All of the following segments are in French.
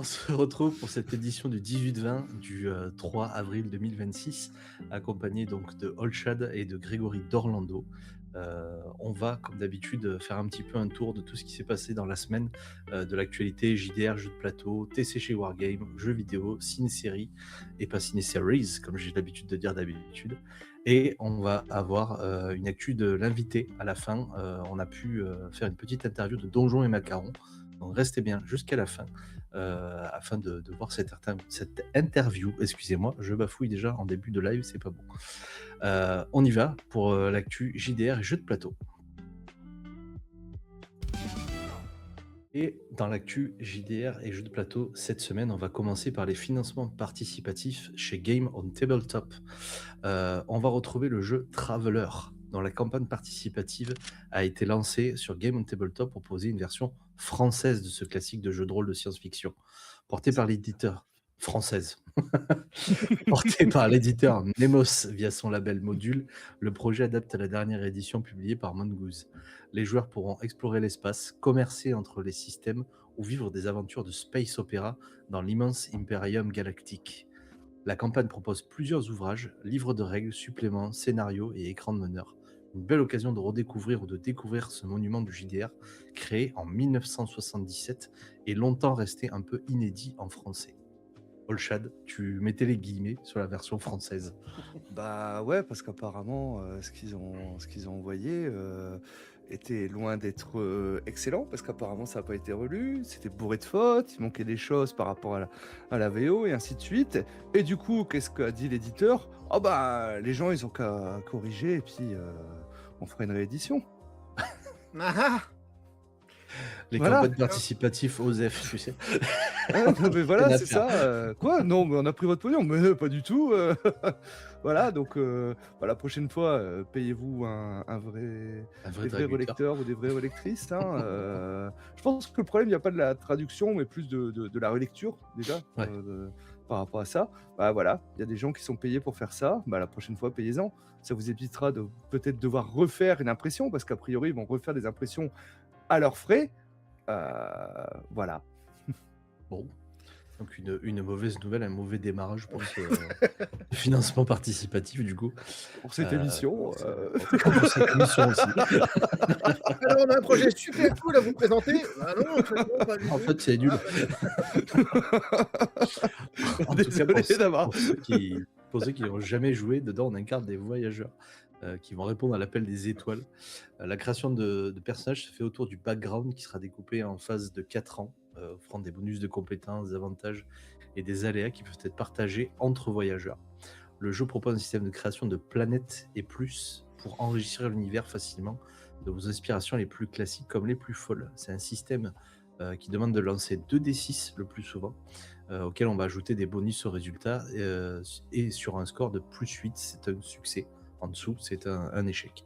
se retrouve pour cette édition du 18-20 du 3 avril 2026, accompagné donc de Olshad et de Grégory d'Orlando. On va, comme d'habitude, faire un petit peu un tour de tout ce qui s'est passé dans la semaine, de l'actualité JDR, jeux de plateau, TC chez Wargame, jeux vidéo, ciné-série, et pas ciné-series, comme j'ai l'habitude de dire d'habitude. Et on va avoir une actu de l'invité à la fin. On a pu faire une petite interview de Donjons et Macarons. Donc restez bien jusqu'à la fin afin de voir cette interview. Excusez-moi, je bafouille déjà en début de live, c'est pas bon. On y va pour l'actu JDR et jeux de plateau. Et dans l'actu JDR et jeux de plateau, cette semaine, on va commencer par les financements participatifs chez Game on Tabletop. On va retrouver le jeu Traveler, dont la campagne participative a été lancée sur Game on Tabletop pour proposer une version française de ce classique de jeu de rôle de science-fiction, porté par l'éditeur française. Porté par l'éditeur Nemos via son label Module, le projet adapte la dernière édition publiée par Mongoose. Les joueurs pourront explorer l'espace, commercer entre les systèmes ou vivre des aventures de space opéra dans l'immense Imperium galactique. La campagne propose plusieurs ouvrages, livres de règles, suppléments, scénarios et écrans de meneur. Une belle occasion de redécouvrir ou de découvrir ce monument du JDR, créé en 1977 et longtemps resté un peu inédit en français. Olshad, tu mettais les guillemets sur la version française. Bah ouais, parce qu'apparemment, ce qu'ils ont envoyé était loin d'être excellent, parce qu'apparemment ça n'a pas été relu, c'était bourré de fautes, il manquait des choses par rapport à la VO et ainsi de suite. Et du coup, qu'est-ce qu'a dit l'éditeur? Oh bah les gens ils ont qu'à corriger et puis on fera une réédition. Les Voilà. campagnes participatives OSEF, tu sais. Non, mais voilà, Rien à c'est faire. ça. Quoi? Non, mais on a pris votre pognon. Mais pas du tout. Voilà, donc bah, la prochaine fois, payez-vous Un vrai des vrais traducteur. relecteurs ou des vraies relectrices. Hein, je pense que le problème, il n'y a pas de la traduction, mais plus de la relecture, déjà, Ouais. par rapport à ça. Bah voilà, il y a des gens qui sont payés pour faire ça. Bah, la prochaine fois, payez-en. Ça vous évitera de peut-être devoir refaire une impression, parce qu'a priori, ils vont refaire des impressions à leurs frais. Voilà. Bon. Donc une mauvaise nouvelle, un mauvais démarrage pour ce financement participatif du coup. Pour cette émission. Pour cette émission aussi. Alors, on a un projet super cool à vous présenter. Ah non, en fait, non, pas du En tout. fait, c'est nul. En tout cas, Désolé d'avoir. pour ceux qui n'ont jamais joué, dedans on incarne des voyageurs qui vont répondre à l'appel des étoiles. La création de personnages se fait autour du background qui sera découpé en phase de 4 ans, offrant des bonus de compétences, des avantages et des aléas qui peuvent être partagés entre voyageurs. Le jeu propose un système de création de planètes et plus pour enrichir l'univers facilement de vos inspirations les plus classiques comme les plus folles. C'est un système qui demande de lancer 2d6 le plus souvent, auquel on va ajouter des bonus au résultat, et sur un score de plus 8, c'est un succès. En dessous, c'est un échec.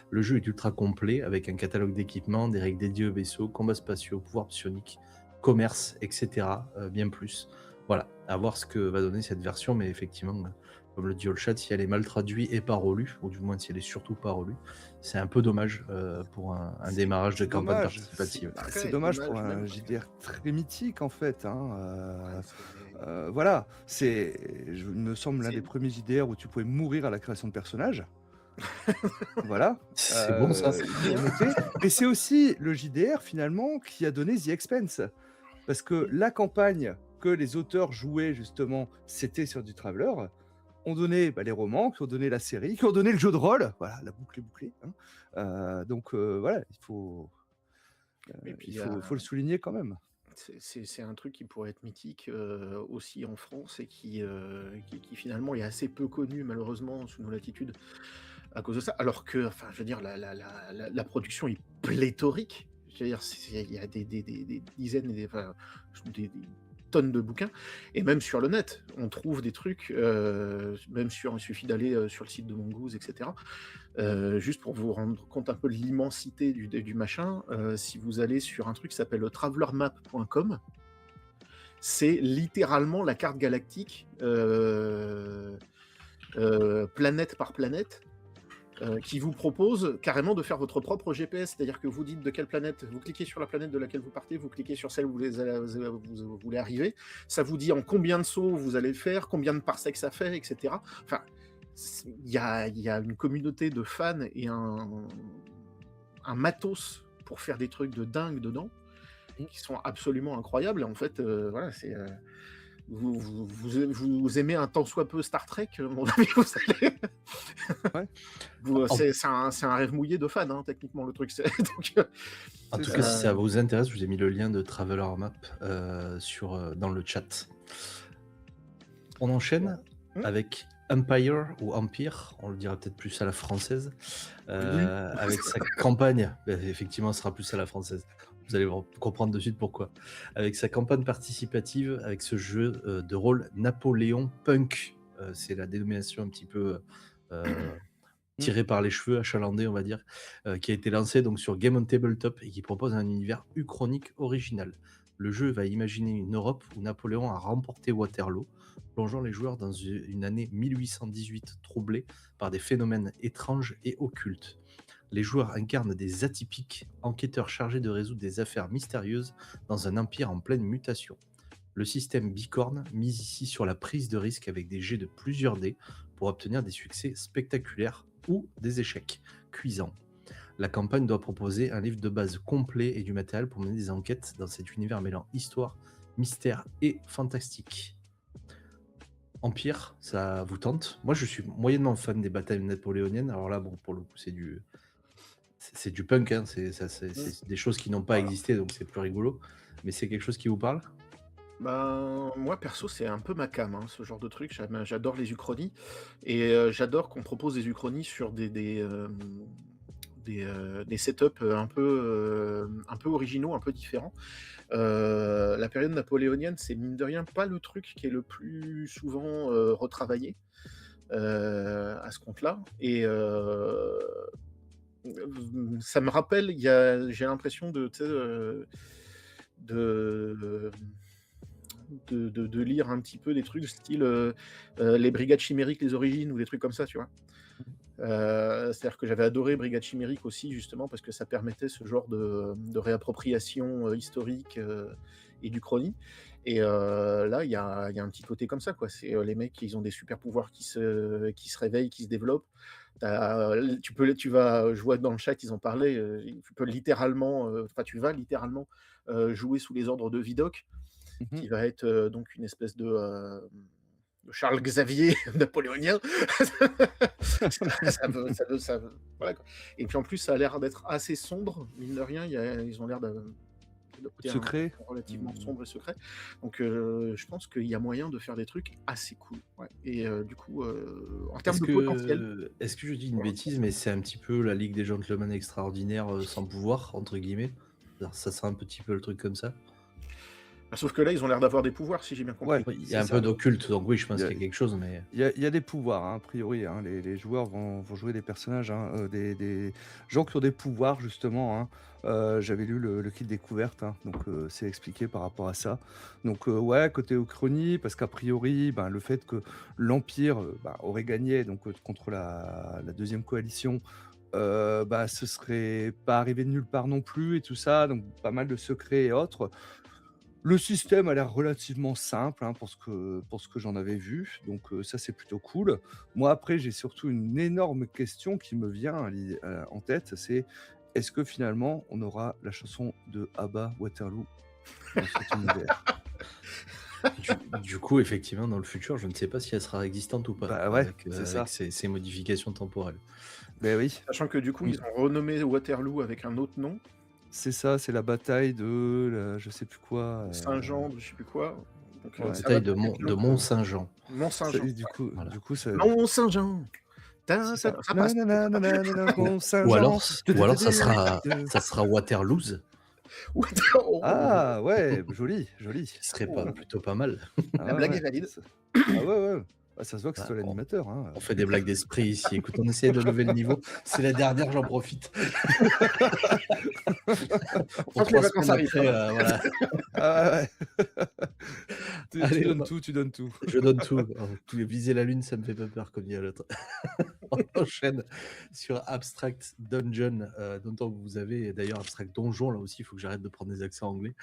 Le jeu est ultra complet, avec un catalogue d'équipements, des règles dédiées aux vaisseaux, combats spatiaux, pouvoirs psioniques, commerce, etc. Bien plus. Voilà, à voir ce que va donner cette version, mais effectivement, comme le dit Olchat, si elle est mal traduite et pas relue, ou du moins si elle est surtout pas relue, c'est un peu dommage pour un démarrage de C'est campagne dommage. participative. C'est Très dommage pour dommage, un même. JDR très mythique en fait. Hein. Ouais, c'est- Voilà, il me semble, l'un C'est- des premiers JDR où tu pouvais mourir à la création de personnages. Voilà. C'est bon ça. Il faut le noter. Et c'est aussi le JDR finalement qui a donné The Expanse. Parce que la campagne que les auteurs jouaient justement, c'était sur du Traveler. On donnait les romans, qui ont donné la série, qui ont donné le jeu de rôle. Voilà, la boucle est bouclée. Hein. Donc voilà, Et puis, il faut le souligner quand même. c'est un truc qui pourrait être mythique aussi en France et qui finalement est assez peu connu malheureusement sous nos latitudes à cause de ça. Alors que, enfin, je veux dire, la production est pléthorique. Je veux dire, il y a des dizaines et des tonnes de bouquins. Et même sur le net, on trouve des trucs, même il suffit d'aller sur le site de Mongoose, etc. Juste pour vous rendre compte un peu de l'immensité du machin, si vous allez sur un truc qui s'appelle travelermap.com, c'est littéralement la carte galactique, planète par planète, qui vous propose carrément de faire votre propre GPS. C'est-à-dire que vous dites de quelle planète, vous cliquez sur la planète de laquelle vous partez, vous cliquez sur celle où vous voulez arriver, ça vous dit en combien de sauts vous allez le faire, combien de parsecs ça fait, etc. Enfin, il y a une communauté de fans et un matos pour faire des trucs de dingue dedans, qui sont absolument incroyables. Et en fait, voilà, c'est... Vous aimez un tant soit peu Star Trek, mon ami, vous allez... Ouais. En, C'est un rêve mouillé de fan, hein, techniquement, le truc. Donc, en C'est tout cas, ça. si ça vous intéresse, je vous ai mis le lien de Traveler Map dans le chat. On enchaîne avec Empire ou Empire, on le dira peut-être plus à la française, avec sa campagne. Effectivement, ce sera plus à la française. Vous allez comprendre de suite pourquoi. Avec sa campagne participative, avec ce jeu de rôle Napoléon Punk. C'est la dénomination un petit peu tirée par les cheveux, achalandée, on va dire, qui a été lancé donc sur Game on Tabletop et qui propose un univers uchronique original. Le jeu va imaginer une Europe où Napoléon a remporté Waterloo, plongeant les joueurs dans une année 1818 troublée par des phénomènes étranges et occultes. Les joueurs incarnent des atypiques enquêteurs chargés de résoudre des affaires mystérieuses dans un empire en pleine mutation. Le système Bicorne mise ici sur la prise de risque avec des jets de plusieurs dés pour obtenir des succès spectaculaires ou des échecs cuisants. La campagne doit proposer un livre de base complet et du matériel pour mener des enquêtes dans cet univers mêlant histoire, mystère et fantastique. Empire, ça vous tente? Moi, je suis moyennement fan des batailles napoléoniennes. Alors là, bon, pour le coup, c'est du punk, hein. C'est des choses qui n'ont pas existé, donc c'est plus rigolo. Mais c'est quelque chose qui vous parle? Ben, moi, perso, c'est un peu ma came, hein, ce genre de truc. J'adore les uchronies. Et j'adore qu'on propose des uchronies sur des setups un peu originaux, un peu différents. La période napoléonienne, c'est mine de rien pas le truc qui est le plus souvent retravaillé à ce compte-là. Et ça me rappelle, j'ai l'impression de lire un petit peu des trucs style les Brigades Chimériques, les origines, ou des trucs comme ça, tu vois. C'est-à-dire que j'avais adoré Brigade Chimérique aussi, justement, parce que ça permettait ce genre de réappropriation historique et d'uchronie. Et là, il y a un petit côté comme ça, quoi. C'est les mecs, ils ont des super pouvoirs qui se réveillent, qui se développent. Je vois dans le chat, ils en parlaient, tu peux littéralement, tu vas littéralement jouer sous les ordres de Vidocq, qui va être donc une espèce de Charles Xavier napoléonien. Voilà, quoi. Et puis en plus, ça a l'air d'être assez sombre, mine de rien. Ils ont l'air d'adopter un Secret. relativement sombre et secret. Donc je pense qu'il y a moyen de faire des trucs assez cool. Ouais. Et du coup, en termes de potentiel, Est-ce que je dis une bêtise, mais c'est un petit peu la Ligue des Gentlemen extraordinaires sans pouvoir, entre guillemets? Alors, ça sera un petit peu le truc comme ça. sauf que là, ils ont l'air d'avoir des pouvoirs, si j'ai bien compris. Ouais, Oui, il y c'est a un ça. peu d'occulte, donc oui, je pense Il y a- qu'il y a quelque chose, mais Il y a des pouvoirs, hein, a priori. Hein. Les joueurs vont jouer des personnages, hein, des gens qui ont des pouvoirs, justement. Hein. J'avais lu le kit découverte, hein, donc c'est expliqué par rapport à ça. Donc, ouais, côté Uchronie, parce qu'a priori, le fait que l'Empire aurait gagné donc, contre la deuxième coalition, ce serait pas arrivé de nulle part non plus et tout ça, donc pas mal de secrets et autres. Le système a l'air relativement simple, hein, pour ce que j'en avais vu, donc ça, c'est plutôt cool. Moi, après, j'ai surtout une énorme question qui me vient en tête, c'est: est-ce que finalement, on aura la chanson de ABBA, Waterloo, dans cet univers? du coup, effectivement, dans le futur, je ne sais pas si elle sera existante ou pas, Bah ouais, avec c'est ça. ces modifications temporelles. Ben oui, Sachant que du coup, ils ont renommé Waterloo avec un autre nom, c'est ça, c'est la bataille de je sais plus quoi. Saint-Jean, je sais plus quoi. Donc, Ouais. ça Bataille va de peut-être être Mont-Saint-Jean. Mont-Saint-Jean. Du Ouais. coup, ça. Mont-Saint-Jean. C'est ça. Ça passe. Mont Ou Saint-Jean. alors ça sera Waterloose, Oh, Ah ouais, joli, joli. qui serait plutôt pas mal. Ah La ouais, blague ouais. est valide. Ah ouais, ouais. Ah, ça se voit que c'est toi Ah, l'animateur. Hein. On fait des blagues d'esprit ici. Écoute, on essaie de lever le niveau. C'est la dernière, j'en profite. On pour sent que les 3 vacances semaines arrivent, après, hein. voilà. Ah ouais. Tu Allez, donnes tout, tu donnes tout. je donne tout. Viser la lune, ça me fait pas peur, comme dit l'autre. On enchaîne sur Abstract Dungeon, dont on vous avez d'ailleurs Abstract Donjon, là aussi, il faut que j'arrête de prendre des accents anglais,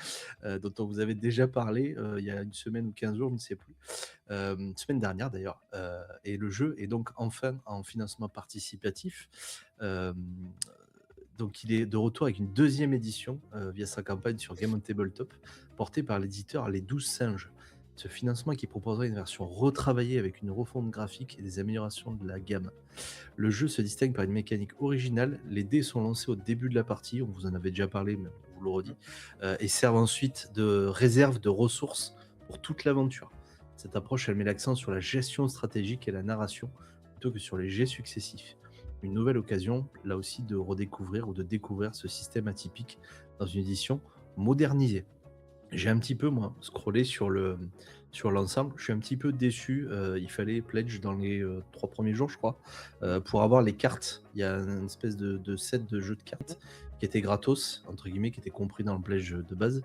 dont on vous avait déjà parlé il y a une semaine ou 15 jours, je ne sais plus. Semaine dernière d'ailleurs. Et le jeu est donc enfin en financement participatif. Euh, donc il est de retour avec une deuxième édition via sa campagne sur Game on Tabletop, portée par l'éditeur Les 12 Singes. Ce financement qui proposera une version retravaillée avec une refonte graphique et des améliorations de la gamme. Le jeu se distingue par une mécanique originale. Les dés sont lancés au début de la partie, on vous en avait déjà parlé, mais on vous le redit, et servent ensuite de réserve de ressources pour toute l'aventure. Cette approche, elle met l'accent sur la gestion stratégique et la narration, plutôt que sur les jets successifs. Une nouvelle occasion, là aussi, de redécouvrir ou de découvrir ce système atypique dans une édition modernisée. J'ai un petit peu, moi, scrollé sur l'ensemble. Je suis un petit peu déçu. Il fallait pledge dans les 3 premiers jours, je crois, pour avoir les cartes. Il y a une espèce de set de jeux de cartes qui était gratos, entre guillemets, qui était compris dans le pledge de base,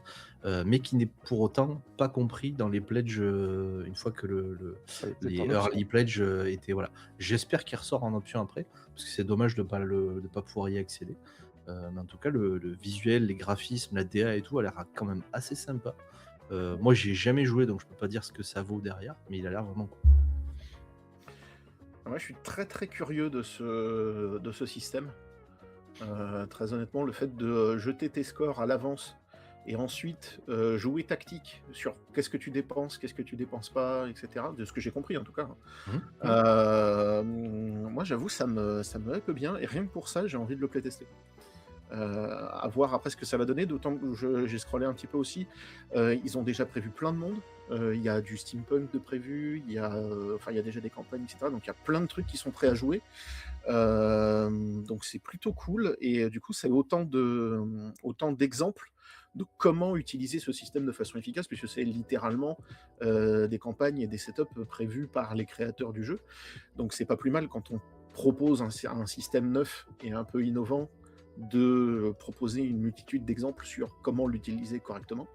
mais qui n'est pour autant pas compris dans les pledges une fois que les En early option. pledges étaient. Voilà. J'espère qu'il ressort en option après, parce que c'est dommage de ne pas pouvoir y accéder. Mais en tout cas, le visuel, les graphismes, la DA et tout a l'air quand même assez sympa. Moi, j'y ai jamais joué, donc je peux pas dire ce que ça vaut derrière, mais il a l'air vraiment cool. Moi, je suis très très curieux de ce système. Très honnêtement, le fait de jeter tes scores à l'avance et ensuite jouer tactique sur qu'est-ce que tu dépenses pas, etc. De ce que j'ai compris en tout cas. Moi, j'avoue, ça me hype bien et rien que pour ça, j'ai envie de le playtester. À voir après ce que ça va donner, d'autant que j'ai scrollé un petit peu aussi. Ils ont déjà prévu plein de monde. Il y a du steampunk de prévu, il y a déjà des campagnes, etc. Donc il y a plein de trucs qui sont prêts à jouer. Donc c'est plutôt cool. Et du coup, c'est autant d'exemples de comment utiliser ce système de façon efficace, puisque c'est littéralement des campagnes et des setups prévus par les créateurs du jeu. Donc c'est pas plus mal quand on propose un système neuf et un peu innovant de proposer une multitude d'exemples sur comment l'utiliser correctement.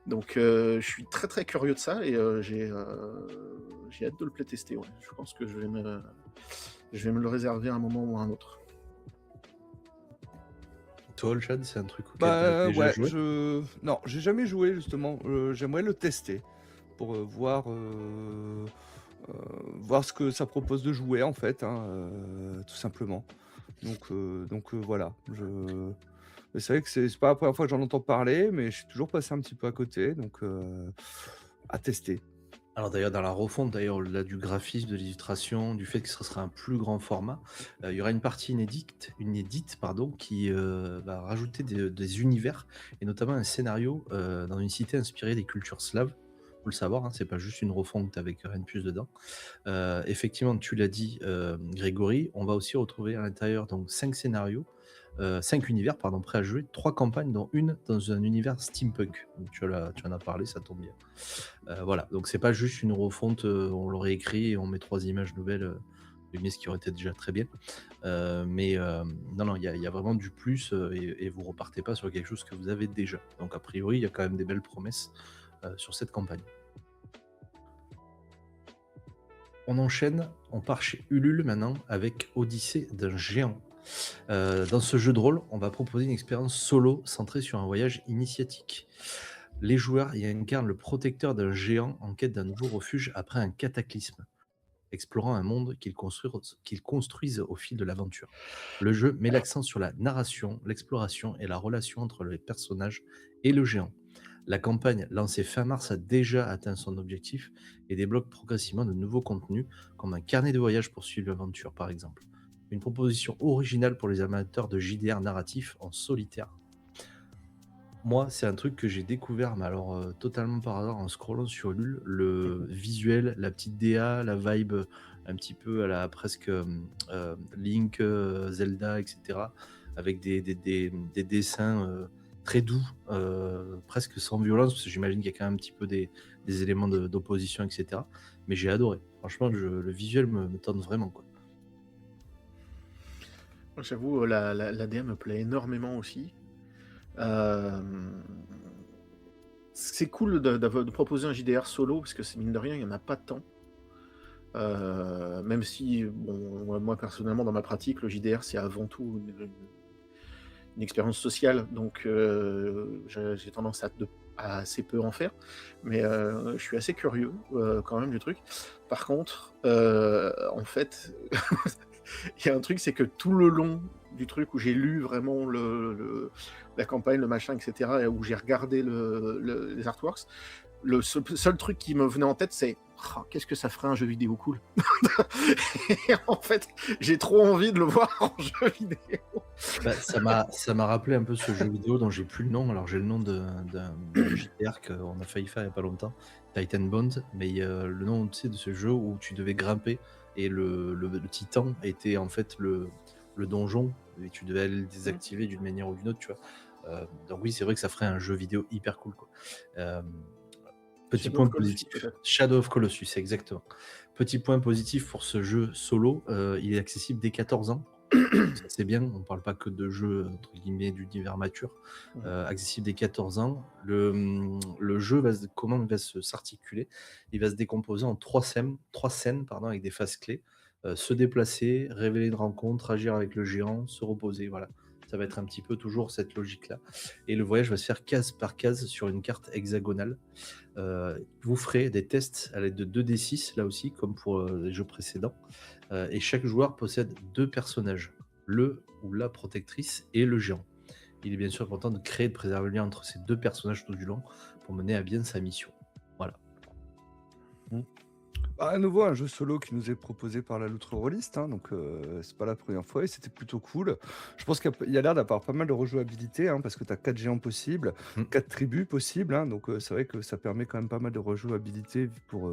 Donc je suis très très curieux de ça et j'ai hâte de le playtester. Ouais. Je pense que je vais me le réserver à un moment ou à un autre. Toi, Olchad, c'est un truc auquel tu as déjà Ouais, joué? non, j'ai jamais joué justement. J'aimerais le tester pour voir ce que ça propose de jouer en fait, hein, tout simplement. Donc voilà. Mais c'est vrai que c'est pas la première fois que j'en entends parler, mais je suis toujours passé un petit peu à côté, donc à tester. Alors d'ailleurs, dans la refonte, d'ailleurs, au-delà du graphisme, de l'illustration, du fait que ce sera un plus grand format, il y aura une partie inédite, pardon, qui va rajouter des univers, et notamment un scénario dans une cité inspirée des cultures slaves. Faut le savoir, hein, c'est pas juste une refonte avec rien de plus dedans. Effectivement, tu l'as dit, Grégory, on va aussi retrouver à l'intérieur donc 5 scénarios, 5 univers, pardon, prêts à jouer, 3 campagnes, dont une dans un univers steampunk. Donc tu en as parlé, ça tombe bien. Voilà, donc c'est pas juste une refonte, on l'aurait écrit et on met 3 images nouvelles, ce qui aurait été déjà très bien. Non, il y a vraiment du plus, et vous repartez pas sur quelque chose que vous avez déjà. Donc a priori, il y a quand même des belles promesses sur cette campagne. On enchaîne, on part chez Ulule maintenant avec Odyssée d'un géant. Dans ce jeu de rôle, on va proposer une expérience solo centrée sur un voyage initiatique. Les joueurs y incarnent le protecteur d'un géant en quête d'un nouveau refuge après un cataclysme, explorant un monde qu'ils construisent au fil de l'aventure. Le jeu met l'accent sur la narration, l'exploration et la relation entre les personnages et le géant. La campagne lancée fin mars a déjà atteint son objectif et débloque progressivement de nouveaux contenus, comme un carnet de voyage pour suivre l'aventure par exemple. Une proposition originale pour les amateurs de JDR narratif en solitaire. Moi, c'est un truc que j'ai découvert, mais alors totalement par hasard en scrollant sur Ulule, le visuel, la petite DA, la vibe un petit peu à la presque Link, Zelda, etc. Avec des dessins très doux, presque sans violence, parce que j'imagine qu'il y a quand même un petit peu des éléments d'opposition, etc. Mais j'ai adoré. Franchement, le visuel me tente vraiment, quoi. J'avoue, la DA me plaît énormément aussi. Hem, c'est cool de proposer un JDR solo parce que c'est mine de rien, il y en a pas tant. Même si bon, moi personnellement dans ma pratique, le JDR c'est avant tout une expérience sociale, donc j'ai tendance à assez peu en faire, mais je suis assez curieux, quand même du truc. Par contre, en fait, il y a un truc, c'est que tout le long du truc où j'ai lu vraiment la campagne, le machin, et cetera, et où j'ai regardé les artworks, le seul truc qui me venait en tête, c'est: «Ah, qu'est-ce que ça ferait un jeu vidéo cool?» Et en fait, j'ai trop envie de le voir en jeu vidéo. Bah, ça m'a rappelé un peu ce jeu vidéo dont j'ai plus le nom. Alors j'ai le nom d'un JDR qu'on a failli faire il y a pas longtemps, Titan Bond, mais le nom, tu sais, de ce jeu où tu devais grimper et le titan était en fait le donjon et tu devais aller le Mmh. désactiver d'une manière ou d'une autre, tu vois? Donc oui, c'est vrai que ça ferait un jeu vidéo hyper cool, quoi. Hem, Petit Shadow point of Colossus positif, peut-être? Shadow of Colossus, exactement. Petit point positif pour ce jeu solo, il est accessible dès 14 ans. Ça, c'est bien, on parle pas que de jeux, entre guillemets, «d'univers mature», Mmh. accessible dès 14 ans. Le jeu comment il va s'articuler? Il va se décomposer en 3 scènes, pardon, avec des phases clés. Se déplacer, révéler une rencontre, agir avec le géant, se reposer, voilà. Ça va être un petit peu toujours cette logique-là et le voyage va se faire case par case sur une carte hexagonale. Vous ferez des tests à l'aide de 2d6 là aussi, comme pour, les jeux précédents, et chaque joueur possède 2 personnages, le ou la protectrice et le géant. Il est bien sûr important de créer et de préserver le lien entre ces 2 personnages tout du long pour mener à bien sa mission. Voilà. Mmh. Bah, à nouveau, un jeu solo qui nous est proposé par la Loutre Rollist, hein, donc c'est pas la première fois et c'était plutôt cool. Je pense qu'il y a l'air d'avoir pas mal de rejouabilité, hein, parce que tu as 4 géants possibles, Mmh. 4 tribus possibles, hein, donc c'est vrai que ça permet quand même pas mal de rejouabilité pour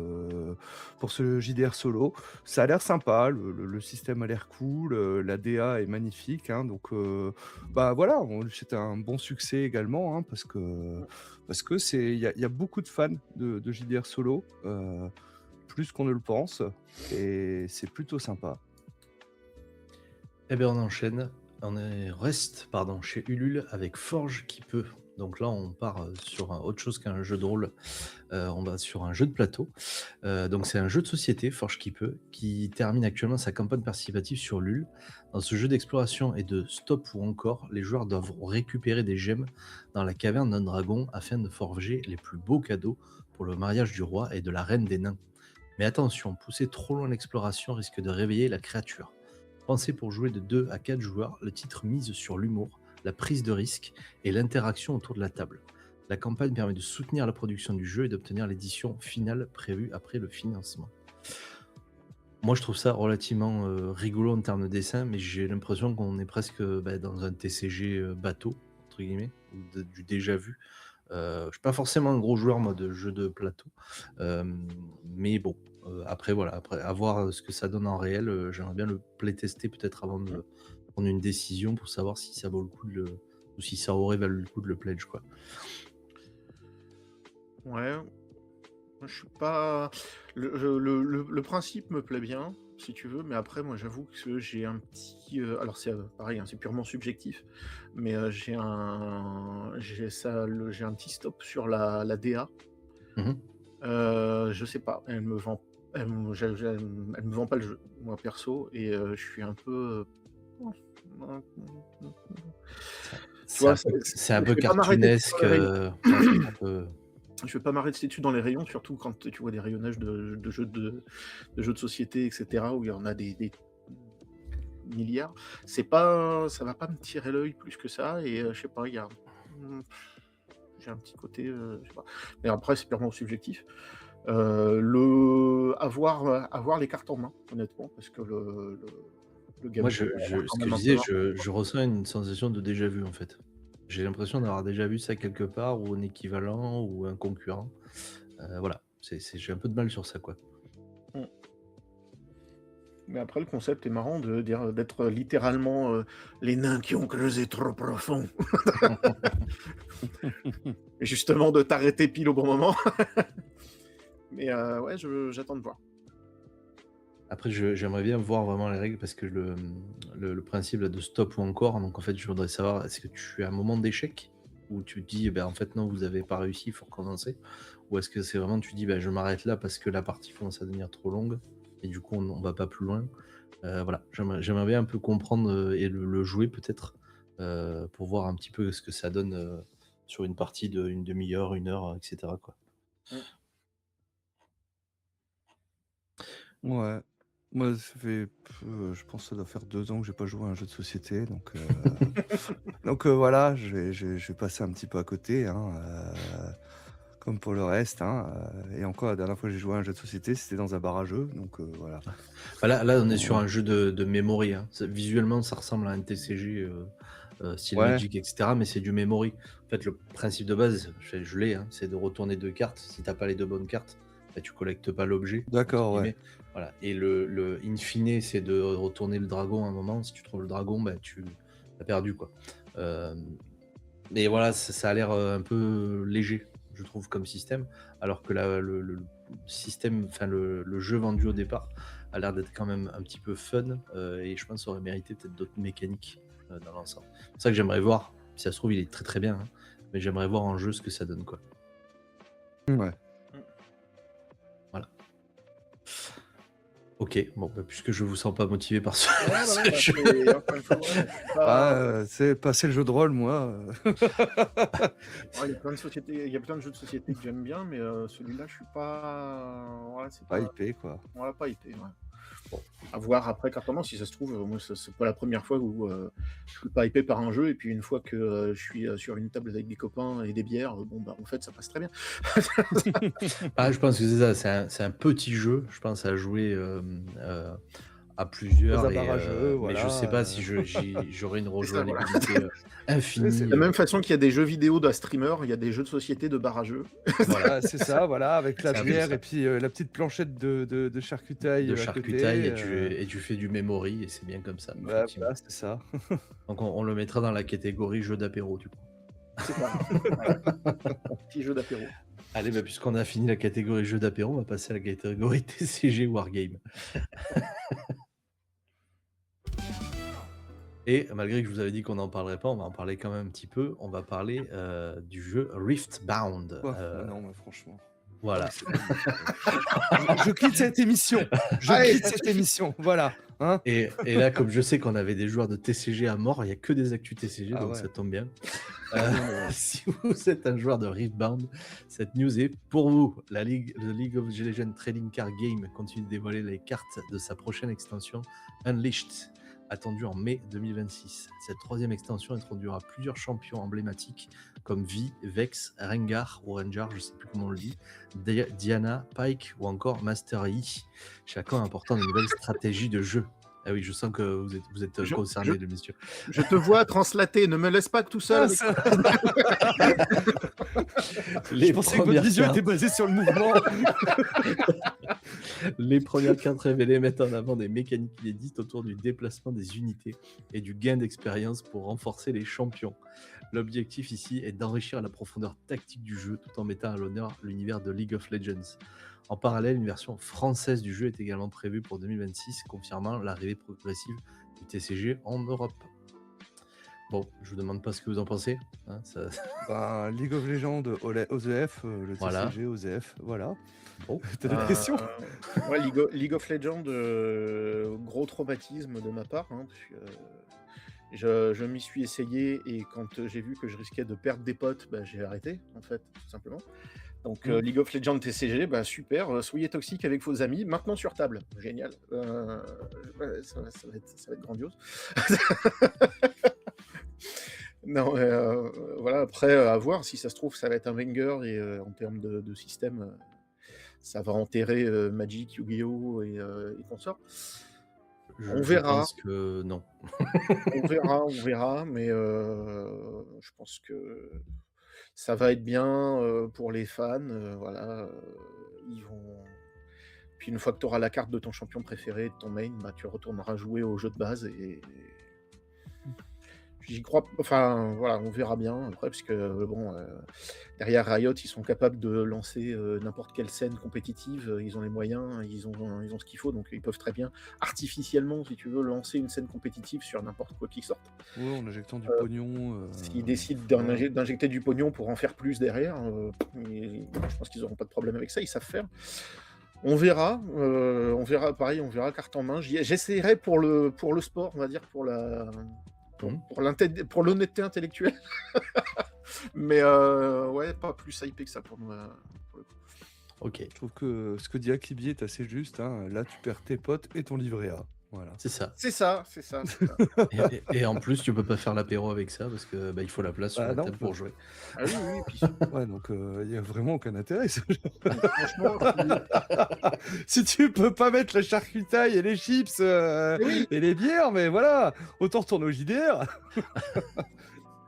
ce JDR solo. Ça a l'air sympa, le système a l'air cool, la DA est magnifique, hein, donc bah, voilà, c'était un bon succès également, hein, parce que il y a beaucoup de fans de JDR solo, plus qu'on ne le pense et c'est plutôt sympa. Eh bien, on enchaîne. Reste pardon, chez Ulule avec Forge qui peut. Donc là, on part sur autre chose qu'un jeu de rôle. On va sur un jeu de plateau. Donc c'est un jeu de société, Forge qui peut, qui termine actuellement sa campagne participative sur Lul. Dans ce jeu d'exploration et de stop ou encore, les joueurs doivent récupérer des gemmes dans la caverne d'un dragon afin de forger les plus beaux cadeaux pour le mariage du roi et de la reine des nains. Mais attention, pousser trop loin l'exploration risque de réveiller la créature. Pensé pour jouer de 2 à 4 joueurs, le titre mise sur l'humour, la prise de risque et l'interaction autour de la table. La campagne permet de soutenir la production du jeu et d'obtenir l'édition finale prévue après le financement. Moi, je trouve ça relativement rigolo en termes de dessin, mais j'ai l'impression qu'on est presque dans un TCG bateau, entre guillemets, ou du déjà vu. Je suis pas forcément un gros joueur, moi, de jeux de plateau. Mais bon, après, voilà, après, à voir ce que ça donne en réel. J'aimerais bien le playtester peut-être avant de prendre une décision pour savoir si ça vaut le coup ou si ça aurait valu le coup de le pledge, quoi. Ouais, moi je suis pas le principe me plaît bien, si tu veux, mais après moi j'avoue que j'ai un petit, alors c'est, pareil, hein, c'est purement subjectif, mais j'ai un petit stop sur la DA. Mmh. Je sais pas, elle me vend pas le jeu, moi perso, et je suis un peu, C'est tu c'est vois? un peu c'est un Je peu vais pas m'arrêter dessus dans cartoonesque, les rayons. ouais, c'est un peu Je vais pas m'arrêter dessus dans les rayons, surtout quand tu vois des rayonnages de jeux de société, et cetera, où il y en a des milliards. Ça va pas me tirer l'œil plus que ça, et je sais pas, mmh, j'ai un petit côté, je sais pas. Mais après, c'est purement subjectif. Avoir les cartes en main, honnêtement, parce que le moi, gameplay a l'air ce quand que même je un peu disais, marquant, je ressens une sensation de déjà vu, en fait. J'ai l'impression d'avoir déjà vu ça quelque part ou un équivalent ou un concurrent. Voilà, j'ai un peu de mal sur ça, quoi. mmh. Mais après, le concept est marrant de dire, d'être littéralement, les nains qui ont creusé trop profond. Et justement de t'arrêter pile au bon moment. Mais ouais, j'attends de voir. Après, j'aimerais bien voir vraiment les règles parce que le principe là, de stop ou encore, donc en fait, je voudrais savoir, est-ce que tu as un moment d'échec? où tu te dis, en fait, non, vous avez pas réussi, il faut recommencer? Ou est-ce que c'est vraiment, tu dis, je m'arrête là parce que la partie commence à devenir trop longue et du coup, on va pas plus loin? Voilà, j'aimerais bien un peu comprendre et le jouer peut-être pour voir un petit peu ce que ça donne sur une partie d'une demi-heure, 1 heure, etc., quoi. Mmh. Ouais. Moi, ça fait, je pense que ça doit faire 2 ans que j'ai pas joué à un jeu de société, donc voilà, je vais passer un petit peu à côté, hein, comme pour le reste, hein, et encore la dernière fois que j'ai joué à un jeu de société, c'était dans un bar à jeux, donc voilà. Là, on est sur On un jeu de memory, hein. Visuellement, ça ressemble à un TCG style Ouais, Magic, etc., mais c'est du memory. En fait, le principe de base, je l'ai, hein, c'est de retourner 2 cartes. Si t'as pas les 2 bonnes cartes, tu collectes pas l'objet, entre d'accord, ouais. guillemets. Voilà. Et le in fine, c'est de retourner le dragon à un moment. Si tu trouves le dragon, tu as perdu, quoi. Euh, mais voilà, ça a l'air un peu léger, je trouve, comme système, alors que le système, enfin le jeu vendu au départ a l'air d'être quand même un petit peu fun, et je pense que ça aurait mérité peut-être d'autres mécaniques dans l'ensemble. C'est pour ça que j'aimerais voir, si ça se trouve, il est très très bien, hein, mais j'aimerais voir en jeu ce que ça donne, quoi. Ouais. Voilà. Ok, bon, puisque je vous sens pas motivé par ce, Ouais, non, ce non, jeu. c'est encore une fois, je suis pas. C'est passer le jeu de rôle, moi, Ouais, il y a plein de jeux de société que j'aime bien, mais celui-là, je suis pas. Voilà, c'est pas pas. hypé, quoi. Voilà, pas hypé, ouais. Bon, à voir après carrément si ça se trouve, moi c'est pas la première fois où je suis pas hypé par un jeu et puis une fois que je suis sur une table avec des copains et des bières, bon bah en fait ça passe très bien. Ah, je pense que c'est ça, c'est un petit jeu, je pense à jouer à Dans plusieurs, un bar à jeux, mais je sais voilà, pas si j'aurai une C'est ça, voilà. rejouabilité c'est infinie. De la même façon qu'il y a des jeux vidéo d'un streamer, il y a des jeux de société de bar à jeux. Voilà, c'est ça, voilà, avec la c'est un peu bière ça. et puis, la petite planchette de charcutaille, De à charcutaille côté, et tu fais du memory et c'est bien comme ça, bah, effectivement. voilà, c'est ça. Donc on le mettra dans la catégorie jeu d'apéro, du coup. C'est ça. Voilà. Petit jeu d'apéro. Allez, puisqu'on a fini la catégorie jeu d'apéro, on va passer à la catégorie TCG Wargame. Et malgré que je vous avais dit qu'on n'en parlerait pas, on va en parler quand même un petit peu. On va parler du jeu Riftbound. Quoi? Bah, non, mais franchement. Non, mais Voilà. c'est bon, je quitte cette émission. Je Allez. quitte cette émission, voilà, hein? Et là, comme je sais qu'on avait des joueurs de TCG à mort, il n'y a que des actus TCG, Ah donc ouais. ça tombe bien. Ah oui, mais Si vous êtes un joueur de Riftbound, cette news est pour vous. Le League of Legends Trading Card Game continue de dévoiler les cartes de sa prochaine extension Unleashed, attendue en mai 2026. Cette 3e extension introduira plusieurs champions emblématiques comme Vi, Vex, Rengar ou Rengar, je ne sais plus comment on le dit, Diana, Pyke ou encore Master Yi, chacun apportant de nouvelles stratégies de jeu. Ah oui, je sens que vous êtes Je- concernés, les messieurs. Je te vois translater, ne me laisse pas tout seul. Ah, avec- ça Les je pensais que votre premières vision cartes- était basée sur le mouvement. Les premières cartes révélées mettent en avant des mécaniques inédites autour du déplacement des unités et du gain d'expérience pour renforcer les champions. L'objectif ici est d'enrichir la profondeur tactique du jeu tout en mettant à l'honneur l'univers de League of Legends. En parallèle, une version française du jeu est également prévue pour 2026, confirmant l'arrivée progressive du TCG en Europe. Bon, je vous demande pas ce que vous en pensez, hein, ça... Ben, League of Legends, OZF, le Voilà. TCG, OZF, voilà. Bon. T'as des questions? Ouais, League of Legends, gros traumatisme de ma part, hein, parce que, je m'y suis essayé et quand j'ai vu que je risquais de perdre des potes, bah, j'ai arrêté, en fait, tout simplement. Donc, League of Legends TCG, bah, super, soyez toxiques avec vos amis, maintenant sur table, génial. Ouais, ça va être grandiose. Non, voilà, après, à voir, si ça se trouve, ça va être un banger et en termes de système, ça va enterrer Magic, Yu-Gi-Oh! Et consorts. On Je verra. pense que non. On verra, mais je pense que ça va être bien pour les fans. Voilà, ils vont. Puis une fois que tu auras la carte de ton champion préféré, de ton main, bah, tu retourneras jouer au jeu de base et J'y crois enfin, voilà, on verra bien après puisque, bon, derrière Riot, ils sont capables de lancer, n'importe quelle scène compétitive, ils ont les moyens, ils ont ce qu'il faut, donc ils peuvent très bien artificiellement, si tu veux, lancer une scène compétitive sur n'importe quoi qui sorte. Ouais, en injectant du Heu, pognon, S'ils décident voilà. d'injecter du pognon pour en faire plus derrière, je pense qu'ils auront pas de problème avec ça, ils savent faire. On verra pareil, on verra carte en main. J'essaierai pour le sport, on va dire, Mmh. pour l'honnêteté intellectuelle, mais ouais, pas plus hypé que ça pour le coup. OK, Je trouve que ce que dit Akibi est assez juste, hein. Là, tu perds tes potes et ton livret A. Voilà. c'est ça. C'est ça, c'est ça, c'est ça. Et en plus, tu peux pas faire l'apéro avec ça parce que, bah, il faut la place sur Bah, la non, table pour jouer. Ah oui, oui, puis ouais, donc il y a vraiment aucun intérêt, ce jeu. franchement, Si tu peux pas mettre la charcutaille et les chips, mais oui! et les bières, mais voilà, autant retourner au JDR.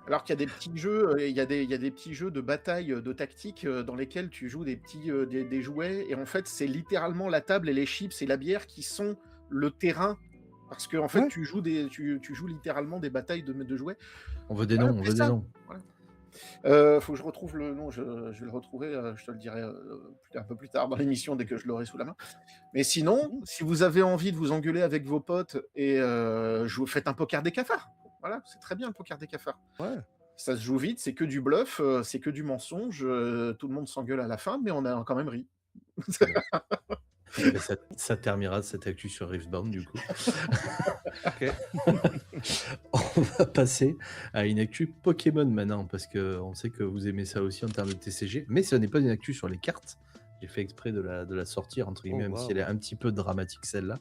Alors qu'il y a des petits jeux, il y a des petits jeux de bataille, de tactique, dans lesquels tu joues des petits, des jouets et en fait, c'est littéralement la table et les chips et la bière qui sont le terrain parce qu'en fait, Ouais, tu joues littéralement des batailles de jouets. On veut des Voilà, noms, on c'est veut des ça! noms. Voilà. Faut que je retrouve le nom, je vais le retrouver, je te le dirai, un peu plus tard dans l'émission dès que je l'aurai sous la main. Mais sinon, mmh, si vous avez envie de vous engueuler avec vos potes et faites un poker des cafards. Voilà, c'est très bien le poker des cafards. ouais. Ça se joue vite, c'est que du bluff, c'est que du mensonge, tout le monde s'engueule à la fin, mais on a quand même ri. Très bien. Et ben ça terminera cette actu sur Riftbound du coup. OK. On va passer à une actu Pokémon maintenant, parce qu'on sait que vous aimez ça aussi en termes de TCG, mais ce n'est pas une actu sur les cartes. J'ai fait exprès de la sortir, entre Oh guillemets, même si elle est waouh! un petit peu dramatique celle-là.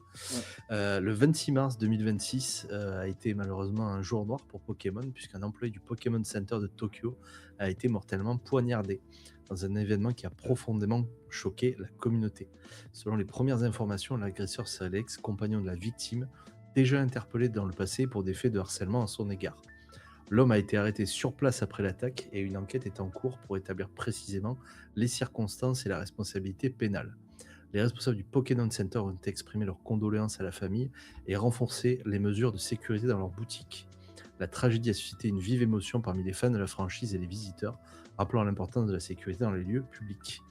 Ouais. Le 26 mars 2026 a été malheureusement un jour noir pour Pokémon, puisqu'un employé du Pokémon Center de Tokyo a été mortellement poignardé dans un événement qui a profondément choqué la communauté. Selon les premières informations, l'agresseur serait l'ex-compagnon de la victime, déjà interpellé dans le passé pour des faits de harcèlement à son égard. L'homme a été arrêté sur place après l'attaque et une enquête est en cours pour établir précisément les circonstances et la responsabilité pénale. Les responsables du Pokémon Center ont exprimé leurs condoléances à la famille et renforcé les mesures de sécurité dans leur boutique. La tragédie a suscité une vive émotion parmi les fans de la franchise et les visiteurs, rappelant l'importance de la sécurité dans les lieux publics.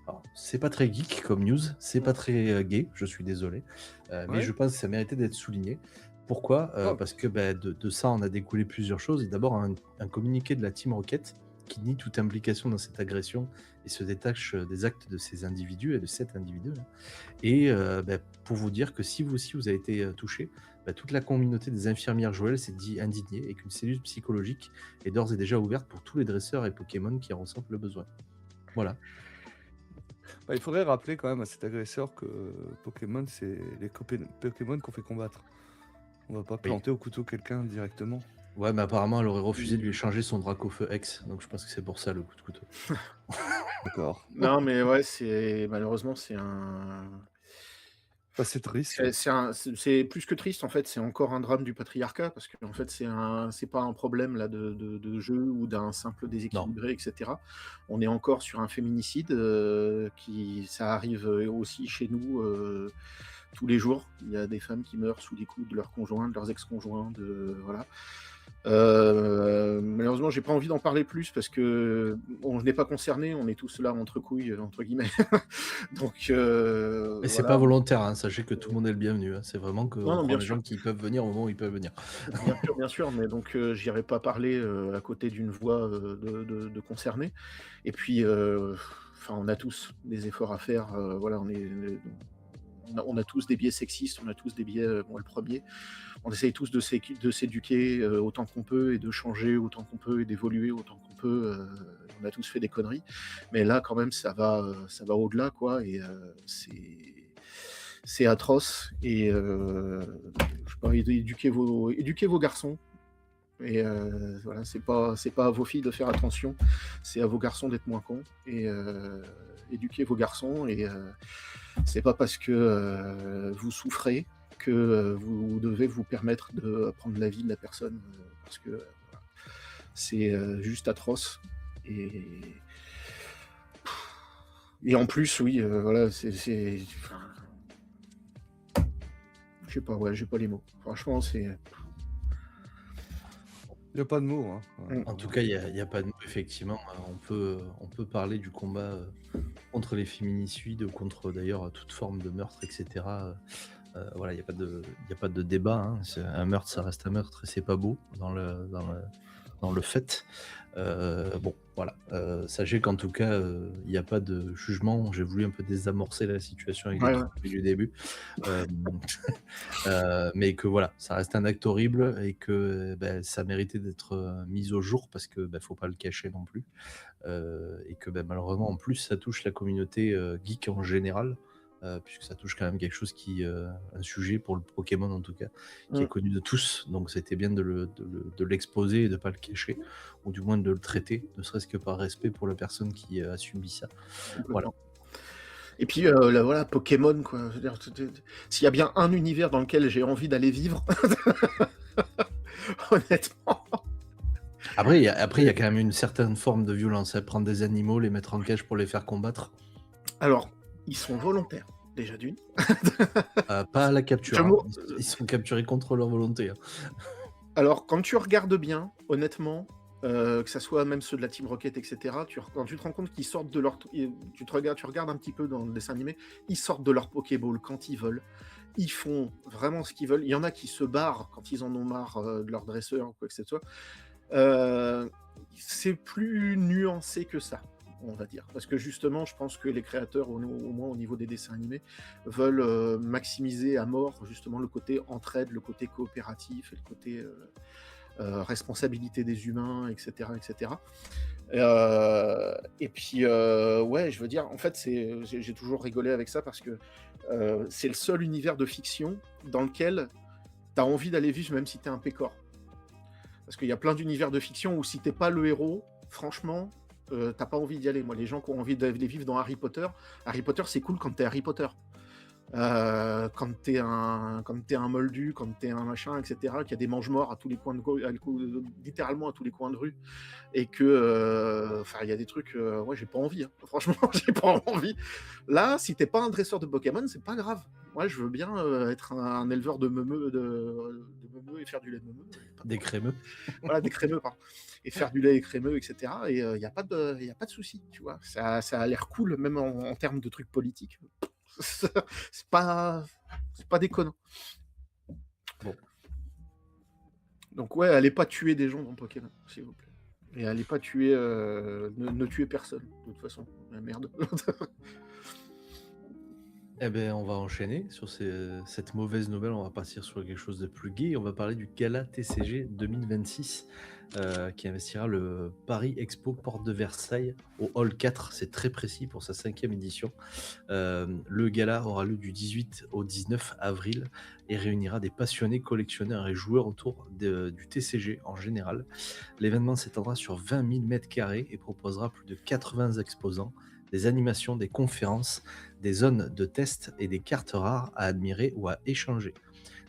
Alors, c'est pas très geek comme news, c'est pas très gay, je suis désolé, mais Ouais. je pense que ça méritait d'être souligné. Pourquoi Oh, Parce que bah, de ça, on a découlé plusieurs choses. Et d'abord, un communiqué de la Team Rocket qui nie toute implication dans cette agression et se détache des actes de ces individus et de cet individu. Hein. Et bah, pour vous dire que si vous aussi vous avez été touché, bah, toute la communauté des infirmières Joël s'est dit indignée et qu'une cellule psychologique est d'ores et déjà ouverte pour tous les dresseurs et Pokémon qui en ressentent le besoin. Voilà. bah, il faudrait rappeler quand même à cet agresseur que Pokémon, c'est les Pokémon qu'on fait combattre. On va pas Oui. planter au couteau quelqu'un directement. Ouais, mais apparemment, elle aurait refusé de lui échanger son Dracofeu X, donc je pense que c'est pour ça le coup de couteau. D'accord. Non, mais ouais, c'est malheureusement, c'est un Bah, c'est triste. c'est plus que triste, en fait, c'est encore un drame du patriarcat parce qu'en fait, c'est pas un problème là de jeu ou d'un simple Non. déséquilibré et cetera. On est encore sur un féminicide, qui ça arrive, aussi chez nous, tous les jours. Il y a des femmes qui meurent sous les coups de leurs conjoints, de leurs ex-conjoints, voilà. Malheureusement, j'ai pas envie d'en parler plus parce que on n'est pas concernés, on est tous là entre couilles, entre guillemets. Donc Et c'est pas voilà. volontaire, hein, sachez que tout le monde est le bienvenu, hein. C'est vraiment Non, qu'on non, prend bien les sûr. gens qui peuvent venir au moment où ils peuvent venir. Bien sûr, mais donc j'irai pas parler, à côté d'une voix, de concernés et puis, enfin, on a tous des efforts à faire, voilà, on a tous des biais sexistes, on a tous des biais, moi le premier. On essaye tous de s'éduquer, autant qu'on peut et de changer autant qu'on peut et d'évoluer autant qu'on peut, on a tous fait des conneries. Mais là, quand même, ça va au-delà, quoi et c'est atroce et je sais pas, éduquez vos garçons et voilà, c'est pas à vos filles de faire attention, c'est à vos garçons d'être moins cons et éduquez vos garçons et c'est pas parce que, vous souffrez que, vous devez vous permettre de prendre la vie de la personne, parce que, voilà, c'est, juste atroce et en plus, oui, voilà, c'est enfin, je sais pas, ouais, j'ai pas les mots. Franchement, c'est Il y a pas de mots, hein. Mm. En tout cas, il y a pas de mots, effectivement. On peut parler du combat contre les féminicides, ou contre d'ailleurs toute forme de meurtre, etc. Voilà, il y a pas de débat, hein. Un meurtre, ça reste un meurtre, et c'est pas beau dans le fait. Bon, voilà. Sachez qu'en tout cas, il n'y a pas de jugement. J'ai voulu un peu désamorcer la situation avec les Ouais, ouais. trucs du début. Euh, mais que voilà, ça reste un acte horrible, et que ben, ça méritait d'être mis au jour, parce que ben, faut pas le cacher non plus. Et que ben, malheureusement, en plus, ça touche la communauté geek en général. Puisque ça touche quand même quelque chose un sujet pour le Pokémon en tout cas, qui est Mm. connu de tous, donc c'était bien de l'exposer et de pas le cacher, ou du moins de le traiter, ne serait-ce que par respect pour la personne qui a subi ça. Voilà. Complètement. Et puis voilà, Pokémon, quoi. Je veux dire, s'il y a bien un univers dans lequel j'ai envie d'aller vivre, honnêtement. Après, il y a quand même une certaine forme de violence, hein. Prendre des animaux, les mettre en cage pour les faire combattre, Alors, ils sont volontaires, déjà d'une. pas à la capture, Je hein. m'au- Ils sont capturés contre leur volonté, hein. Alors, quand tu regardes bien, honnêtement, que ça soit même ceux de la Team Rocket, etc., quand tu te rends compte qu'ils sortent de leur... tu regardes un petit peu dans le dessin animé, ils sortent de leur Pokéball quand ils veulent. Ils font vraiment ce qu'ils veulent. Il y en a qui se barrent quand ils en ont marre de leur dresseur ou quoi que ce soit. C'est plus nuancé que ça, on va dire. Parce que justement, je pense que les créateurs, au moins au niveau des dessins animés, veulent maximiser à mort justement le côté entraide, le côté coopératif et le côté responsabilité des humains, etc. etc. Et puis, ouais, je veux dire, en fait, j'ai toujours rigolé avec ça parce que c'est le seul univers de fiction dans lequel tu as envie d'aller vivre même si tu es un pécor. Parce qu'il y a plein d'univers de fiction où si t'es pas le héros, franchement, t'as pas envie d'y aller. Moi, les gens qui ont envie d'aller vivre dans Harry Potter c'est cool quand t'es Harry Potter. Quand t'es un moldu, quand t'es un machin, etc., qu'il y a des mange-morts à tous les coins littéralement à tous les coins de rue, et que, enfin, il y a des trucs, ouais, j'ai pas envie, hein. Franchement, j'ai pas envie. Là, si t'es pas un dresseur de Pokémon, c'est pas grave. Moi, je veux bien être un éleveur de meumeux, de meumeux et faire du lait de meumeux. Pas de Des problème. crémeux. Voilà, des crémeux, pardon. Et faire du lait crémeux, etc. Et il n'y a pas de souci, tu vois. Ça a l'air cool, même en termes de trucs politiques. C'est pas déconnant. Bon. Donc ouais, allez pas tuer des gens dans Pokémon, s'il vous plaît. Et allez pas tuer... ne tuez personne, de toute façon. Merde. Eh ben, on va enchaîner sur cette mauvaise nouvelle. On va partir sur quelque chose de plus gai. On va parler du Gala TCG 2026 qui investira le Paris Expo Porte de Versailles au Hall 4. C'est très précis pour sa 5e édition. Le gala aura lieu du 18 au 19 avril et réunira des passionnés, collectionneurs et joueurs autour du TCG en général. L'événement s'étendra sur 20 000 m² et proposera plus de 80 exposants, des animations, des conférences, des zones de test et des cartes rares à admirer ou à échanger.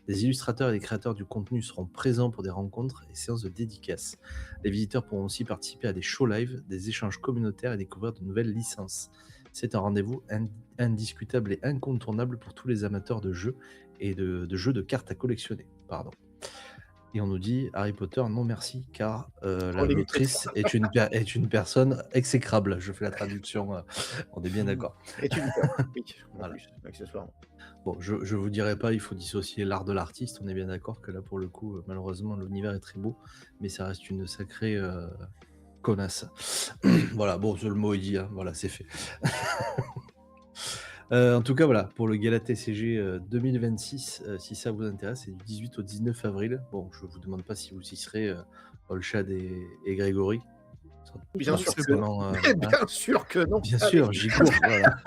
Des illustrateurs et des créateurs du contenu seront présents pour des rencontres et séances de dédicaces. Les visiteurs pourront aussi participer à des shows live, des échanges communautaires et découvrir de nouvelles licences. C'est un rendez-vous indiscutable et incontournable pour tous les amateurs de jeux et de jeux de cartes à collectionner. Pardon. Et on nous dit Harry Potter, non merci, car la les l'autrice est une personne exécrable. Je fais la traduction, on est bien d'accord. Et tu dis quoi? Oui, en Voilà. plus, accessoirement. Bon, je vous dirai pas, il faut dissocier l'art de l'artiste. On est bien d'accord que là, pour le coup, malheureusement, l'univers est très beau, mais ça reste une sacrée connasse. Voilà, bon, le mot est dit, hein, voilà, c'est fait. En tout cas, voilà, pour le Gala TCG 2026, si ça vous intéresse, c'est du 18 au 19 avril. Bon, je vous demande pas si vous y serez, Olshad et Grégory. Bien sûr que non. Forcément, Bien sûr que non. bien sûr, j'y cours, voilà.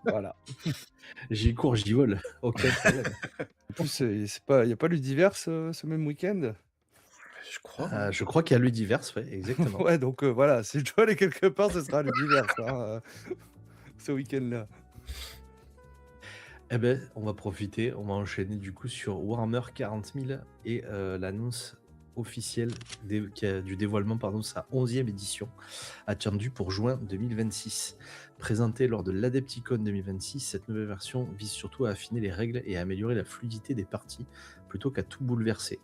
Voilà. J'y cours, j'y vole, aucun problème. En plus, il n'y a pas Ludiverse ce même week-end. Je crois. Je crois qu'il y a Ludiverse, ouais, exactement. Ouais, donc voilà, si je dois aller quelque part, ce sera Ludiverse hein, ce week-end-là. Eh ben, on va profiter, on va enchaîner du coup sur Warhammer 40 000 et l'annonce officielle du dévoilement de sa 11e édition, attendue pour juin 2026. Présentée lors de l'Adepticon 2026, cette nouvelle version vise surtout à affiner les règles et à améliorer la fluidité des parties plutôt qu'à tout bouleverser.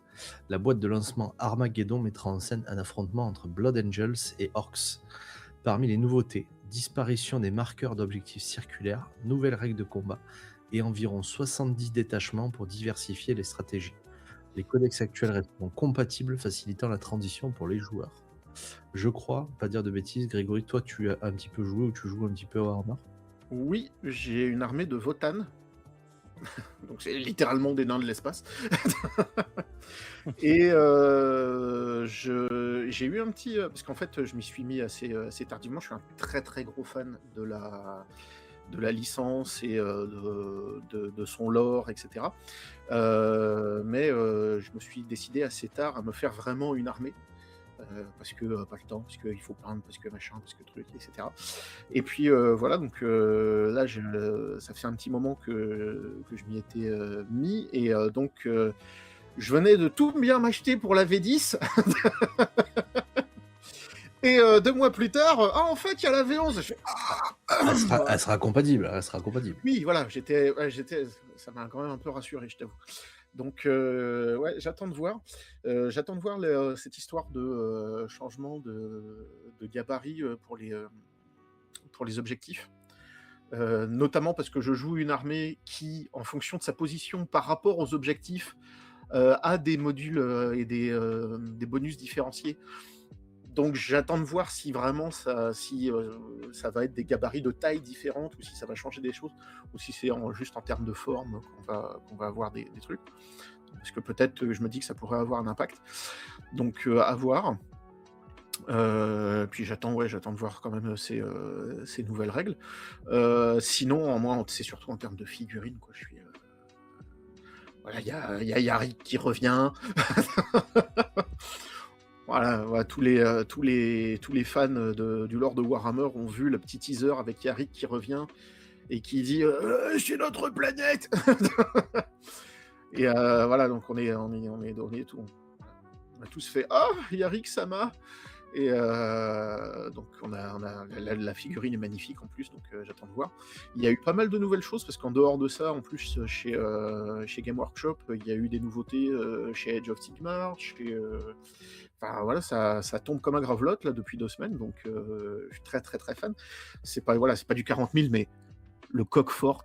La boîte de lancement Armageddon mettra en scène un affrontement entre Blood Angels et Orcs. Parmi les nouveautés, disparition des marqueurs d'objectifs circulaires, nouvelles règles de combat et environ 70 détachements pour diversifier les stratégies. Les codex actuels resteront compatibles, facilitant la transition pour les joueurs. Je crois, pas dire de bêtises, Grégory, toi tu as un petit peu joué ou tu joues un petit peu à Warhammer? Oui, j'ai une armée de Votan. Donc c'est littéralement des nains de l'espace. Et j'ai eu un petit... parce qu'en fait, je m'y suis mis assez tardivement. Je suis un très très gros fan de la licence et de son lore, etc. Mais je me suis décidé assez tard à me faire vraiment une armée. Parce que pas le temps, parce qu'il faut peindre, parce que machin, parce que truc, etc. Et puis voilà, donc là, ça fait un petit moment que je m'y étais mis, et donc je venais de tout bien m'acheter pour la V10, et 2 mois plus tard, en fait, il y a la V11. Je fais, Elle sera compatible, oui, voilà, ça m'a quand même un peu rassuré, je t'avoue. Donc, ouais, j'attends de voir. Cette histoire de changement de gabarit pour les objectifs. Notamment parce que je joue une armée qui, en fonction de sa position par rapport aux objectifs, a des modules et des bonus différenciés. Donc j'attends de voir si vraiment ça va être des gabarits de taille différentes, ou si ça va changer des choses, ou si c'est juste en termes de forme qu'on va avoir des trucs. Parce que peut-être je me dis que ça pourrait avoir un impact. Donc à voir. Puis j'attends de voir quand même ces nouvelles règles. Sinon, moi, c'est surtout en termes de figurines, quoi. Je suis voilà, il y a Yarick qui revient. Voilà, tous les fans du lore de Warhammer ont vu le petit teaser avec Yarick qui revient et qui dit c'est notre planète. Et voilà, donc on a tous fait Yarick Sama. Et donc la figurine est magnifique en plus, donc j'attends de voir. Il y a eu pas mal de nouvelles choses, parce qu'en dehors de ça, en plus chez Game Workshop, il y a eu des nouveautés chez Age of Sigmar, enfin voilà, ça tombe comme un gravelotte là depuis 2 semaines, donc je suis très très très fan. C'est pas du 40 000, mais le coq fort,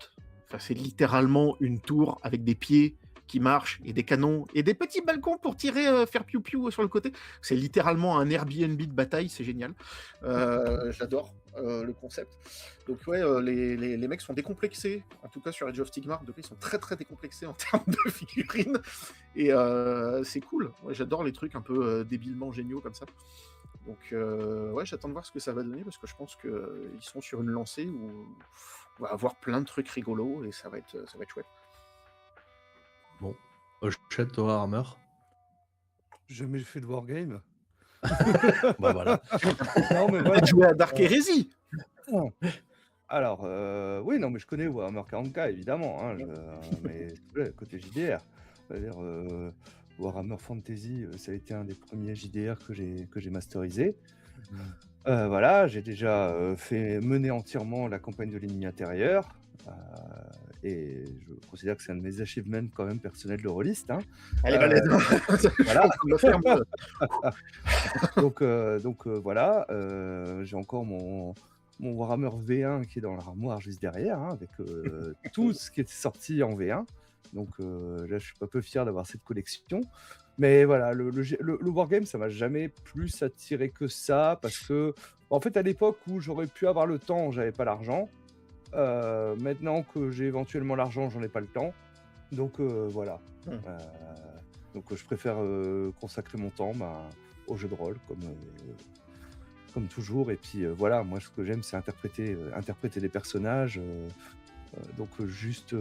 c'est littéralement une tour avec des pieds qui marchent et des canons et des petits balcons pour tirer, faire piou-piou sur le côté. C'est littéralement un Airbnb de bataille, c'est génial. J'adore le concept. Donc ouais, les mecs sont décomplexés, en tout cas sur Age of Sigmar, donc ils sont très très décomplexés en termes de figurines, et c'est cool. Ouais, j'adore les trucs un peu débilement géniaux comme ça. Donc ouais, j'attends de voir ce que ça va donner, parce que je pense qu'ils sont sur une lancée où on va avoir plein de trucs rigolos, et ça va être chouette. Bon, Hochette, toi, Warhammer? Jamais fait de wargame. Bah voilà. Non, mais Tu voilà. as joué à Dark Heresy? Alors, oui, non, mais je connais Warhammer 40K, évidemment, hein, mais ouais, côté JDR. C'est-à-dire, Warhammer Fantasy, ça a été un des premiers JDR que j'ai masterisé. Voilà, j'ai déjà mené entièrement la campagne de l'ennemi intérieur, et je considère que c'est un de mes achievements quand même personnels de rôliste, hein. Allez, balèze. Voilà. On le ferme. Donc voilà, j'ai encore mon Warhammer V1 qui est dans l'armoire juste derrière, hein, avec tout ce qui était sorti en V1. Donc là, je suis pas peu fier d'avoir cette collection. Mais voilà, le wargame, ça m'a jamais plus attiré que ça, parce que, en fait, à l'époque où j'aurais pu avoir le temps, j'avais pas l'argent. Maintenant que j'ai éventuellement l'argent, j'en ai pas le temps. Donc voilà. Donc je préfère consacrer mon temps au jeu de rôle, comme toujours. Et puis voilà, moi ce que j'aime, c'est interpréter des personnages. Donc juste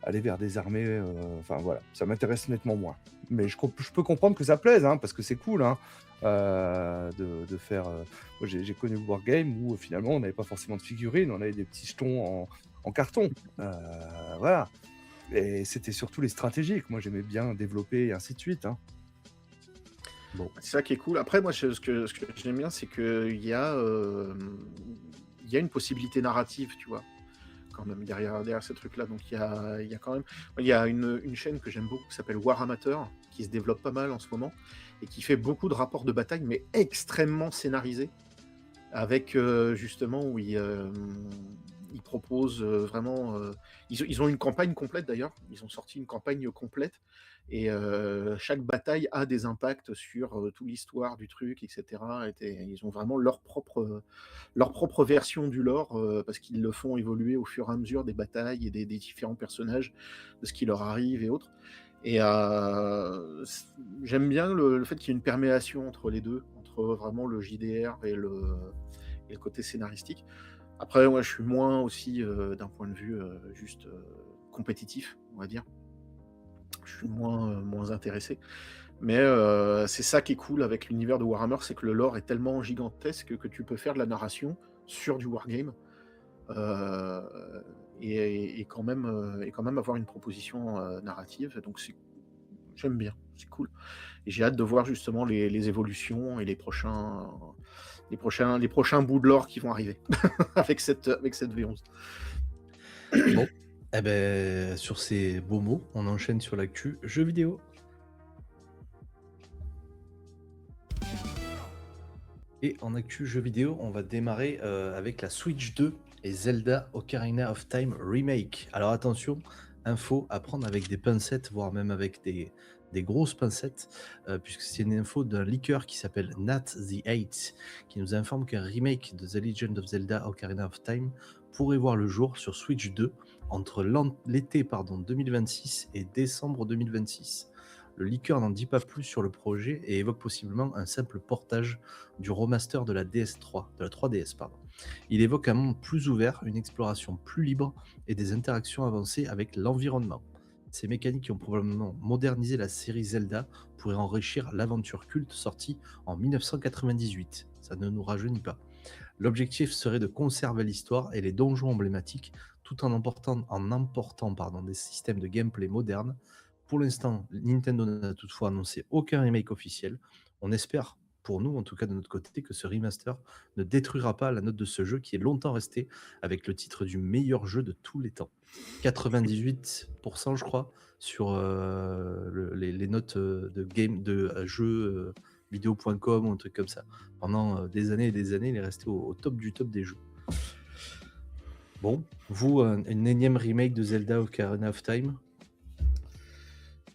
aller vers des armées, enfin voilà, ça m'intéresse nettement moins. Mais je peux comprendre que ça plaise, hein, parce que c'est cool, hein, de faire... moi, j'ai connu le Wargame où finalement on n'avait pas forcément de figurines, on avait des petits jetons en carton. Voilà. Et c'était surtout les stratégies que moi j'aimais bien développer, et ainsi de suite, hein. Bon, C'est ça qui est cool. Après, moi, ce que j'aime bien, c'est il y a une possibilité narrative, tu vois, quand même, derrière ce truc-là. Donc, il y a quand même. Il y a une chaîne que j'aime beaucoup qui s'appelle War Amateur, qui se développe pas mal en ce moment, et qui fait beaucoup de rapports de bataille, mais extrêmement scénarisés, avec justement où ils proposent vraiment. Ils ont une campagne complète d'ailleurs. Ils ont sorti une campagne complète et chaque bataille a des impacts sur toute l'histoire du truc, etc. Ils ont vraiment leur propre version du lore parce qu'ils le font évoluer au fur et à mesure des batailles et des différents personnages, de ce qui leur arrive et autres. Et j'aime bien le fait qu'il y ait une perméation entre les deux, entre vraiment le JDR et le côté scénaristique. Après, moi, je suis moins aussi d'un point de vue juste compétitif, on va dire. Je suis moins intéressé. Mais c'est ça qui est cool avec l'univers de Warhammer, c'est que le lore est tellement gigantesque que tu peux faire de la narration sur du wargame euh, et quand même avoir une proposition narrative. Donc j'aime bien, c'est cool. Et j'ai hâte de voir justement les évolutions et les prochains bouts de lore qui vont arriver avec cette V11. bon. Eh ben, sur ces beaux mots, on enchaîne sur l'actu jeux vidéo. Et en actu jeux vidéo, on va démarrer avec la Switch 2 et Zelda Ocarina of Time Remake. Alors attention, info à prendre avec des pincettes, voire même avec des grosses pincettes, puisque c'est une info d'un leaker qui s'appelle Nat the 8, qui nous informe qu'un remake de The Legend of Zelda Ocarina of Time pourrait voir le jour sur Switch 2 entre l'été 2026 et décembre 2026. Le leaker n'en dit pas plus sur le projet et évoque possiblement un simple portage du remaster de la DS3, de la 3DS. Il évoque un monde plus ouvert, une exploration plus libre et des interactions avancées avec l'environnement. Ces mécaniques qui ont probablement modernisé la série Zelda pourraient enrichir l'aventure culte sortie en 1998. Ça ne nous rajeunit pas. L'objectif serait de conserver l'histoire et les donjons emblématiques tout en emportant des systèmes de gameplay modernes. Pour l'instant, Nintendo n'a toutefois annoncé aucun remake officiel. On espère, pour nous en tout cas de notre côté, que ce remaster ne détruira pas la note de ce jeu qui est longtemps resté avec le titre du meilleur jeu de tous les temps. 98% je crois sur les notes de jeux vidéo.com ou un truc comme ça. Pendant des années et des années, il est resté au top du top des jeux. Bon, vous, une énième remake de Zelda Ocarina of Time?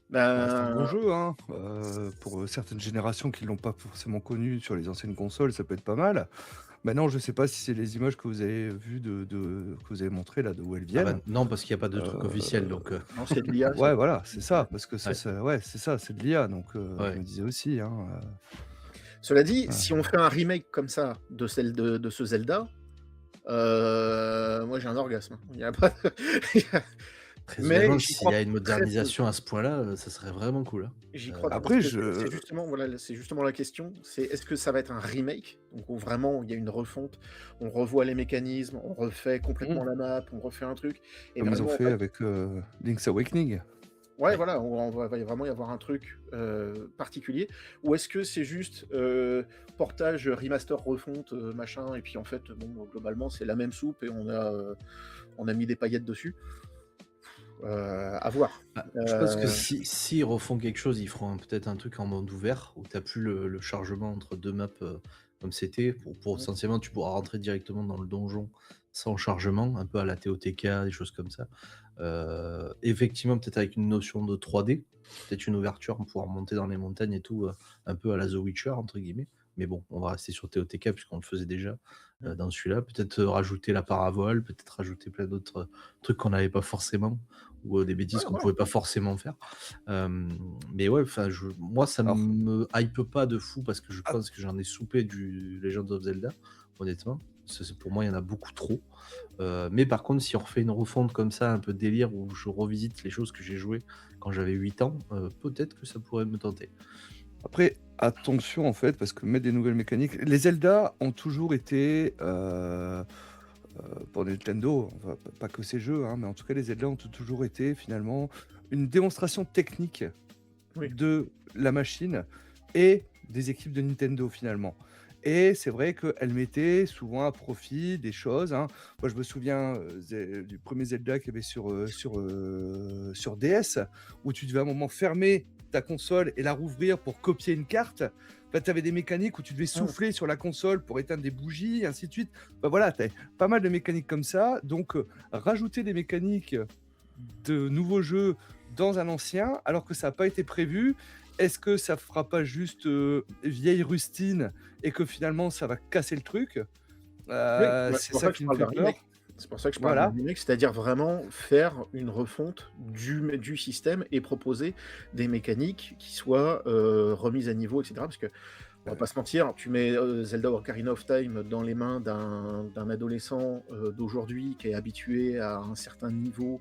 C'est un bon Ben, jeu, hein. Pour certaines générations qui l'ont pas forcément connu sur les anciennes consoles, ça peut être pas mal. Maintenant, je sais pas si c'est les images que vous avez vues que vous avez montrées là, de où elles Ah viennent. bah, non, parce qu'il n'y a pas de truc officiel. Donc, non, c'est de l'IA. Ouais, voilà, c'est ça, parce que Ouais. c'est ça, c'est de l'IA, donc Ouais. je me disais aussi, hein. Cela dit, Ouais. si on fait un remake comme ça de ce Zelda, moi j'ai un orgasme. Il y a pas de- Très Mais honnêtement, j'y s'il crois y a une très peu. modernisation à ce point-là, ça serait vraiment cool. Hein. J'y crois très Après, peu. C'est justement la question. C'est est-ce que ça va être un remake, donc où vraiment il y a une refonte, on revoit les mécanismes, on refait complètement la map, on refait un truc, et comme ils ont vraiment en fait fait, avec Link's Awakening. ouais, Ouais. voilà, va vraiment y avoir un truc particulier. Ou est-ce que c'est juste portage, remaster, refonte, machin, et puis en fait, bon, globalement, c'est la même soupe et on a mis des paillettes dessus. À voir. Bah, je pense que si ils refont quelque chose, ils feront peut-être un truc en monde ouvert où tu n'as plus le chargement entre deux maps comme c'était. Pour essentiellement, tu pourras rentrer directement dans le donjon sans chargement, un peu à la TOTK, des choses comme ça. Effectivement, peut-être avec une notion de 3D, peut-être une ouverture pour pouvoir monter dans les montagnes et tout, un peu à la The Witcher, entre guillemets. Mais bon, on va rester sur TOTK puisqu'on le faisait déjà dans celui-là. Peut-être rajouter la paravole, peut-être rajouter plein d'autres trucs qu'on n'avait pas forcément ou des bêtises qu'on pouvait pas forcément faire. Mais ouais, enfin, moi, ça Alors- me hype pas de fou parce que je pense que j'en ai soupé du Legend of Zelda, honnêtement. Pour moi, il y en a beaucoup trop. Mais par contre, si on refait une refonte comme ça, un peu délire, où je revisite les choses que j'ai jouées quand j'avais 8 ans, peut-être que ça pourrait me tenter. Après, attention en fait, parce que mettre des nouvelles mécaniques. Les Zelda ont toujours été, pour Nintendo, enfin, pas que ces jeux, hein, mais en tout cas, les Zelda ont toujours été finalement une démonstration technique Oui. de la machine et des équipes de Nintendo finalement. Et c'est vrai qu'elle mettait souvent à profit des choses, hein. Moi, je me souviens, du premier Zelda qu'il y avait sur DS, où tu devais à un moment fermer ta console et la rouvrir pour copier une carte. Enfin, tu avais des mécaniques où tu devais Mmh. souffler sur la console pour éteindre des bougies, et ainsi de suite. Bah, voilà, tu pas mal de mécaniques comme ça. Donc, rajouter des mécaniques de nouveaux jeux dans un ancien, alors que ça a pas été prévu, est-ce que ça fera pas juste, vieille rustine et que finalement ça va casser le truc? Oui, bah, c'est C'est pour ça ça que je qui me parle d'un fait peur. remake. C'est pour ça que je parle d'un Voilà, remake, c'est-à-dire vraiment faire une refonte du système et proposer des mécaniques qui soient, remises à niveau et cetera. Parce qu'on va pas se mentir, tu mets, Zelda Ocarina of Time dans les mains d'un adolescent, d'aujourd'hui qui est habitué à un certain niveau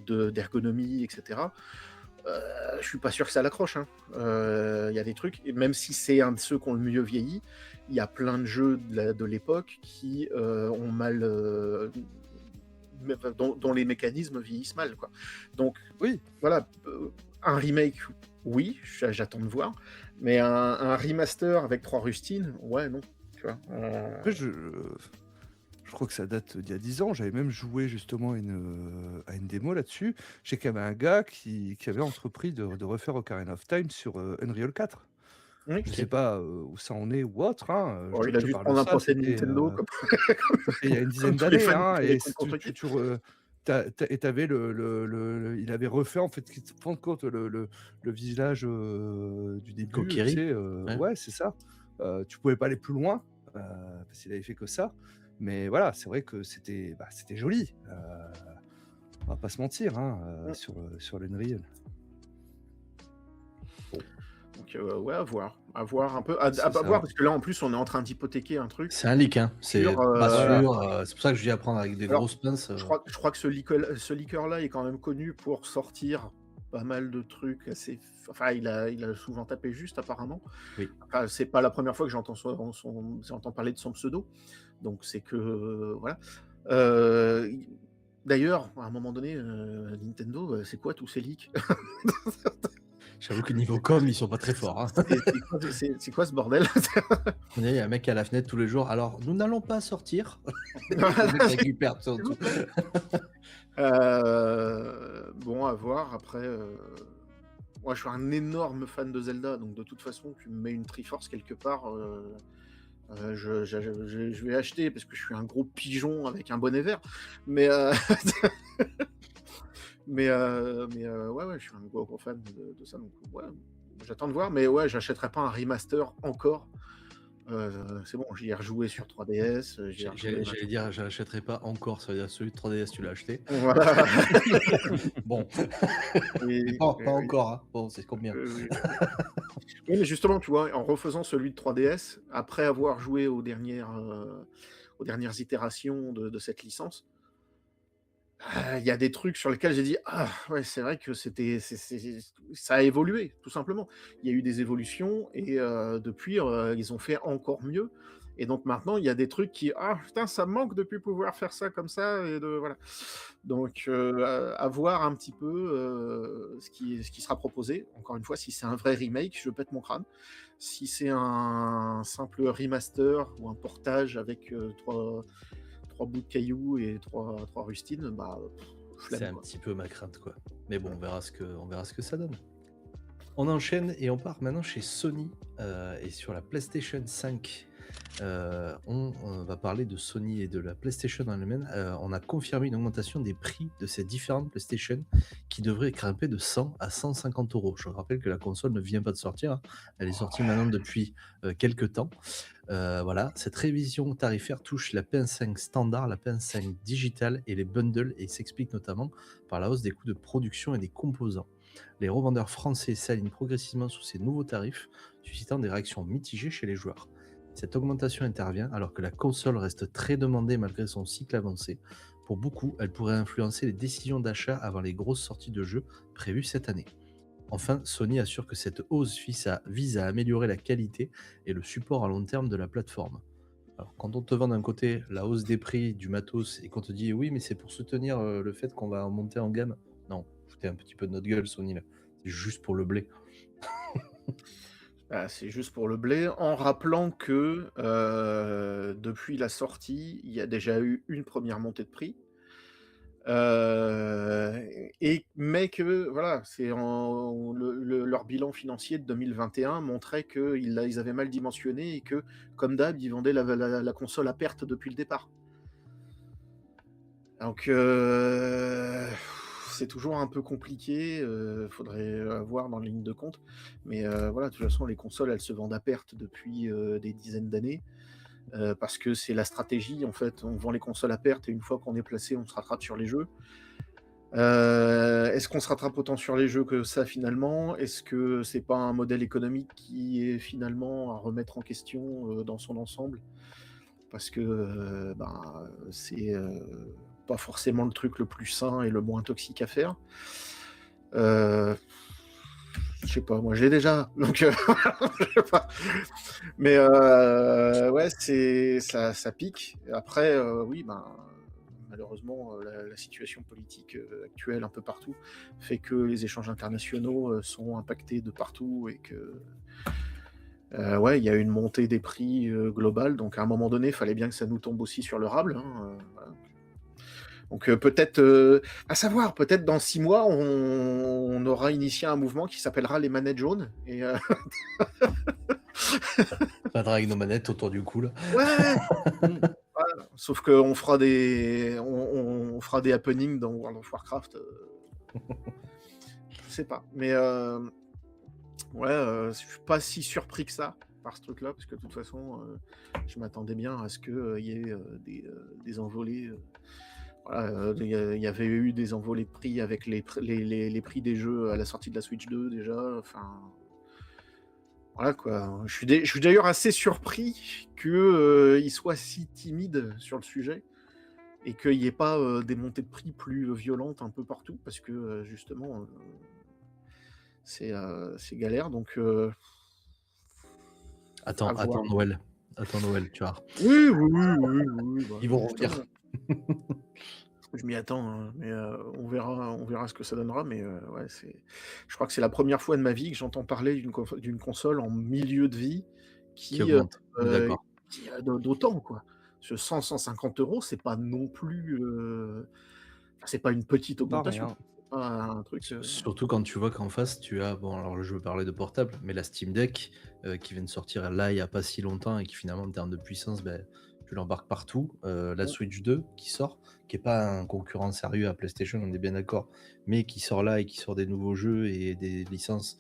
d'ergonomie et cetera, je suis pas sûr que ça l'accroche, hein. Il y a des trucs et même si c'est un de ceux qui ont le mieux vieilli, il y a plein de jeux de l'époque qui, ont mal, dont les mécanismes vieillissent mal, quoi. Donc oui. voilà, un remake, oui, j'attends de voir, mais un remaster avec 3 rustines, ouais, non, tu vois? Après je crois que ça date d'il y a 10 ans. J'avais même joué justement à une démo là-dessus. Je sais qu'il y avait un gars qui avait entrepris de refaire Ocarina of Time sur, Unreal 4. Oui, Je sais OK. pas, où ça en est ou autre, hein, bon, il je a te dû se parle de prendre un ça, procès de Nintendo c'était il y a une comme dizaine tous les d'années, fans qui hein, font des et comptes contre lui. et tu avais il avait refait en fait, qui te rends compte le village, du début, tu Kokiri? sais, Ouais. ouais, c'est ça. Tu pouvais pas aller plus loin, parce qu'il avait fait que ça. Mais voilà, c'est vrai que c'était joli, on va pas se mentir, hein, Mmh. sur l'Unreal. Bon, Donc ouais, à voir un peu, à c'est voir ça. parce que là, en plus, on est en train d'hypothéquer un truc C'est un leak, hein, c'est sur, pas Voilà. sûr, c'est pour ça que je dis à prendre avec des alors grosses pinces, je crois que ce leaker-là est quand même connu pour sortir pas mal de trucs assez enfin, il a souvent tapé juste apparemment. oui. Enfin, c'est pas la première fois que j'entends parler de son pseudo, donc c'est que, voilà. I D'ailleurs, à un moment donné, Nintendo, c'est quoi tous ces leaks? J'avoue que niveau com, ils sont pas très forts, hein. C'est quoi ce bordel? On dirait il y a un mec à la fenêtre tous les jours: «Alors, nous n'allons pas sortir». Le Voilà, mec récupère tout en c'est dessous. bon, à voir après, moi je suis un énorme fan de Zelda, donc de toute façon, tu me mets une Triforce quelque part, je vais acheter parce que je suis un gros pigeon avec un bonnet vert. Mais, ouais, ouais, je suis un gros, gros fan de ça, donc ouais, j'attends de voir, mais ouais, j'achèterai pas un remaster encore. C'est bon, j'y ai rejoué sur 3DS, j'y ai rejoué J'allais machin. dire: «Je l'achèterai pas encore», ça veut dire celui de 3DS, tu l'as acheté. Voilà. Bon, mais Oui, pas oui, encore, hein. Bon, c'est combien? oui, oui. Oui, mais justement, tu vois, en refaisant celui de 3DS, après avoir joué aux dernières itérations de cette licence, il y a des trucs sur lesquels j'ai dit: «Ah ouais, c'est vrai que ça a évolué, tout simplement». Il y a eu des évolutions et depuis, ils ont fait encore mieux et donc maintenant, il y a des trucs qui: «Ah putain, ça me manque de plus pouvoir faire ça comme ça» et de voilà. Donc à voir un petit peu, ce qui sera proposé. Encore une fois, si c'est un vrai remake, je pète mon crâne. Si c'est un simple remaster ou un portage avec, 3 bouts de cailloux et trois rustines, bah, C'est flemme, un quoi. petit peu ma crainte, quoi. Mais bon, Ouais. on verra ce que ça donne. On enchaîne et on part maintenant chez Sony, et sur la PlayStation 5. On va parler de Sony et de la PlayStation en elle-même. On a confirmé une augmentation des prix de ces différentes PlayStation qui devrait grimper de 100 à 150 euros. Je rappelle que la console ne vient pas de sortir, hein. Elle est sortie maintenant depuis quelques temps. Voilà, cette révision tarifaire touche la PS5 standard, la PS5 digitale et les bundles et s'explique notamment par la hausse des coûts de production et des composants. Les revendeurs français s'alignent progressivement sous ces nouveaux tarifs, suscitant des réactions mitigées chez les joueurs. Cette augmentation intervient alors que la console reste très demandée malgré son cycle avancé. Pour beaucoup, elle pourrait influencer les décisions d'achat avant les grosses sorties de jeux prévues cette année. Enfin, Sony assure que cette hausse vise à améliorer la qualité et le support à long terme de la plateforme. Alors, quand on te vend d'un côté la hausse des prix du matos et qu'on te dit oui, mais c'est pour soutenir le fait qu'on va monter en gamme, non, foutez un petit peu de notre gueule, Sony, là. C'est juste pour le blé. Ah, c'est juste pour le blé, en rappelant que, depuis la sortie, il y a déjà eu une première montée de prix. Mais que voilà, c'est en leur bilan financier de 2021 montrait qu'ils avaient mal dimensionné et que, comme d'hab, ils vendaient la console à perte depuis le départ. Donc, c'est toujours un peu compliqué, faudrait, voir dans la ligne de compte. Mais, voilà, de toute façon, les consoles, elles se vendent à perte depuis, des dizaines d'années, parce que c'est la stratégie, en fait. On vend les consoles à perte et une fois qu'on est placé, on se rattrape sur les jeux. Est-ce qu'on se rattrape autant sur les jeux que ça finalement? Est-ce que c'est pas un modèle économique qui est finalement à remettre en question, dans son ensemble? Parce que, c'est, pas forcément le truc le plus sain et le moins toxique à faire. Heu, je sais pas, moi j'ai déjà, donc je sais pas. Mais, ouais, ça pique. Après, oui, malheureusement, la situation politique, actuelle un peu partout fait que les échanges internationaux, sont impactés de partout et que, ouais, il y a une montée des prix, globale, donc à un moment donné, il fallait bien que ça nous tombe aussi sur le rable, hein, voilà. Donc, peut-être, à savoir, peut-être dans 6 mois, on aura initié un mouvement qui s'appellera les manettes jaunes et Viendra avec nos manettes autour du cou, là. ouais! Mmh. Voilà, sauf qu'on fera on fera des happenings dans World of Warcraft, je sais pas. Mais, ouais, je suis pas si surpris que ça par ce truc-là, parce que de toute façon, je m'attendais bien à ce qu'il y ait, des envolées, voilà, il y avait eu des envolées de prix avec les prix des jeux à la sortie de la Switch 2 déjà, enfin, voilà quoi. Je suis d'ailleurs assez surpris qu'ils soient si timides sur le sujet et qu'il y ait pas, des montées de prix plus violentes un peu partout parce que, justement, c'est galère donc, à Attends voir. Noël. Attends Noël, tu vois? Oui, oui, oui, oui, oui, bah, Ils vont justement, revenir. je m'y attends, hein, mais, on verra ce que ça donnera, mais, ouais, je crois que c'est la première fois de ma vie que j'entends parler d'une console en milieu de vie Qui qui, augmente. On est heu, d'accord. qui a d'autant, quoi. Ce 100-150 €, c'est pas non plus, enfin, c'est pas une petite C'est pas augmentation. rien. C'est pas un truc, Surtout quand tu vois qu'en face, tu as, bon, alors je veux parler de portable, mais la Steam Deck, qui vient de sortir là, il y a pas si longtemps et qui finalement, en termes de puissance, ben, tu l'embarques partout. La mmh, Switch 2 qui sort, qui est pas un concurrent sérieux à PlayStation, on est bien d'accord, mais qui sort là et qui sort des nouveaux jeux et des licences,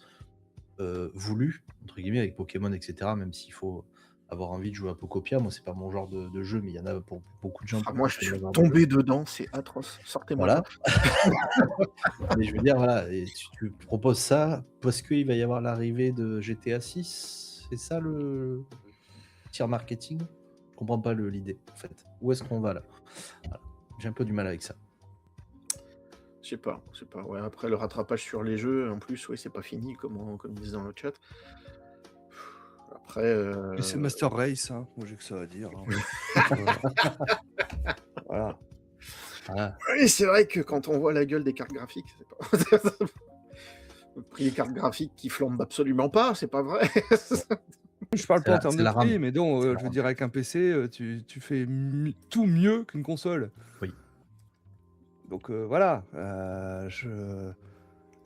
voulues, entre guillemets, avec Pokémon et cetera, même s'il faut avoir envie de jouer à Pocopia. Moi, c'est pas mon genre de jeu, mais il y en a pour beaucoup de gens ah pour moi, qui je c'est le suis genre de jeu. tombé dedans, c'est atroce. Sortez-moi de là. Voilà. Mais je veux dire, voilà, et tu proposes ça parce qu'il va y avoir l'arrivée de GTA 6. C'est ça le tir marketing? Je comprends pas l'idée, en fait. Où est-ce qu'on va là? Voilà. J'ai un peu du mal avec ça. Je sais pas, ouais, après le rattrapage sur les jeux, en plus, oui, c'est pas fini comme ils disent dans le chat. Après, Mais c'est Master Race, hein. Moi j'ai que ça à dire, hein. Voilà. Voilà. Voilà. oui, c'est vrai que quand on voit la gueule des cartes graphiques, c'est pas le prix des cartes graphiques qui flambent absolument pas, c'est pas vrai. Je parle pas en termes C'est de la RAM. prix, mais donc, C'est la je veux RAM. dire avec un PC, tu fais tout mieux qu'une console. Oui. Donc, voilà,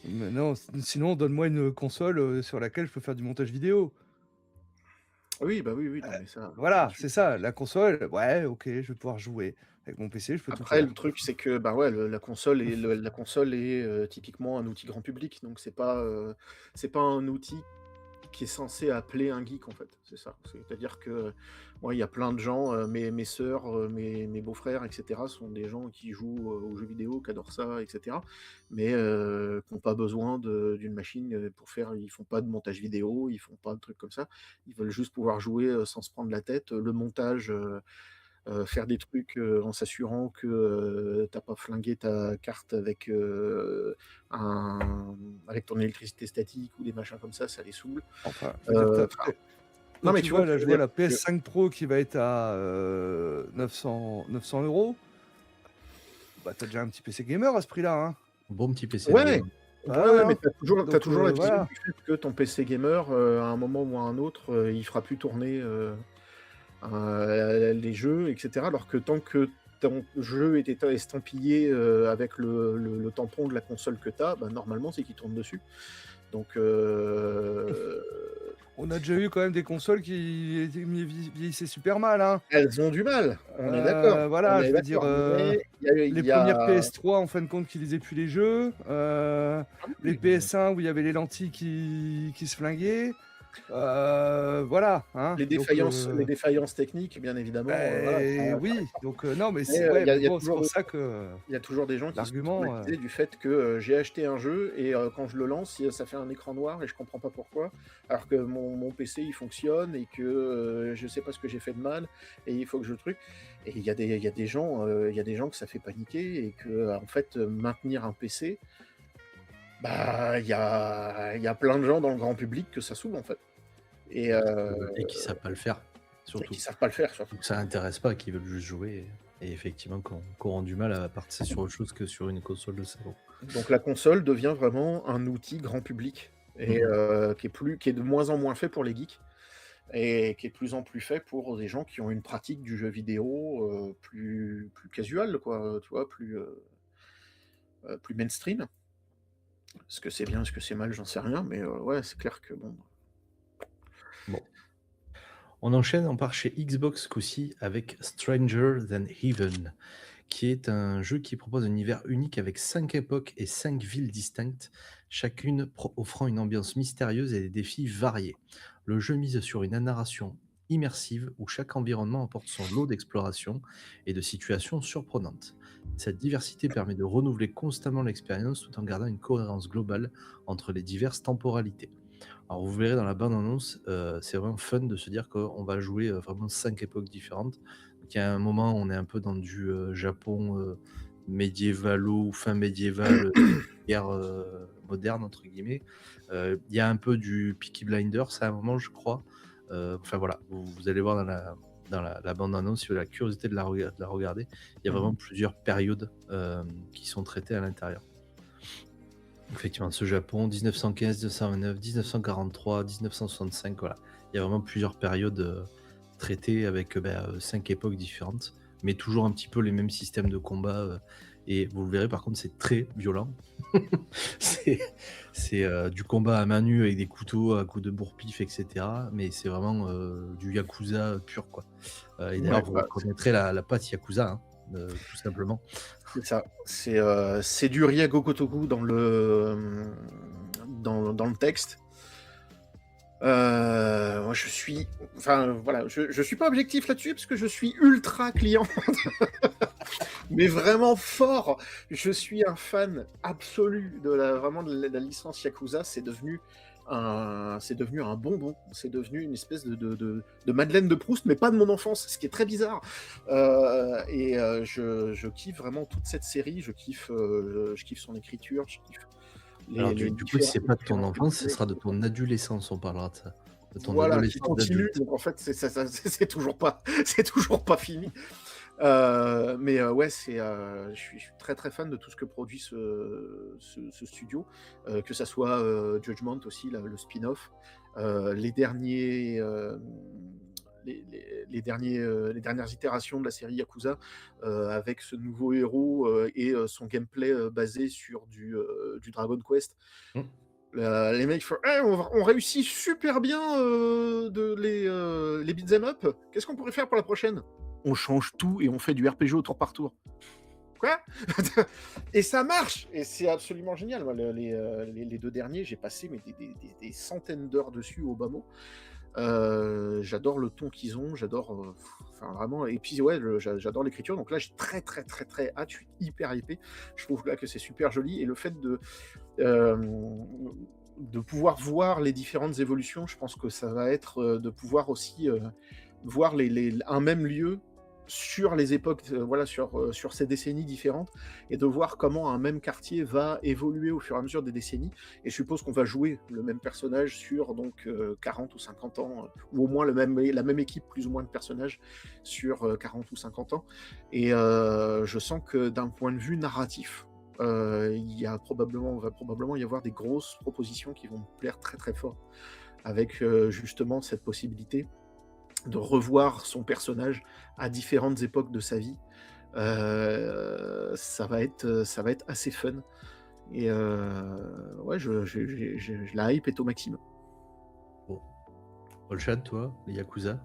mais non, sinon donne-moi une console, sur laquelle je peux faire du montage vidéo. Oui, bah, oui, oui, non, mais ça, Voilà, là-dessus. c'est ça. La console, ouais, OK, je vais pouvoir jouer. Avec mon PC, je peux tout Après, faire. le truc, c'est que, bah, ouais, la console est, typiquement un outil grand public, donc c'est pas un outil qui est censé appeler un geek, en fait, c'est ça. C'est-à-dire que, moi, il y a plein de gens, mes sœurs, mes beaux-frères et cetera, sont des gens qui jouent, aux jeux vidéo, qui adorent ça et cetera, mais qui ont pas besoin d'une machine, pour faire, ils font pas de montage vidéo, ils font pas de trucs comme ça. Ils veulent juste pouvoir jouer, sans se prendre la tête. Le montage, faire des trucs, en s'assurant que, tu pas flingué ta carte avec ton électricité statique ou des machins comme ça les saoule. Enfin, je veux dire, Enfin, quand non, mais tu tu vois vois, ce que là, je je veux vois dire? la Que PS5 Pro qui va être à, 900 €. Bah, tu as déjà un petit PC gamer à ce prix-là, hein? Bon petit PC de ouais, game. Ouais, mais Voilà. tu Donc toujours la vision voilà. du fait que ton PC gamer, à un moment ou à un autre, il fera plus tourner, les jeux et cetera. Alors que tant que ton jeu est estampillé, avec le tampon de la console que tu as, bah, normalement, c'est qu'il tourne dessus. Donc On a déjà eu quand même des consoles qui vieillissaient super mal, hein. elles ont du mal, on Voilà, je est veux dire, d'accord, mais il les y premières a PS3 en fin de compte qui lisaient plus les jeux, ah les oui, oui. PS1 où il y avait les lentilles qui se flinguaient, voilà, hein, donc Les défaillances techniques, bien évidemment, voilà, oui, donc non, mais mais c'est ouais, mais il y a bon, c'est toujours pour des ça que il y a toujours des gens qui se sont l'argument, traumatisés du fait que, j'ai acheté un jeu et quand je le lance, ça fait un écran noir et je comprends pas pourquoi. Alors que mon PC, il fonctionne et que, je sais pas ce que j'ai fait de mal et il faut que je truc et il y a des gens, il y a des gens que ça fait paniquer et que, en fait, maintenir un PC, bah, il y a plein de gens dans le grand public que ça saoule, en fait et Et qui savent pas le faire, qui surtout. savent pas le faire, surtout. Donc ça intéresse pas, qui veulent juste jouer et effectivement qui auront du mal à partir sur autre chose que sur une console de salon. Donc la console devient vraiment un outil grand public et Mmh. qui est de moins en moins fait pour les geeks et qui est de plus en plus fait pour des gens qui ont une pratique du jeu vidéo, plus casual quoi, tu vois? Plus mainstream. Est-ce que c'est bien, est-ce que c'est mal? J'en sais rien, mais ouais, c'est clair que bon. Bon. On enchaîne, on part chez Xbox ce coup-ci avec Stranger Than Heaven, qui est un jeu qui propose un univers unique avec 5 époques et 5 villes distinctes, chacune offrant une ambiance mystérieuse et des défis variés. Le jeu mise sur une narration immersive où chaque environnement apporte son lot d'exploration et de situations surprenantes. Cette diversité permet de renouveler constamment l'expérience tout en gardant une cohérence globale entre les diverses temporalités. Alors vous verrez dans la bande-annonce, c'est vraiment fun de se dire qu'on va jouer, vraiment 5 époques différentes. Donc il y a un moment, on est un peu dans du, Japon, médiévalo ou fin médiéval, guerre, «moderne» entre guillemets. Il y a un peu du Peaky Blinders à un moment, je crois. Enfin voilà, vous allez voir dans la bande-annonce, si vous avez la curiosité de la regarder, il y a Mmh. vraiment plusieurs périodes, qui sont traitées à l'intérieur. Effectivement, ce Japon, 1915, 1929, 1943, 1965, voilà. Il y a vraiment plusieurs périodes traitées avec 5 époques différentes, mais toujours un petit peu les mêmes systèmes de combat. Et vous le verrez, par contre, c'est très violent. c'est du combat à main nue avec des couteaux à coups de bourre-pif, etc. Mais c'est vraiment du Yakuza pur, quoi. Et Ouais, d'ailleurs, vous bah, reconnaîtrez la patte Yakuza, hein, tout simplement. c'est ça. C'est du Ryago Gotoku dans le texte. Moi je suis enfin voilà, je suis pas objectif là-dessus parce que je suis ultra client, mais vraiment fort. Je suis un fan absolu de la licence Yakuza. C'est devenu un bonbon. C'est devenu une espèce de Madeleine de Proust, mais pas de mon enfance, ce qui est très bizarre. Je kiffe vraiment toute cette série. Je kiffe son écriture, je kiffe Alors du coup, si c'est les pas de ton différents enfance, ce personnages. sera de ton adolescence, on parlera de ça. De ton Voilà, qui adolescence continue, d'adulte. donc en fait, c'est toujours pas c'est toujours pas fini. Ouais, je suis très, très fan de tout ce que produit ce studio, que ça soit, Judgment aussi, le spin-off, les derniers, les dernières itérations de la série Yakuza, avec ce nouveau héros, son gameplay, basé sur du Dragon Quest. Mmh. Les mecs font: «Eh, on réussit super bien, les beat'em up. Qu'est-ce qu'on pourrait faire pour la prochaine?» On change tout et on fait du RPG au tour par tour. Quoi? Et ça marche! Et c'est absolument génial. Moi, les 2 derniers, j'ai passé mais des centaines d'heures dessus au bas mot. J'adore le ton qu'ils ont, j'adore, enfin vraiment et puis ouais, j'adore l'écriture donc là, j'ai très, très, très, très hâte, je suis hyper hypé. Je trouve là que c'est super joli et le fait hem, de pouvoir voir les différentes évolutions, je pense que ça va être, de pouvoir aussi, voir un même lieu sur les époques, voilà, sur ces décennies différentes et de voir comment un même quartier va évoluer au fur et à mesure des décennies et je suppose qu'on va jouer le même personnage sur donc 40 ou 50 ans, ou au moins la même équipe plus ou moins de personnages sur, 40 ou 50 ans et je sens que d'un point de vue narratif, va probablement y avoir des grosses propositions qui vont me plaire très, très fort avec, justement cette possibilité de revoir son personnage à différentes époques de sa vie. Ça va être assez fun et ouais, la hype est au maximum. Bon. Olchan, toi, les Yakuza?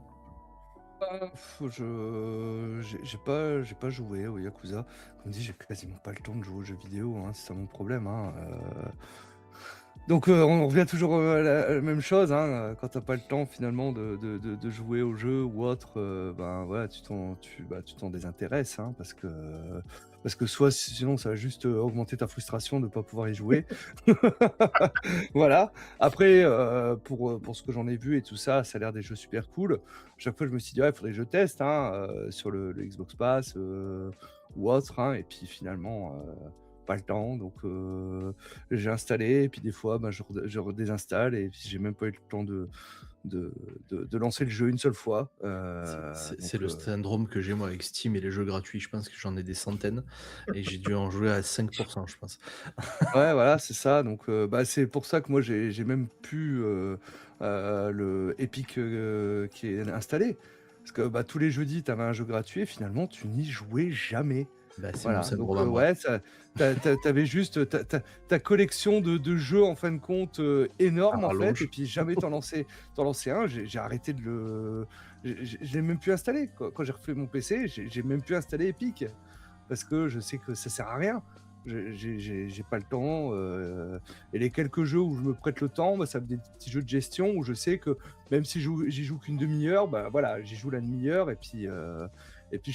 J'ai pas joué au Yakuza. Comme dit, j'ai quasiment pas le temps de jouer aux jeux vidéo, hein, c'est ça mon problème, hein, donc on revient toujours, à la même chose, hein, quand t'as pas le temps finalement de jouer au jeu ou autre, ben, voilà, tu t'en désintéresses, hein, parce que soit sinon ça va juste, augmenter ta frustration de pas pouvoir y jouer. Voilà. Après, pour ce que j'en ai vu et tout ça, ça a l'air des jeux super cool. Chaque fois je me suis dit: «Ouais, il faudrait que je teste, hein, sur le Xbox Pass, ou autre, hein», et puis finalement, pas le temps, donc j'ai installé et puis des fois, bah, je redésinstalle et puis j'ai même pas eu le temps de de lancer le jeu une seule fois, C'est donc le syndrome que j'ai moi avec Steam et les jeux gratuits. Je pense que j'en ai des centaines et j'ai dû en jouer à 5%, je pense. ouais, voilà, c'est ça, donc bah, c'est pour ça que moi j'ai même plus, le Epic, qui est installé. Parce que, bah, tous les jeudis, tu avais un jeu gratuit et finalement tu n'y jouais jamais. Bah, c'est mon Voilà, donc syndrome à moi. ouais, ça tu juste ta collection de jeux en fin de compte, À énorme en fait, et rallonge. puis jamais t'en lançais un. J'ai arrêté de le je l'ai même plus installé. Quand j'ai refait mon PC, j'ai même plus installé Epic parce que je sais que ça sert à rien. J'ai pas le temps, et les quelques jeux où je me prête le temps, bah, ça me des petits jeux de gestion où je sais que même si j'y joue qu'une demi-heure, bah, voilà, j'y joue la demi-heure et puis je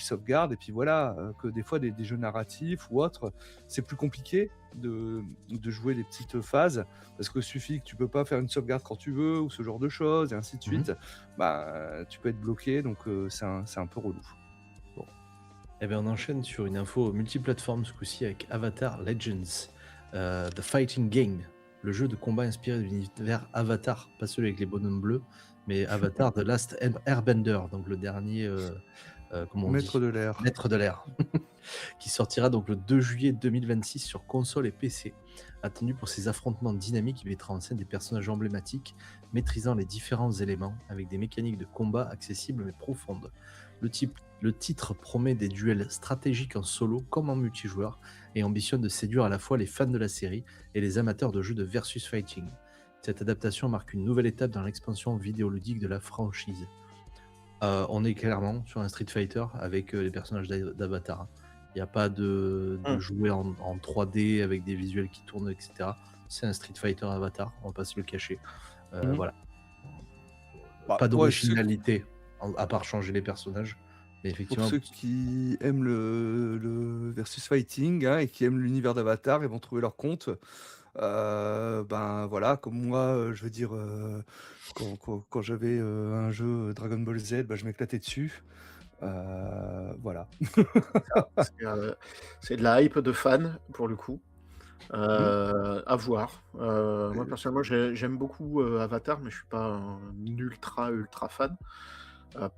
sauvegarde et puis voilà, que des fois des jeux narratifs ou autres, c'est plus compliqué de jouer des petites phases parce que suffit que tu peux pas faire une sauvegarde quand tu veux ou ce genre de choses et ainsi de Mmh. suite. Bah, tu peux être bloqué, donc c'est un peu relou. Bon. Eh bien, on enchaîne sur une info multiplateforme ce coup-ci avec Avatar Legends, The Fighting Game, le jeu de combat inspiré de l'univers Avatar, pas celui avec les bonhommes bleus, mais Avatar The Last Airbender, donc le dernier, comment on Maître dit? de l'air. Maître de l'air, qui sortira donc le 2 juillet 2026 sur console et PC. Attendu pour ses affrontements dynamiques, il mettra en scène des personnages emblématiques, maîtrisant les différents éléments, avec des mécaniques de combat accessibles mais profondes. Le titre promet des duels stratégiques en solo comme en multijoueur et ambitionne de séduire à la fois les fans de la série et les amateurs de jeux de versus fighting. Cette adaptation marque une nouvelle étape dans l'expansion vidéoludique de la franchise. On est clairement sur un Street Fighter avec les personnages d'Avatar. Il n'y a pas de Mmh. jouer en 3D avec des visuels qui tournent, etc. C'est un Street Fighter Avatar, on va pas se le cacher. Mmh. Voilà. Bah, Pas ouais, d'originalité, à part changer les personnages. Mais pour effectivement, ceux qui aiment le versus fighting, hein, et qui aiment l'univers d'Avatar, ils vont trouver leur compte. Ben, voilà, comme moi, je veux dire, quand j'avais, un jeu Dragon Ball Z, bah, je m'éclatais dessus. Voilà. C'est de la hype de fan pour le coup, Mmh. à voir. Moi Et personnellement j'aime beaucoup, Avatar, mais je suis pas un ultra, ultra fan. Heu,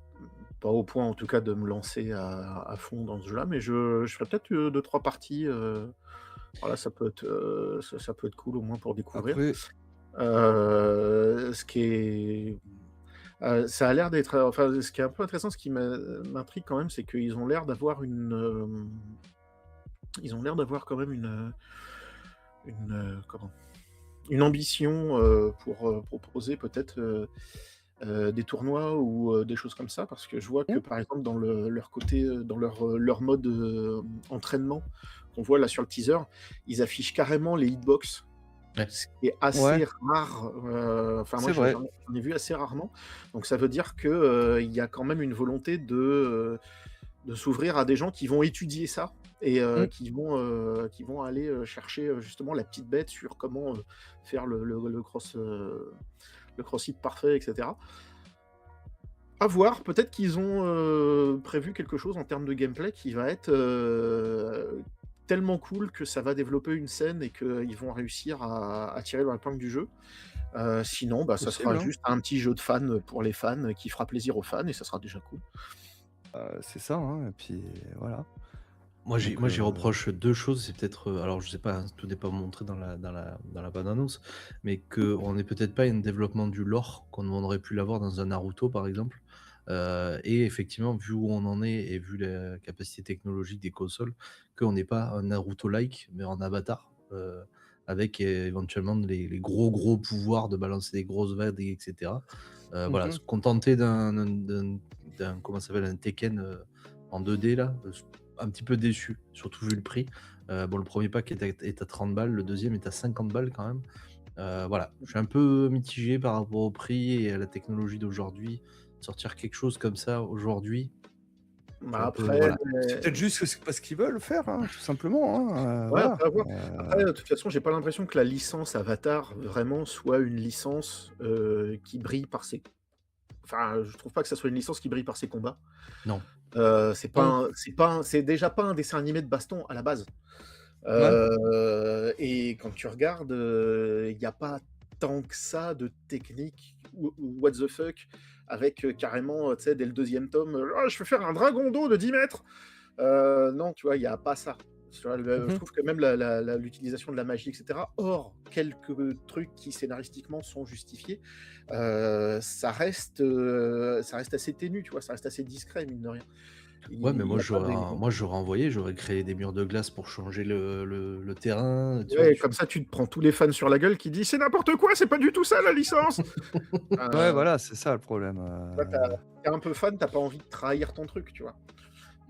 Pas au point en tout cas de me lancer à fond dans ce jeu-là, mais je ferai peut-être, 2-3 parties, voilà, ça peut être cool au moins pour découvrir. après Ce qui est Ça a l'air d'être, enfin, ce qui est un peu intéressant, ce qui m'intrigue quand même, c'est qu'ils ont l'air d'avoir ils ont l'air d'avoir quand même comment? Une ambition, pour, proposer peut-être, des tournois ou, des choses comme ça. Parce que je vois que, mmh, par exemple, dans leur côté, dans leur mode, entraînement qu'on voit là sur le teaser, ils affichent carrément les hitbox. ouais. Ce qui est ouais, assez rare, enfin moi c'est vrai. j'en ai vu assez rarement. Donc ça veut dire que, il y a quand même une volonté de s'ouvrir à des gens qui vont étudier ça et Mmh. qui vont aller, chercher, justement la petite bête sur comment, faire le cross-hit parfait et cetera. À voir, peut-être qu'ils ont, prévu quelque chose en termes de gameplay qui va être, tellement cool que ça va développer une scène et qu'ils vont réussir à tirer dans l'épingle du jeu. Sinon, bah, ça Possible, sera hein. juste un petit jeu de fans, pour les fans, qui fera plaisir aux fans et ça sera déjà cool. C'est ça, hein, et puis voilà. Donc, moi, j'y reproche deux choses. C'est peut-être, alors je sais pas, hein, tout n'est pas montré dans la bande-annonce, mais qu'on n'est peut-être pas un développement du lore qu'on aurait pu l'avoir dans un Naruto, par exemple. Et effectivement, vu où on en est et vu la capacité technologique des consoles, qu'on n'est pas un Naruto-like, mais en Avatar, avec éventuellement les gros pouvoirs de balancer des grosses vagues, etc. Voilà, se mhm, contenter comment ça s'appelle, un Tekken en 2D là, un petit peu déçu, surtout vu le prix. Bon, le premier pack est à 30 balles, le deuxième est à 50 balles quand même. Voilà, je suis un peu mitigé par rapport au prix et à la technologie d'aujourd'hui. Sortir quelque chose comme ça aujourd'hui, je suis Bah, un peu. après, Voilà. c'est peut-être juste que c'est pas ce qu'ils veulent faire, hein, tout simplement. Hein, ouais, voilà. après à voir. Après, de toute façon, j'ai pas l'impression que la licence Avatar, vraiment, soit une licence, qui brille par ses enfin, je trouve pas que ça soit une licence qui brille par ses combats. Non. Non. C'est déjà pas un dessin animé de baston à la base. Ouais, Et quand tu regardes, il y a pas tant que ça de technique ou what the fuck avec, carrément, tu sais, dès le deuxième tome, «Ah, je peux faire un dragon d'eau de 10 mètres!» Non, tu vois, il y a pas ça. Tu vois, je mhm, trouve que même l'utilisation de la magie et cetera, hors quelques trucs qui scénaristiquement sont justifiés, ça reste assez ténu, tu vois? Ça reste assez discret, mine de rien. Ouais, mais Il y a pas des grands moi, j'aurais envoyé, j'aurais créé des murs de glace pour changer le terrain, tu vois? Ouais, comme ça, tu te prends tous les fans sur la gueule qui disent: «C'est n'importe quoi, c'est pas du tout ça la licence!» ouais, Heu, voilà, c'est ça le problème. Là, tu un peu fan, t'as pas envie de trahir ton truc, tu vois?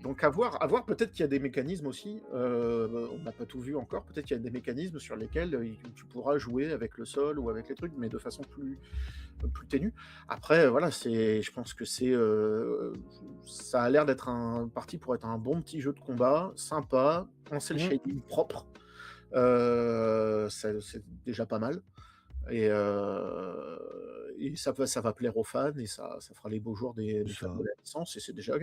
Donc à voir, peut-être qu'il y a des mécanismes aussi, on n'a pas tout vu encore, peut-être qu'il y a des mécanismes sur lesquels, tu pourras jouer avec le sol ou avec les trucs, mais de façon plus ténue. Après, voilà, je pense que ça a l'air d'être parti pour être un bon petit jeu de combat, sympa, en cel Mhm, shading propre. C'est déjà pas mal et ça va plaire aux fans et ça fera les beaux jours des c'est fans ça. de la licence et c'est déjà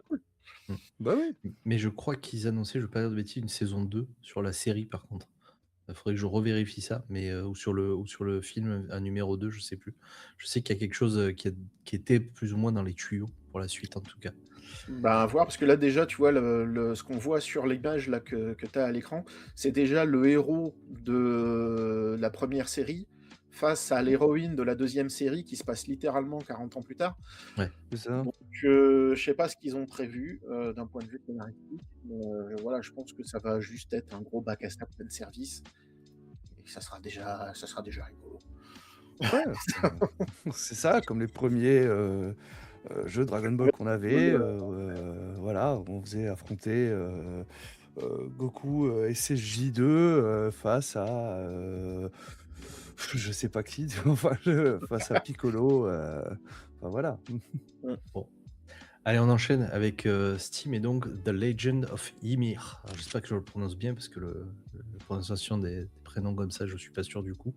cool. Mmh. Bah oui. Mais je crois qu'ils annonçaient, je veux pas dire de bêtises, une saison 2 sur la série par contre. Il faudrait que je revérifie ça, mais ou sur le film, un numéro 2, je sais plus. Je sais qu'il y a quelque chose, qui était plus ou moins dans les tuyaux pour la suite en tout cas. Ben, à voir, parce que là déjà, tu vois, ce qu'on voit sur l'image là que tu as à l'écran, c'est déjà le héros de la première série face à l'héroïne de la deuxième série qui se passe littéralement 40 ans plus tard. Ouais. C'est ça. Donc, je sais pas ce qu'ils ont prévu, d'un point de vue scénaristique, mais, voilà, je pense que ça va juste être un gros bac à sable plein service et ça sera déjà rigolo. Ouais, c'est ça, comme les premiers jeux Dragon Ball qu'on avait. Voilà, on faisait affronter Goku SSJ2 face à je sais pas qui, enfin, face à Piccolo. Enfin voilà. Mmh. Bon. Allez, on enchaîne avec, Steam et donc The Legend of Ymir. Alors j'espère que je le prononce bien parce que la prononciation des prénoms comme ça, je suis pas sûr du coup.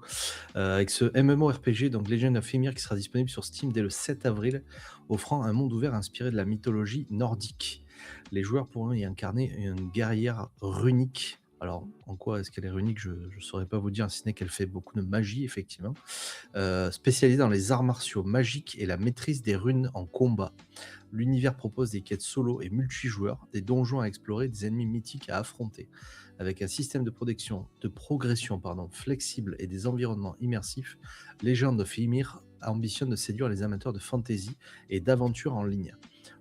Avec ce MMORPG, donc Legend of Ymir, qui sera disponible sur Steam dès le 7 avril, offrant un monde ouvert inspiré de la mythologie nordique. Les joueurs pourront y incarner une guerrière runique. Alors, en quoi est-ce qu'elle est runique? Je ne saurais pas vous dire, si ce n'est qu'elle fait beaucoup de magie, effectivement. Spécialisée dans les arts martiaux magiques et la maîtrise des runes en combat. L'univers propose des quêtes solo et multijoueurs, des donjons à explorer, des ennemis mythiques à affronter. Avec un système de progression flexible et des environnements immersifs, Legend of Ymir ambitionne de séduire les amateurs de fantasy et d'aventure en ligne.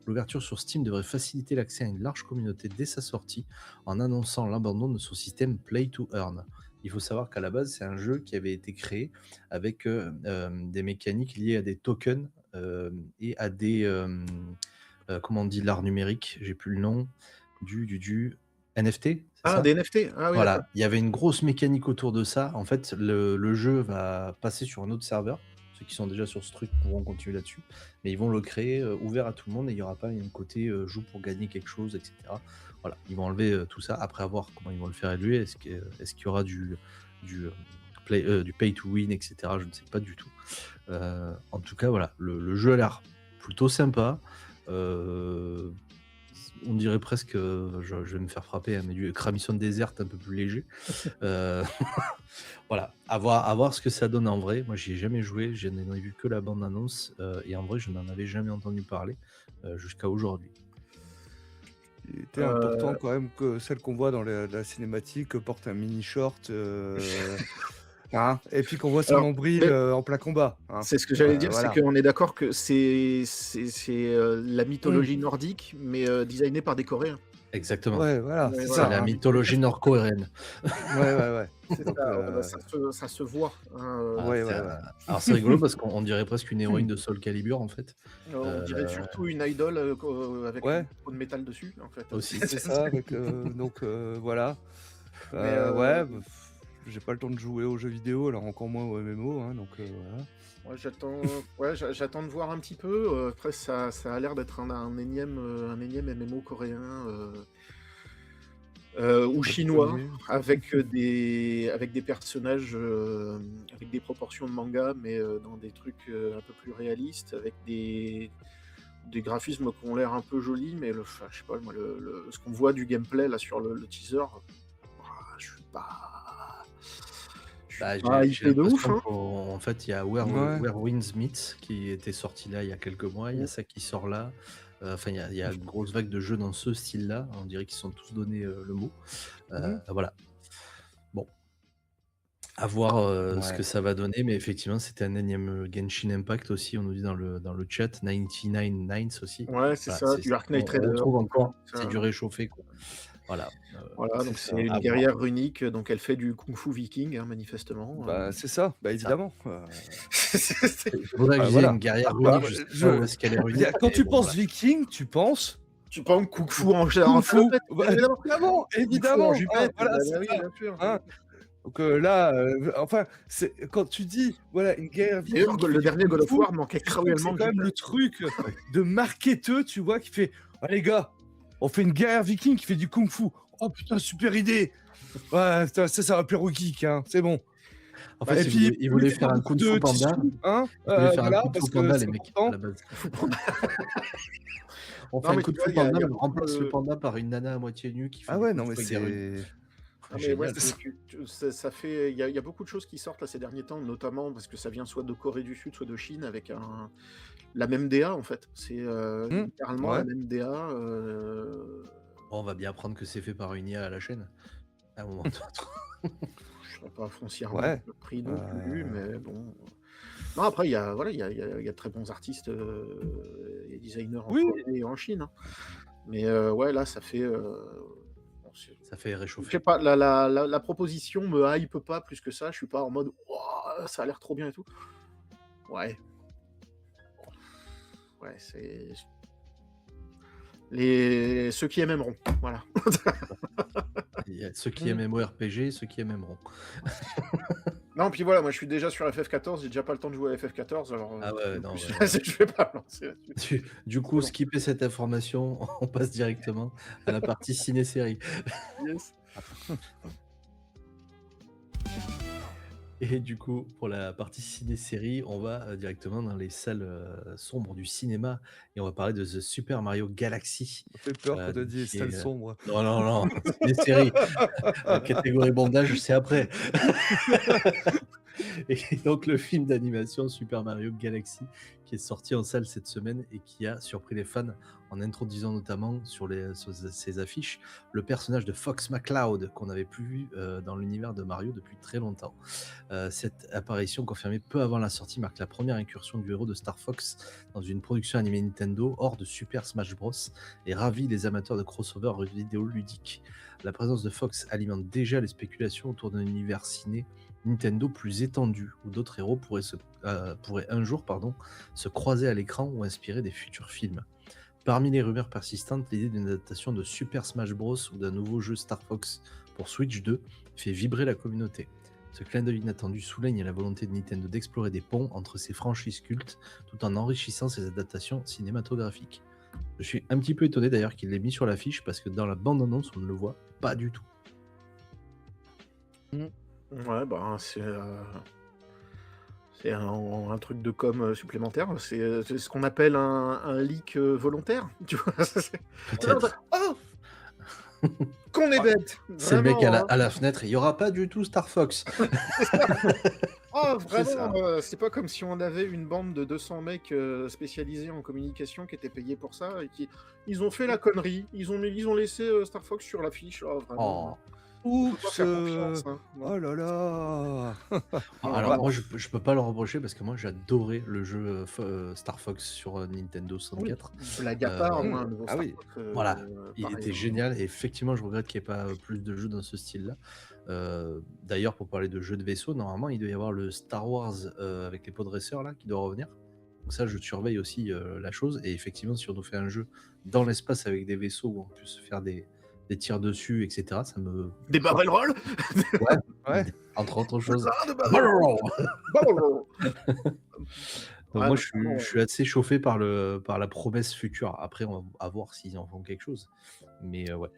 L'ouverture sur Steam devrait faciliter l'accès à une large communauté dès sa sortie en annonçant l'abandon de son système Play to Earn. Il faut savoir qu'à la base, c'est un jeu qui avait été créé avec des mécaniques liées à des tokens et à des comment on dit l'art numérique, j'ai plus le nom, du NFT, c'est Ah, ça? des NFT? Ah oui, d'accord. Voilà, il y avait une grosse mécanique autour de ça. En fait, le jeu va passer sur un autre serveur. Ceux qui sont déjà sur ce truc pourront continuer là-dessus, mais ils vont le créer ouvert à tout le monde et il n'y aura pas un côté joue pour gagner quelque chose, etc. Voilà, ils vont enlever tout ça après avoir comment ils vont le faire évoluer. Est-ce qu'il y aura du, du pay to win, etc. Je ne sais pas du tout. En tout cas, voilà, le jeu a l'air plutôt sympa. Euh, on dirait presque, je vais me faire frapper, hein, mais du Cramison Desert un peu plus léger. Euh, voilà, à voir ce que ça donne en vrai. Moi, j'y ai jamais joué, je n'en ai vu que la bande-annonce, et en vrai, je n'en avais jamais entendu parler jusqu'à aujourd'hui. Il était important quand même que celle qu'on voit dans la cinématique porte un mini short, hein, et puis qu'on voit son Alors, nombril mais en plein combat. Hein. c'est ce que j'allais dire, c'est Voilà. qu'on est d'accord que c'est la Mm. mythologie nordique, mais designée par des Coréens. Exactement. Ouais, voilà, Ouais, c'est C'est voilà, ça. la Hein. mythologie nord-coréenne. Ouais. c'est Donc, ça, ouais, bah, ça se voit. Hein, Ah, ouais. alors c'est rigolo parce qu'on dirait presque une héroïne de Soul Calibur en fait. on dirait Euh, surtout une idole avec une Ouais, peau de métal dessus, en fait. Aussi. c'est ça. Avec, donc, voilà. Mais Ouais, bah, j'ai pas le temps de jouer aux jeux vidéo, alors encore moins aux MMO. Hein, donc, voilà. ouais, j'attends de voir un petit peu. Après, ça a l'air d'être un énième MMO coréen ou chinois, Japonais. avec des personnages avec des proportions de manga, mais dans des trucs un peu plus réalistes, avec des graphismes qui ont l'air un peu jolis, mais enfin, je sais pas, moi, ce qu'on voit du gameplay là sur le teaser, je suis pas, Bah, j'ai hypé de ouf, l'impression hein. qu'en fait, il y a Ouais. Where Winds Meet qui était sorti là il y a quelques mois, il y a ça qui sort là. Enfin, il y a une grosse vague de jeux dans ce style-là. On dirait qu'ils sont tous donné le mot. Voilà. Bon, à voir ce que Ouais. ça va donner, mais effectivement, c'était un énième Genshin Impact aussi. On nous dit dans le chat, 99 Nines aussi. Ouais, c'est Voilà, ça, du Ark Knight on Raider. retrouve encore, Ça- c'est du réchauffé quoi. Voilà. Voilà, donc C'est c'est ça. une À guerrière runique, donc elle fait du kung-fu viking, hein, manifestement. Bah, c'est ça, bah, évidemment. Il faudrait que je dise Voilà. une guerrière Bah, runique, je sais pas où est-ce qu'elle est runique. Quand mais tu bon, penses voilà. viking, tu penses Tu prends kung-fu en Kung Fu. salopette, Bah, évidemment. évidemment, Kung-fu en évidemment. Hein, jupette, voilà, bah c'est oui, ça. bien sûr. Hein. Donc là, enfin, quand tu dis, voilà, une guerre D'ailleurs, viking. le dernier God of War manquait tu sens que cruellement c'est de quand même jupette. le truc de marketeux, tu vois, qui fait, ah les gars, on fait une guerre viking qui fait du kung fu. Oh putain, super idée. Ouais, putain, ça va plaire aux geeks, hein, c'est bon. En Et fait, puis, ils voulaient mettez faire pas un beaucoup Kung Fu de Panda. tissus, hein, Ils voulaient faire un voilà, Kung parce Fu que Panda, c'est les mecs, important. à la base. On fait Non, un mais Kung tu vois, Fu il y a Panda, on beaucoup remplace de- le panda par une nana à moitié nue qui fait Ah du ouais, kung non, fu mais avec des runes. c'est... Ah, mais ouais, Génial. ça fait. Il y a beaucoup de choses qui sortent là ces derniers temps, notamment parce que ça vient soit de Corée du Sud, soit de Chine, avec la même DA en fait. C'est littéralement la ouais. même DA. On va bien apprendre que c'est fait par une IA à la chaîne. À un moment donné. Je serais pas foncièrement Ouais. surpris non plus, mais bon. Non, après, il y a de très bons artistes et designers en Oui. Corée et en Chine, hein. Mais ouais, là, ça fait. Bon, Ça fait je réchauffer. sais pas, la proposition me hype pas plus que ça. Je suis pas en mode Ouah, ça a l'air trop bien et tout. Ouais. Ouais, c'est. Ceux qui aimeront, voilà. Il y a ceux qui aiment MMORPG, ceux qui aimeront. Non, puis voilà, moi je suis déjà sur FF14, j'ai déjà pas le temps de jouer à FF14, alors Ah ouais, en non, plus, ouais. je vais pas me lancer là-dessus. Du coup, Bon. skipper cette information, on passe directement à la partie ciné-série. Yes. Et du coup, pour la partie ciné-série, on va directement dans les salles sombres du cinéma et on va parler de The Super Mario Galaxy. Ça fait peur quand t'as dit qui salle est, sombre. Non, ciné-série. La catégorie bondage, c'est après. Et donc le film d'animation Super Mario Galaxy qui est sorti en salle cette semaine et qui a surpris les fans en introduisant notamment sur ses affiches le personnage de Fox McCloud qu'on n'avait plus vu dans l'univers de Mario depuis très longtemps. Cette apparition confirmée peu avant la sortie marque la première incursion du héros de Star Fox dans une production animée Nintendo hors de Super Smash Bros et ravit les amateurs de crossover vidéoludiques. La présence de Fox alimente déjà les spéculations autour d'un univers ciné Nintendo plus étendu, où d'autres héros pourraient un jour se croiser à l'écran ou inspirer des futurs films. Parmi les rumeurs persistantes, l'idée d'une adaptation de Super Smash Bros ou d'un nouveau jeu Star Fox pour Switch 2 fait vibrer la communauté. Ce clin d'œil inattendu souligne la volonté de Nintendo d'explorer des ponts entre ses franchises cultes tout en enrichissant ses adaptations cinématographiques. Je suis un petit peu étonné d'ailleurs qu'il l'ait mis sur l'affiche parce que dans la bande-annonce on ne le voit pas du tout. Ouais, bah, c'est un truc de com supplémentaire. C'est ce qu'on appelle un leak volontaire. Tu vois, Peut-être. Oh qu'on est bête. C'est le mec Vraiment, à la fenêtre, il n'y aura pas du tout Star Fox. Oh, Ah, C'est vraiment, ça. c'est pas comme si on avait une bande de 200 mecs, spécialisés en communication qui étaient payés pour ça et qui ils ont fait la connerie. Ils ont laissé, Star Fox sur l'affiche. Oh vraiment, Oh. on peut pas Oups! faire confiance, hein. Non, Oh là là! non, Alors Bah, moi vraiment. je peux pas le reprocher parce que moi j'adorais le jeu, Star Fox sur, Nintendo Oui, 64. blague à part, Heu, moi, un nouveau ah Star oui. Fox, voilà, il pareil, était hein. génial et effectivement je regrette qu'il y ait pas, plus de jeux dans ce style-là. D'ailleurs pour parler de jeux de vaisseau, normalement il doit y avoir le Star Wars, avec les Podracers là qui doit revenir. Donc ça je surveille aussi, la chose et effectivement si on nous fait un jeu dans l'espace avec des vaisseaux où on peut se faire des tirs dessus et cetera, ça me Des chauffe. barrel roll? Ouais, Ouais. entre autres Plus choses. un de barrel roll! Barrel roll! Donc Ouais, moi, non, je vraiment, suis assez chauffé par la promesse future. Après, on va à voir s'ils en font quelque chose. Mais ouais,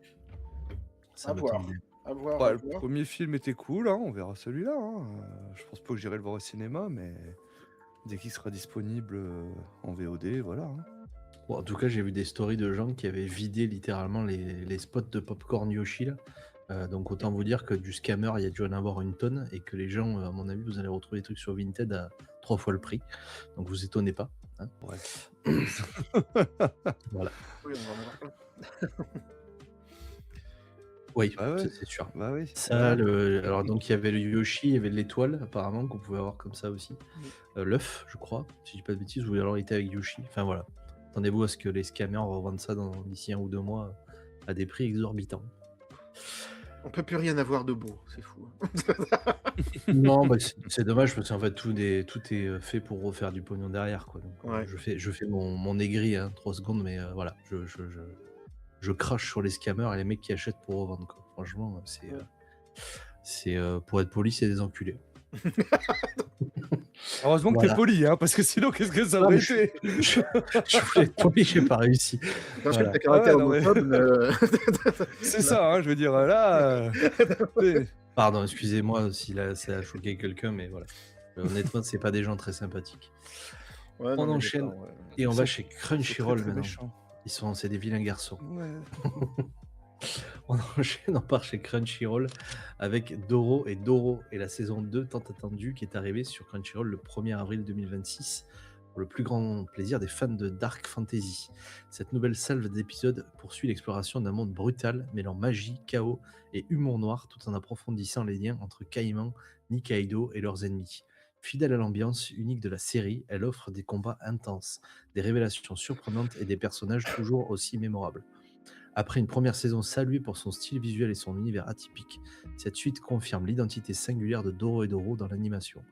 ça à me tente voir, bien. à voir, à Bah, le voir. premier film était cool, hein, on verra celui-là, hein. Je pense pas que j'irai le voir au cinéma, mais dès qu'il sera disponible en VOD, voilà, hein. Bon, en tout cas, j'ai vu des stories de gens qui avaient vidé littéralement les spots de popcorn Yoshi là. Donc autant vous dire que du scammer, il y a dû en avoir une tonne et que les gens, à mon avis, vous allez retrouver des trucs sur Vinted à 3 fois le prix. Donc vous étonnez pas, hein. Bref. Voilà. Oui, on va en avoir plein. Oui, Bah ça ouais, c'est sûr. bah oui, Ça, voilà. alors donc il y avait le Yoshi, il y avait l'étoile apparemment qu'on pouvait avoir comme ça aussi. L'œuf, je crois, si je dis pas de bêtises, ou alors il était avec Yoshi. Enfin voilà. Attendez-vous à ce que les scammers revendent ça d'ici 1 ou 2 mois à des prix exorbitants. On peut plus rien avoir de beau, c'est fou, hein. Non, bah, c'est dommage parce qu'en fait tout est fait pour refaire du pognon derrière quoi. Donc Ouais. je fais mon aigri, hein, 3 secondes, mais voilà, je crache sur les scammers et les mecs qui achètent pour revendre quoi. Franchement, c'est pour être poli, c'est des enculés. Heureusement que t'es Voilà. poli, hein, parce que sinon, qu'est-ce que ça Non, aurait mais été? je voulais être poli, j'ai pas réussi. Parce que Voilà. ta Ah caractère ouais, non, mais homophobe ne c'est ça, hein, je veux dire, là, c'est- Pardon, excusez-moi si là ça a choqué quelqu'un, mais voilà. Honnêtement, c'est pas des gens très sympathiques. Ouais, On non, mais enchaîne d'accord, ouais. et on ils va sont, chez ils sont très Crunchyroll très maintenant. méchants. C'est des vilains garçons. Ouais. On enchaîne, on part chez Crunchyroll avec Doro et la saison 2 tant attendue qui est arrivée sur Crunchyroll le 1er avril 2026 pour le plus grand plaisir des fans de Dark Fantasy. Cette nouvelle salve d'épisodes poursuit l'exploration d'un monde brutal mêlant magie, chaos et humour noir tout en approfondissant les liens entre Caïman, Nikaido et leurs ennemis. Fidèle à l'ambiance unique de la série, elle offre des combats intenses, des révélations surprenantes et des personnages toujours aussi mémorables. Après une première saison saluée pour son style visuel et son univers atypique, cette suite confirme l'identité singulière de Doro et Doro dans l'animation.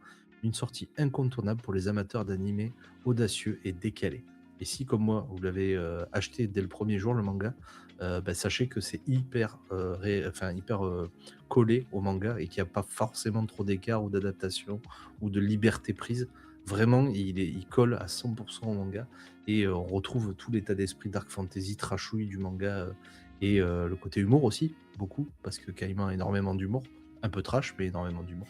Une sortie incontournable pour les amateurs d'animés audacieux et décalés. Et si, comme moi, vous l'avez acheté dès le premier jour, le manga, sachez que c'est hyper, collé au manga et qu'il n'y a pas forcément trop d'écart ou d'adaptation ou de liberté prise. Vraiment, il colle à 100% au manga et on retrouve tout l'état d'esprit dark fantasy trashouille du manga et le côté humour aussi, beaucoup, parce que Caïman a énormément d'humour. Un peu trash, mais énormément d'humour.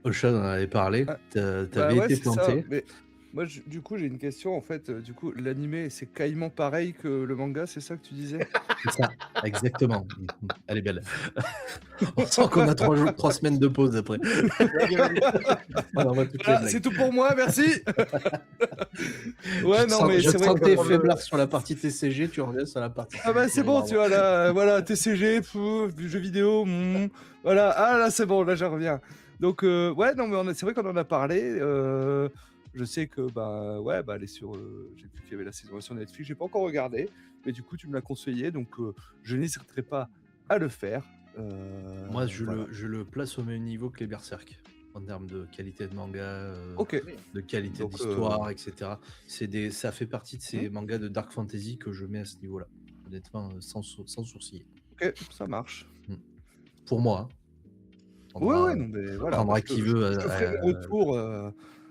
Ocean en avait parlé, Ah, t'avais bah ouais, été c'est ça. planté. Mais moi, du coup, j'ai une question. En fait, du coup, l'animé, c'est caïman pareil que le manga, c'est ça que tu disais? C'est ça, exactement. Elle est belle. On sent qu'on a 3 semaines de pause après. On envoie toutes les Voilà, blagues. c'est tout pour moi, merci. Ouais, non, mais Je c'est vrai sentais que... faiblard sur la partie TCG, tu reviens sur la partie. Ah bah c'est bon, tu vois, là, voilà, TCG, du jeu vidéo, voilà, ah là c'est bon, là j'en reviens. Donc, ouais, non, mais c'est vrai qu'on en a parlé. Je sais que, ouais, elle est sur. J'ai vu qu'il y avait la saison 1 sur Netflix, j'ai pas encore regardé, mais du coup, tu me l'as conseillé, donc je n'hésiterai pas à le faire. Moi, Voilà. je le place au même niveau que les Berserk en termes de qualité de manga, Ok. de qualité Donc, d'histoire, etc. Ça fait partie de ces mangas de dark fantasy que je mets à ce niveau-là, honnêtement, sans sourciller. Ok, ça marche. Pour moi, hein. Ouais, non, mais voilà. Prendra qui veut. Je te ferai mon retour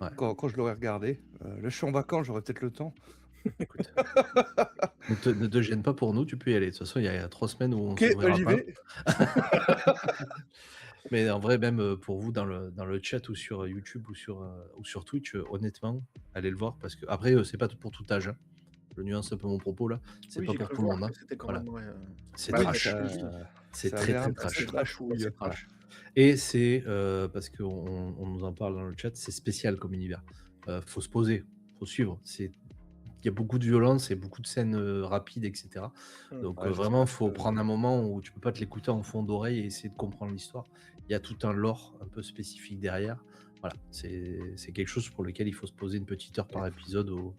ouais. quand je l'aurai regardé. Là, je suis en vacances, j'aurai peut-être le temps. Écoute, ne te gêne pas pour nous, tu peux y aller. De toute façon, il y a 3 semaines où on Ok, s'ouvrira j'y pas. vais. Mais en vrai, même pour vous dans le chat ou sur YouTube ou sur Twitch, honnêtement, allez le voir parce que après, c'est pas pour tout âge, hein. je nuance un peu mon propos là, c'est Oui, pas j'ai pour cru tout le voir monde, que hein. c'était quand Voilà, même, ouais, c'est Ouais, oui, trash, c'est ça a très, l'air très un peu assez trash. dark, ouais, trashouille. c'est Ouais. trash. Et c'est, parce qu'on nous en parle dans le chat, c'est spécial comme univers. Faut se poser, faut suivre. Il y a beaucoup de violence et beaucoup de scènes, rapides et cetera. Mmh. Donc, Ouais, vraiment, j'espère faut que prendre un moment où tu peux pas te l'écouter en fond d'oreille et essayer de comprendre l'histoire. Il y a tout un lore un peu spécifique derrière. Voilà, c'est quelque chose pour lequel il faut se poser une petite heure par épisode ou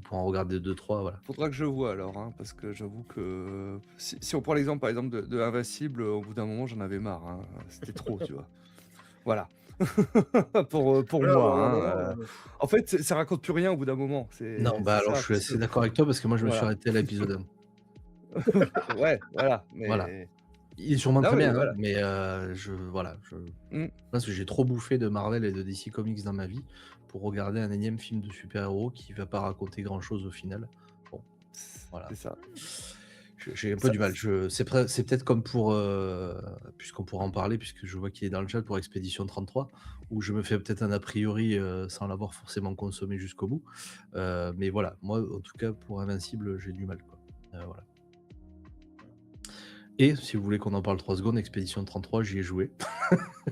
pour en regarder deux trois, voilà. faudra que je vois alors, hein, parce que j'avoue que si on prend l'exemple, par exemple, de Invincible, au bout d'un moment, j'en avais marre, hein, c'était trop, tu vois? Voilà. Pour Voilà, moi, à un hein, moment, en fait, ça raconte plus rien au bout d'un moment, Non, c'est bah, alors ça, je suis parce que assez d'accord avec toi parce que moi je me suis voilà. arrêté à l'épisode 1. Ouais, voilà, Voilà. mais Il est sûrement non, très mais bien, hein, voilà. mais je Mmh. pense que j'ai trop bouffé de Marvel et de DC Comics dans ma vie pour regarder un énième film de super-héros qui va pas raconter grand-chose au final. Bon, voilà. C'est ça. J'ai un peu Ça du mal. C'est peut-être comme pour, puisqu'on pourra en parler, puisque je vois qu'il est dans le chat pour Expédition 33, où je me fais peut-être un a priori, sans l'avoir forcément consommé jusqu'au bout. Mais voilà, moi, en tout cas, pour Invincible, j'ai du mal, quoi. Voilà. Et si vous voulez qu'on en parle 3 secondes, Expédition 33, j'y ai joué.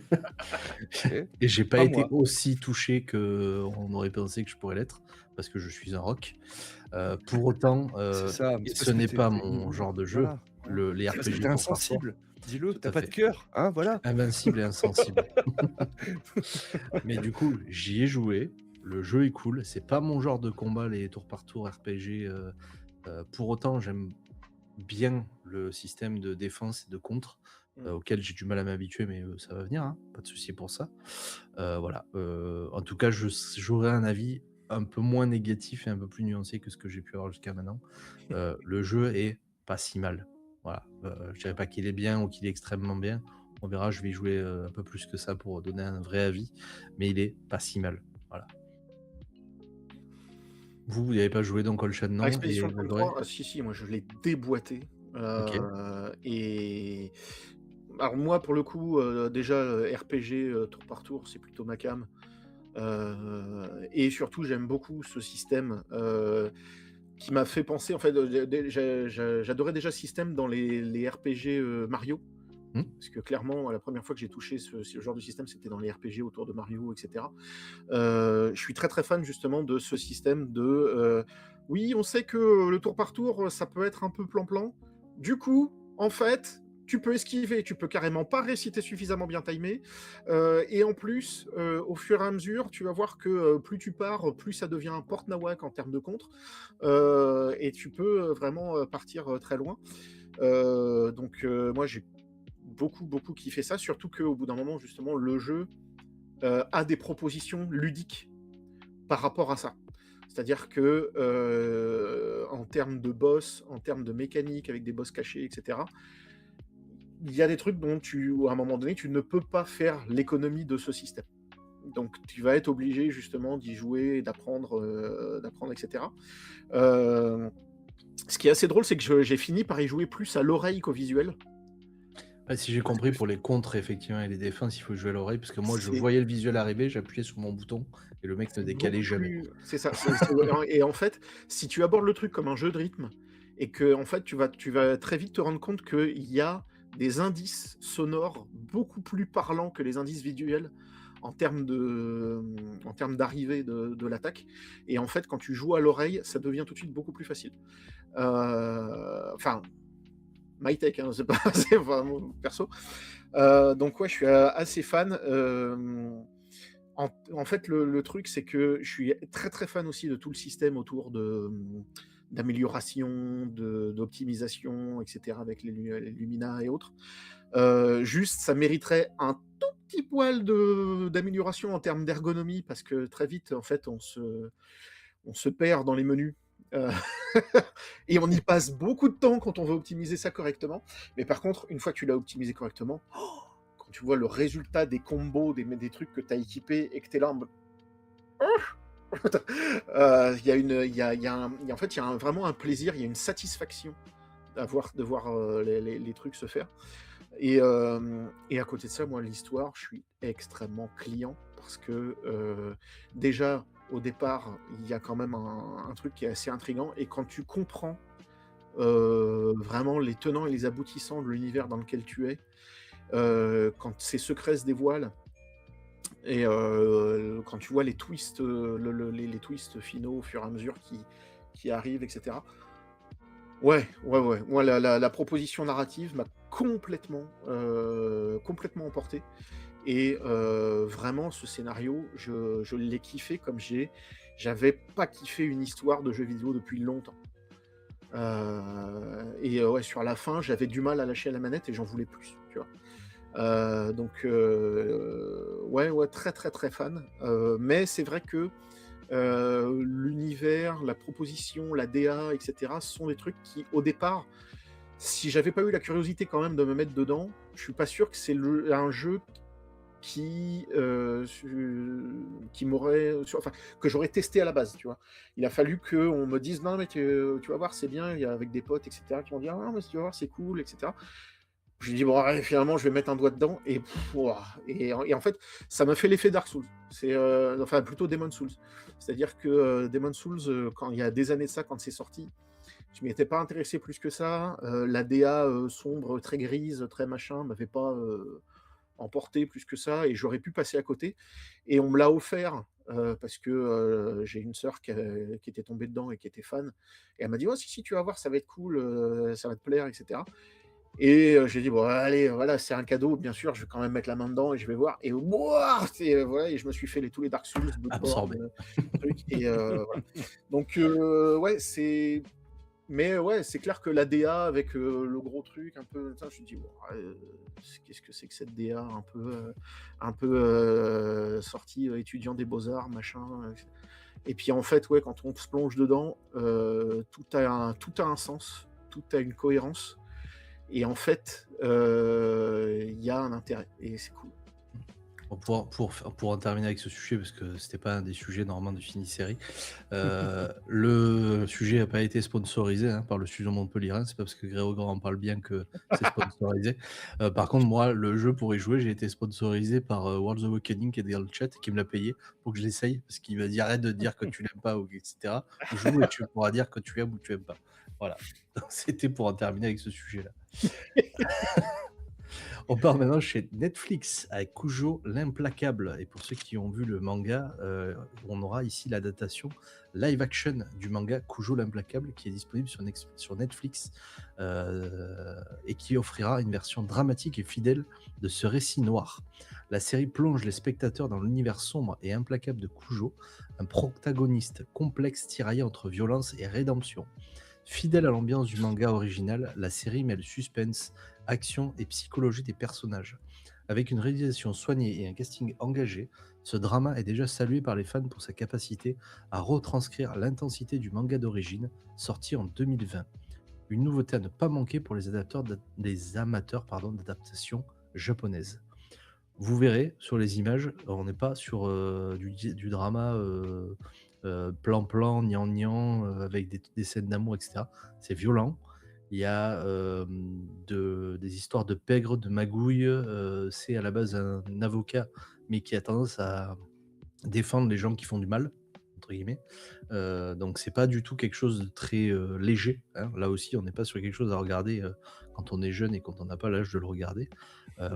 OK. Et j'ai pas Pas été moi. aussi touché qu'on aurait pensé que je pourrais l'être, parce que je suis un rock. Pour autant, C'est ça, mais et c'est ce parce que n'est tu pas es mon genre de jeu, voilà, voilà. les C'est parce que tu RPG es tour par tour, insensible. Dis-le, tout tu as à pas de fait. cœur, hein, voilà. Invincible et insensible. Mais du coup, j'y ai joué, le jeu est cool, c'est pas mon genre de combat, les tour par tour RPG, pour autant, j'aime bien le système de défense et de contre, Mmh. auquel j'ai du mal à m'habituer, mais ça va venir, hein, pas de souci pour ça. Voilà, en tout cas, j'aurais un avis un peu moins négatif et un peu plus nuancé que ce que j'ai pu avoir jusqu'à maintenant. Le jeu est pas si mal. Voilà, je dirais pas qu'il est bien ou qu'il est extrêmement bien. On verra, je vais y jouer, un peu plus que ça pour donner un vrai avis, mais il est pas si mal. Voilà. Vous n'y avez pas joué donc All À non et Expédition vous l'aurez? 33, ah si, si, moi je l'ai déboîté, OK. et alors moi pour le coup, déjà, RPG, tour par tour, c'est plutôt ma came, et surtout j'aime beaucoup ce système, qui m'a fait penser en fait, j'adorais déjà ce système dans les RPG, Mario. Mmh. Parce que clairement, la première fois que j'ai touché ce genre de système, c'était dans les RPG autour de Mario et cetera. Je suis très, très fan justement de ce système de, oui, on sait que le tour par tour, ça peut être un peu plan-plan. Du coup, en fait, tu peux esquiver, tu peux carrément pas réciter suffisamment bien timé, et en plus, au fur et à mesure, tu vas voir que, plus tu pars, plus ça devient un porte-nawak en termes de contre, et tu peux, vraiment, partir, très loin. Donc moi j'ai beaucoup, beaucoup kiffé ça, surtout qu'au bout d'un moment, justement, le jeu, a des propositions ludiques par rapport à ça. C'est-à-dire que, en termes de boss, en termes de mécanique avec des boss cachés et cetera, il y a des trucs dont à un moment donné, tu ne peux pas faire l'économie de ce système. Donc tu vas être obligé justement d'y jouer, d'apprendre et cetera. Heu, Ce qui est assez drôle, c'est que j'ai fini par y jouer plus à l'oreille qu'au visuel. Bah, si j'ai Parce compris, que pour les contres, effectivement, et les défenses, il faut jouer à l'oreille, parce que moi, je c'est voyais le visuel arriver, j'appuyais sur mon bouton et le mec ne C'est décalait beaucoup jamais. plus c'est ça, et en fait, si tu abordes le truc comme un jeu de rythme et que en fait, tu vas très vite te rendre compte qu'il y a des indices sonores beaucoup plus parlants que les indices visuels en termes d'arrivée de l'attaque, et en fait, quand tu joues à l'oreille, ça devient tout de suite beaucoup plus facile. Enfin, my take, hein, c'est pas c'est vraiment perso. Donc ouais, je suis, assez fan, en fait, le truc, c'est que je suis très, très fan aussi de tout le système autour d'amélioration, d'optimisation et cetera avec les Lumina et autres. Juste, ça mériterait un tout petit poil d'amélioration en termes d'ergonomie parce que très vite, en fait, on se perd dans les menus, heu et on y passe beaucoup de temps quand on veut optimiser ça correctement. Mais par contre, une fois que tu l'as optimisé correctement, quand tu vois le résultat des combos, des trucs que tu as équipés et que tu es là en mode il y a une il y a un il y a en fait, il y a vraiment un plaisir, il y a une satisfaction de voir, les trucs se faire, et à côté de ça, moi, l'histoire, je suis extrêmement client parce que, déjà, au départ, il y a quand même un truc qui est assez intriguant et quand tu comprends, vraiment les tenants et les aboutissants de l'univers dans lequel tu es, quand ces secrets se dévoilent et quand tu vois les twists, les twists finaux au fur et à mesure qui arrivent et cetera. Ouais, ouais, ouais. Moi, la proposition narrative m'a complètement emporté et vraiment ce scénario, je l'ai kiffé comme j'avais pas kiffé une histoire de jeu vidéo depuis longtemps. Et ouais, sur la fin, j'avais du mal à lâcher la manette et j'en voulais plus, tu vois? Donc ouais, ouais, très, très, très fan, mais c'est vrai que, l'univers, la proposition, la DA et cetera, sont des trucs qui, au départ, si j'avais pas eu la curiosité quand même de me mettre dedans, je suis pas sûr que c'est un jeu qui m'aurait enfin, que j'aurais testé à la base, tu vois? Il a fallu qu'on me dise: «Non, mais tu vas voir, c'est bien», il y a avec des potes et cetera qui m'ont dit: «Ah non, mais tu vas voir, c'est cool» et cetera. J'ai dit: «Bon, allez, finalement, je vais mettre un doigt dedans» et wouah et en fait, ça m'a fait l'effet Dark Souls. C'est, enfin, plutôt Demon's Souls. C'est-à-dire que, Demon's Souls, quand il y a des années de ça, quand c'est sorti, je m'y étais pas intéressé plus que ça. La DA, sombre, très grise, très machin, m'avait pas, emporté plus que ça et j'aurais pu passer à côté et on me l'a offert, parce que, j'ai une sœur qui était tombée dedans et qui était fan et elle m'a dit: «Oh si, si, tu vas voir, ça va être cool, ça va te plaire» et cetera et j'ai dit: «Bon allez, voilà, c'est un cadeau, bien sûr, je vais quand même mettre la main dedans et je vais voir» et wouah! C'est, voilà et je me suis fait tous les Dark Souls, Bloodborne, Absorbé. trucs et voilà. Donc ouais, mais ouais, c'est clair que la DA avec, le gros truc un peu, ça, je me dis: «Bon, qu'est-ce que c'est que cette DA un peu, sortie, étudiant des beaux-arts, machin», et puis en fait, ouais, quand on se plonge dedans, tout a un sens, tout a une cohérence et en fait, il y a un intérêt et c'est cool. Pour en terminer avec ce sujet, parce que c'était pas un des sujets normalement de Fini-Série, le sujet n'a pas été sponsorisé par le studio montpelliérain. C'est pas parce que Grégoire en parle bien que c'est sponsorisé. Par contre, moi, le jeu pour y jouer, j'ai été sponsorisé par World of Awakening qui est dans le chat, qui me l'a payé pour que je l'essaye, parce qu'il m'a dit arrête de dire que tu l'aimes pas, ou etc. Joue et tu pourras dire que tu aimes ou tu aimes pas. Voilà. Donc, c'était pour en terminer avec ce sujet-là. On part maintenant chez Netflix avec Kujo l'Implacable. Et pour ceux qui ont vu le manga, on aura ici l'adaptation live action du manga Kujo l'Implacable qui est disponible sur Netflix et qui offrira une version dramatique et fidèle de ce récit noir. La série plonge les spectateurs dans l'univers sombre et implacable de Kujo, un protagoniste complexe tiraillé entre violence et rédemption. Fidèle à l'ambiance du manga original, la série mêle suspense, action et psychologie des personnages. Avec une réalisation soignée et un casting engagé, ce drama est déjà salué par les fans pour sa capacité à retranscrire l'intensité du manga d'origine, sorti en 2020. Une nouveauté à ne pas manquer pour les amateurs d'adaptation japonaise. Vous verrez sur les images, on n'est pas sur du drama plan-plan, nian-nian, avec des scènes d'amour, etc. C'est violent. Il y a des histoires de pègre, de magouilles. C'est à la base un avocat, mais qui a tendance à défendre les gens qui font du mal, entre guillemets. Donc c'est pas du tout quelque chose de très léger. Là aussi, on n'est pas sur quelque chose à regarder quand on est jeune et quand on n'a pas l'âge de le regarder.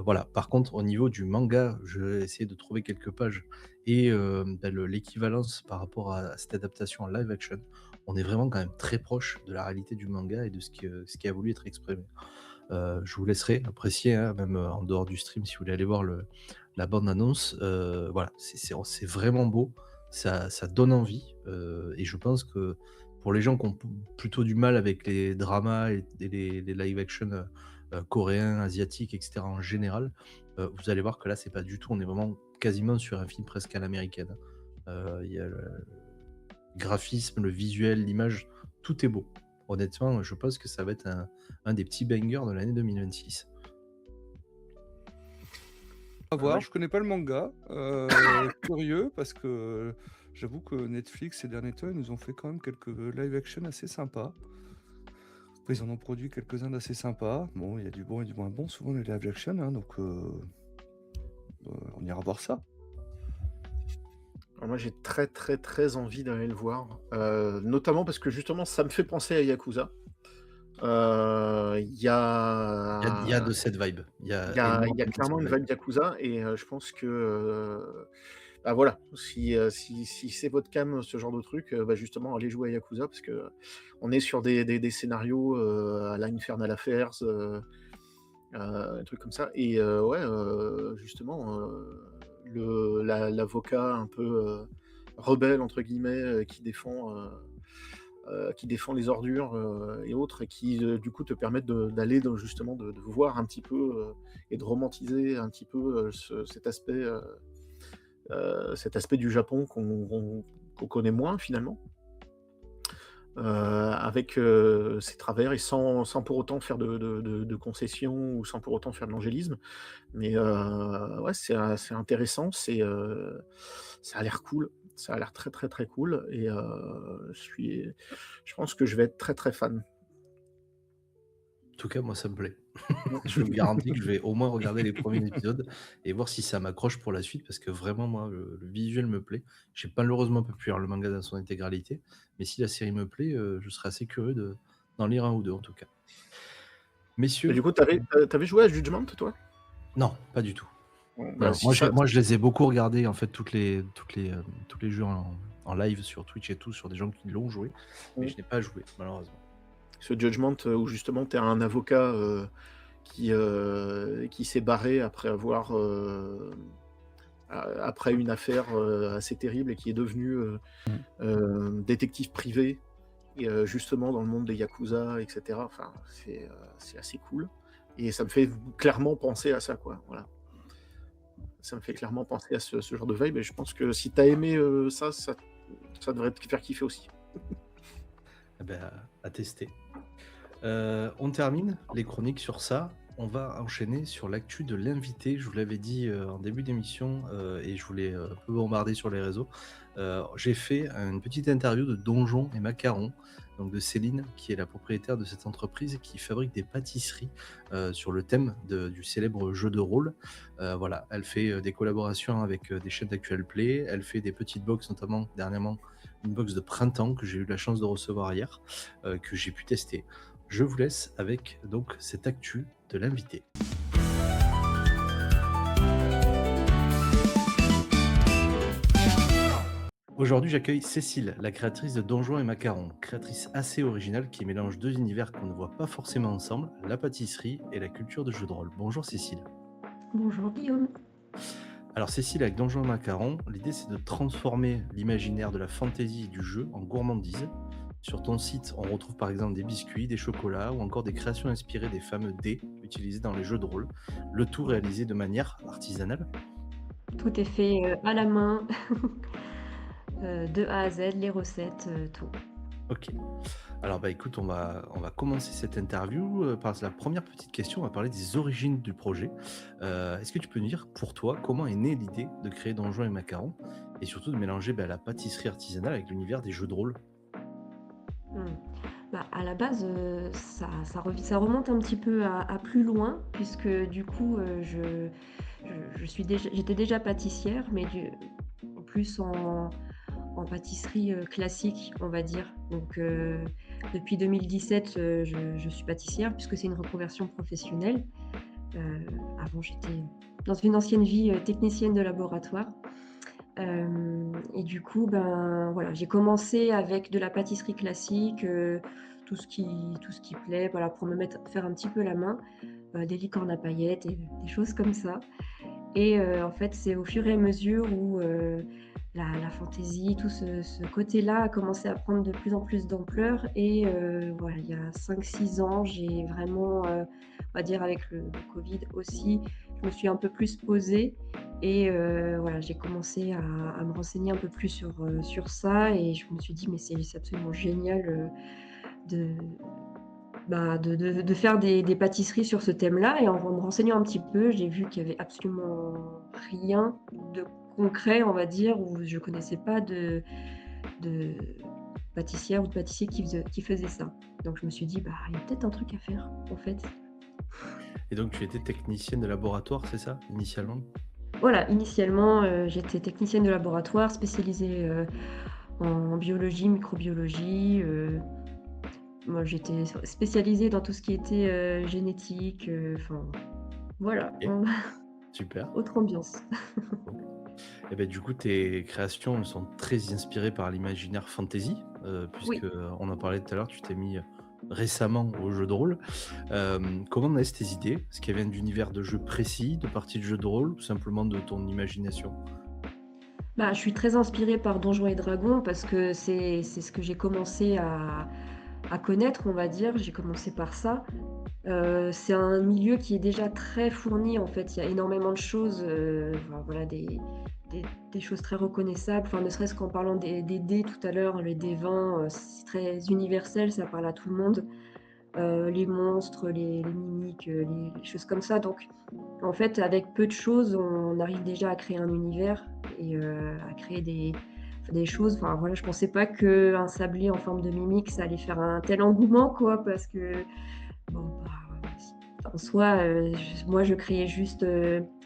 Voilà. Par contre, au niveau du manga, je vais essayer de trouver quelques pages et l'équivalence par rapport à cette adaptation en live action. On est vraiment quand même très proche de la réalité du manga et de ce qui a voulu être exprimé. Je vous laisserai apprécier, même en dehors du stream, si vous voulez aller voir la bande-annonce. Voilà, c'est vraiment beau, ça donne envie, et je pense que pour les gens qui ont plutôt du mal avec les dramas et les live-action coréens, asiatiques, etc. en général, vous allez voir que là, c'est pas du tout, on est vraiment quasiment sur un film presque à l'américaine. Il y a le graphisme, le visuel, l'image, tout est beau. Honnêtement, je pense que ça va être un des petits bangers de l'année 2026. À voir, Ouais, je connais pas le manga. Curieux parce que j'avoue que Netflix ces derniers temps, ils nous ont fait quand même quelques live action assez sympas. Enfin, ils en ont produit quelques-uns d'assez sympas. Bon, il y a du bon et du moins bon souvent les live action, donc on ira voir ça. Alors moi, j'ai très, très, très envie d'aller le voir, notamment parce que justement, ça me fait penser à Yakuza. Il y Il y a de a cette vibe. Il y il a y a il y a énormément de clairement cette une vibe. vibe Yakuza et je pense que, bah, voilà, si c'est votre came, ce genre de truc, bah, justement, allez jouer à Yakuza parce que on est sur des scénarios, à la Infernal Affairs, un truc comme ça et ouais, justement, l'avocat un peu, «rebelle» entre guillemets, qui défend les ordures, et autres et qui, du coup te permettent d'aller dans justement de voir un petit peu, et de romantiser un petit peu, cet aspect du Japon qu'on connaît moins finalement. Avec, ses travers et sans pour autant faire de concessions ou sans pour autant faire de l'angélisme. Mais, ouais, c'est intéressant, ça a l'air cool, ça a l'air très, très, très cool et je pense que je vais être très, très fan. En tout cas, moi, ça me plaît. Mmh. Je me garantis que je vais au moins regarder les premiers épisodes et voir si ça m'accroche pour la suite parce que vraiment, moi, le visuel me plaît. J'ai malheureusement pas pu lire le manga dans son intégralité, mais si la série me plaît, je serais assez curieux d'en lire un ou deux en tout cas. Et Messieurs, du coup, tu avais joué à Judgment, toi? non, pas du tout. Bon, bah, Non, si ça moi, je les ai beaucoup regardés en fait tous les jeux en live sur Twitch et tout, sur des gens qui l'ont joué, mais mmh, je n'ai pas joué malheureusement. ce Judgment, où justement tu es un avocat, qui s'est barré après avoir, après une affaire, assez terrible et qui est devenu, Mmh. détective privé et justement dans le monde des yakuza et cetera. Enfin, c'est assez cool et ça me fait clairement penser à ça, quoi, voilà. Ça me fait clairement penser à ce genre de vibe et je pense que si tu as aimé, ça devrait te faire kiffer aussi. Eh ben, à tester. On termine les chroniques sur ça. On va enchaîner sur l'actu de l'invité. Je vous l'avais dit en début d'émission et je voulais un peu bombarder sur les réseaux. J'ai fait une petite interview de Donjon et Macaron, donc de Céline, qui est la propriétaire de cette entreprise qui fabrique des pâtisseries sur le thème du célèbre jeu de rôle. Voilà, elle fait des collaborations avec des chaînes d'Actual Play. Elle fait des petites box, notamment dernièrement une box de printemps que j'ai eu la chance de recevoir hier, que j'ai pu tester. Je vous laisse avec donc cette actu de l'invité. Aujourd'hui, j'accueille Cécile, la créatrice de Donjons et Macarons, créatrice assez originale qui mélange deux univers qu'on ne voit pas forcément ensemble, la pâtisserie et la culture de jeu de rôle. Bonjour Cécile. Bonjour Guillaume. Alors Cécile, avec Donjons et Macarons, l'idée c'est de transformer l'imaginaire de la fantaisie et du jeu en gourmandise. Sur ton site, on retrouve par exemple des biscuits, des chocolats ou encore des créations inspirées des fameux dés utilisés dans les jeux de rôle, le tout réalisé de manière artisanale. Tout est fait à la main, de A à Z, les recettes, tout. Ok. Alors bah écoute, on va commencer cette interview par la première petite question. On va parler des origines du projet. Est-ce que tu peux nous dire pour toi comment est née l'idée de créer Donjons et Macarons et surtout de mélanger la pâtisserie artisanale avec l'univers des jeux de rôle? Mmh. Bah, à la base, ça remonte un petit peu à plus loin puisque du coup, j'étais déjà pâtissière, mais plus en pâtisserie, classique, on va dire. Donc, depuis 2017, je suis pâtissière puisque c'est une reconversion professionnelle. Avant, j'étais dans une ancienne vie, technicienne de laboratoire. Et du coup, ben, voilà, j'ai commencé avec de la pâtisserie classique, tout ce qui plaît, voilà, pour faire un petit peu la main, des licornes à paillettes et des choses comme ça. Et en fait, c'est au fur et à mesure où, la fantaisie, tout ce côté-là a commencé à prendre de plus en plus d'ampleur et voilà, il y a 5-6 ans, j'ai vraiment, on va dire avec le covid aussi, je me suis un peu plus posée et voilà, j'ai commencé à me renseigner un peu plus sur ça et je me suis dit: «Mais c'est absolument génial, de de faire des pâtisseries sur ce thème-là» et en me renseignant un petit peu, j'ai vu qu'il y avait absolument rien de concret, on va dire, où je connaissais pas de pâtissière ou de pâtissier qui faisait ça. Donc je me suis dit: «Bah, il y a peut-être un truc à faire, en fait». Et donc tu étais technicienne de laboratoire, c'est ça, initialement? Voilà, initialement, j'étais technicienne de laboratoire spécialisée, en biologie, microbiologie, moi j'étais spécialisée dans tout ce qui était, génétique, enfin voilà, OK, super. autre ambiance. OK. Et beh, du coup, tes créations, elles sont très inspirées par l'imaginaire fantasy, puisque, Oui. on en parlait tout à l'heure, tu t'es mis, récemment au jeu de rôle. Comment naissent tes idées? Est-ce qu'elles viennent d'univers de jeux précis, de parties de jeux de rôle ou simplement de ton imagination? Bah, je suis très inspirée par Donjons et Dragons parce que c'est ce que j'ai commencé à connaître, on va dire. J'ai commencé par ça. C'est un milieu qui est déjà très fourni, en fait. Il y a énormément de choses, enfin, voilà, des des choses très reconnaissables. Enfin, ne serait-ce qu'en parlant des dés tout à l'heure, les dés 20, c'est très universel, ça parle à tout le monde. Les monstres, les mimiques, les choses comme ça. Donc, en fait, avec peu de choses, on arrive déjà à créer un univers et à créer des choses. Enfin, voilà, je pensais pas qu'un sablier en forme de mimique, ça allait faire un tel engouement, quoi, parce que bon, bah, en soi, moi, je créais juste,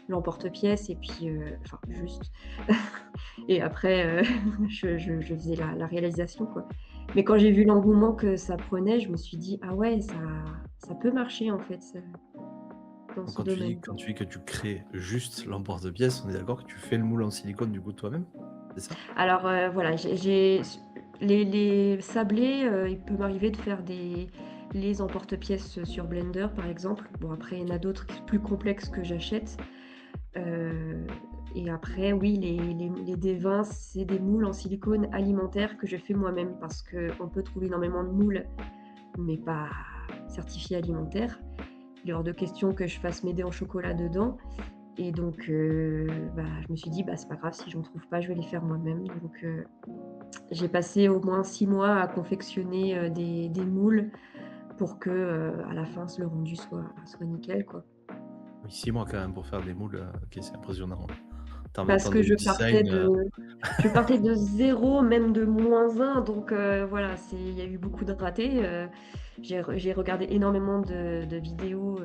l'emporte-pièce et puis, enfin juste et après, je faisais la réalisation, quoi. Mais quand j'ai vu l'engouement que ça prenait, je me suis dit: «Ah ouais, ça peut marcher, en fait, ça dans Donc ce domaine». quand tu dis que tu crées juste l'emporte-pièce, on est d'accord que tu fais le moule en silicone du coup toi-même? C'est ça? Alors, voilà, j'ai les sablés, il peut m'arriver de faire les emporte-pièces sur Blender, par exemple. Bon, après, il y en a OK. d'autres qui plus complexes que j'achète. Heu et après, oui, les D20, c'est des moules en silicone alimentaire que je fais moi-même parce qu'on peut trouver énormément de moules, mais pas certifiés alimentaires. Il est hors de question que je fasse mes dés en chocolat dedans et donc bah, je me suis dit: «Bah, c'est pas grave, si j'en trouve pas, je vais les faire moi-même». Donc j'ai passé au moins 6 mois à confectionner, des moules pour que, à la fin, le rendu soit nickel, quoi. Oui, 6 mois quand même pour faire des moules, OK, c'est impressionnant, ouais. En Parce termes que de design, je partais de 0, même de -1, donc voilà, il y a eu beaucoup de ratés, j'ai regardé énormément de vidéos,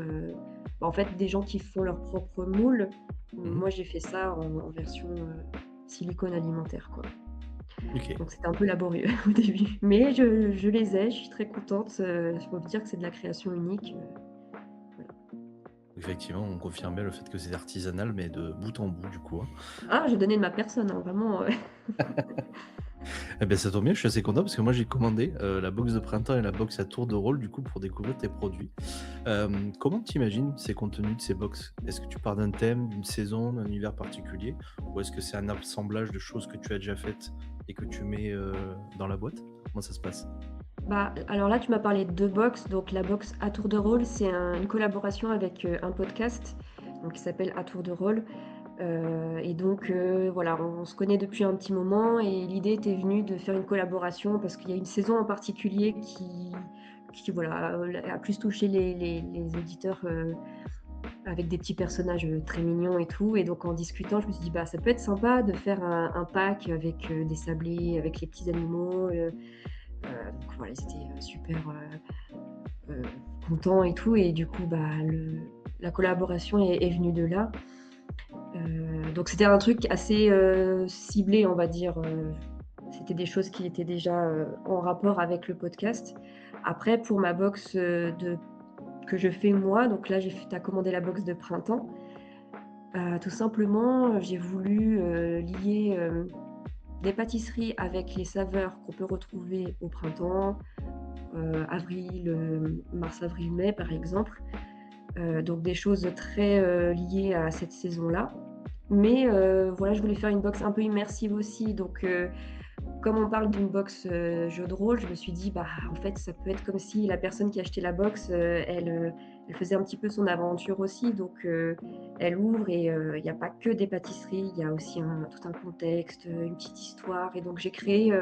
bah, en fait, des gens qui font leurs propres moules. mmh Moi, j'ai fait ça en version, silicone alimentaire, quoi. OK. Donc c'était un peu laborieux au début, mais je les ai, je suis très contente, il faut dire que c'est de la création unique, voilà. Effectivement, on confirme bien le fait que c'est artisanal, mais de bout en bout du coup, hein. Ah, j'ai donné de ma personne, hein, vraiment, Eh beh, ça tombe bien, je suis assez content parce que moi j'ai commandé, la box de printemps et la box à tour de rôle du coup pour découvrir tes produits. Comment tu imagines ces contenus de ces box? Est-ce que tu pars d'un thème, d'une saison, d'un univers particulier? Ou est-ce que c'est un assemblage de choses que tu as déjà faites et que tu mets, dans la boîte? Comment ça se passe? Bah, alors là, tu m'as parlé de 2 box. Donc la box À tour de rôle, c'est une collaboration avec, un podcast, donc qui s'appelle À tour de rôle, et donc voilà, on se connaît depuis un petit moment et l'idée était venue de faire une collaboration parce qu'il y a une saison en particulier qui voilà, a plus touché les auditeurs, avec des petits personnages, très mignons et tout et donc en discutant, je me suis dit: «Bah, ça peut être sympa de faire un pack avec, des sablés, avec les petits animaux», donc voilà, ils étaient, super, heu, contents et tout et du coup, bah, la collaboration est venue de là. Donc c'était un truc assez, ciblé, on va dire, c'était des choses qui étaient déjà, en rapport avec le podcast. Après pour ma box, de que je fais moi, donc là, tu as commandé la box de printemps. Tout simplement, j'ai voulu, lier, des pâtisseries avec les saveurs qu'on peut retrouver au printemps, avril, mars, avril, mai, par exemple. Donc des choses très, liées à cette saison-là. Mais voilà, je voulais faire une box un peu immersive aussi, donc comme on parle d'une box, jeu de rôle, je me suis dit: «Bah, en fait, ça peut être comme si la personne qui achetait la box, elle faisait un petit peu son aventure aussi». Donc elle ouvre et il y a pas que des pâtisseries, il y a aussi tout un contexte, une petite histoire et donc j'ai créé,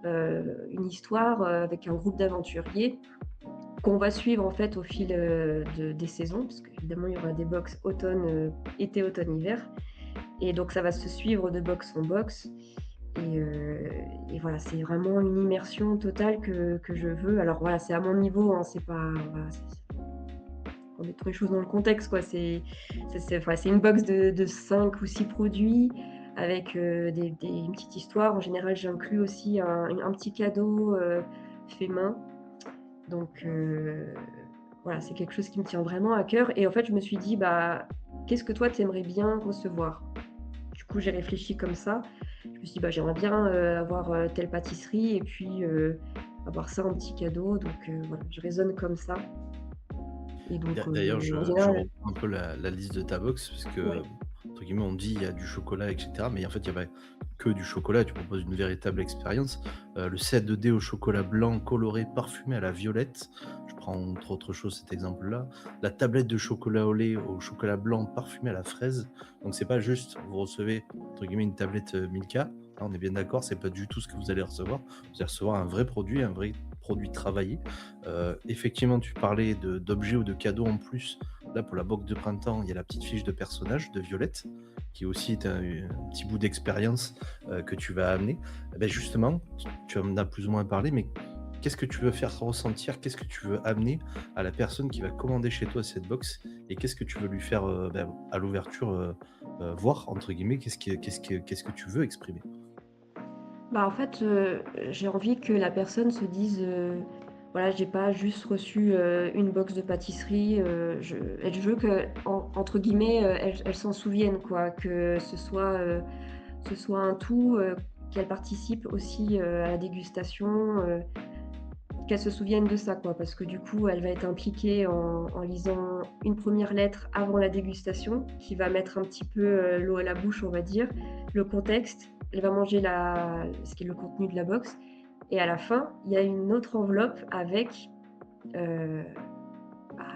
une histoire, avec un groupe d'aventuriers qu'on va suivre en fait au fil, des saisons, parce qu'évidemment il y aura des box automne, été, automne, hiver et donc ça va se suivre de box en box et voilà, c'est vraiment une immersion totale que je veux. Alors voilà, c'est à mon niveau, hein, c'est pas voilà, remettre les choses dans le contexte, quoi. Enfin, c'est une box de 5 ou 6 produits avec, une petite histoire. En général, j'inclus aussi un petit cadeau, fait main. Donc voilà, c'est quelque chose qui me tient vraiment à cœur et en fait, je me suis dit: «Bah, qu'est-ce que toi, tu aimerais bien recevoir?» Du coup, j'ai réfléchi comme ça. Je me suis dit: «Bah, j'aimerais bien, avoir, telle pâtisserie et puis, avoir ça en petit cadeau». Donc voilà, je raisonne comme ça et donc D'ailleurs, en je général reprends un peu la liste de ta box, parce que, ouais, entre guillemets, on dit il y a du chocolat, et cetera, mais en fait, il y a pas que du chocolat, tu proposes une véritable expérience. Le set de dés au chocolat blanc coloré parfumé à la violette, je prends entre autres choses cet exemple-là. La tablette de chocolat au lait au chocolat blanc parfumé à la fraise. Donc c'est pas juste, vous recevez, entre guillemets, une tablette, Milka. Là, on est bien d'accord, c'est pas du tout ce que vous allez recevoir. Vous allez recevoir un vrai produit travaillé. Effectivement, tu parlais d'objets ou de cadeaux en plus. Là, pour la box de printemps, il y a la petite fiche de personnage de Violette, qui aussi est un petit bout d'expérience que tu vas amener. Eh ben justement, tu en as plus ou moins parlé, mais qu'est-ce que tu veux faire ressentir? Qu'est-ce que tu veux amener à la personne qui va commander chez toi cette box? Et qu'est-ce que tu veux lui faire à l'ouverture voir, entre guillemets? Qu'est-ce que tu veux exprimer? bah, en fait, j'ai envie que la personne se dise, voilà, j'ai pas juste reçu, une box de pâtisserie, je veux qu'en entre guillemets, elle s'en souvienne quoi, que ce soit un tout, qu'elle participe aussi, à la dégustation, qu'elle se souvienne de ça quoi. Parce que du coup, elle va être impliquée en lisant une première lettre avant la dégustation, qui va mettre un petit peu, l'eau à la bouche, on va dire, le contexte. Elle va manger ce qui est le contenu de la box et à la fin, il y a une autre enveloppe avec, heu,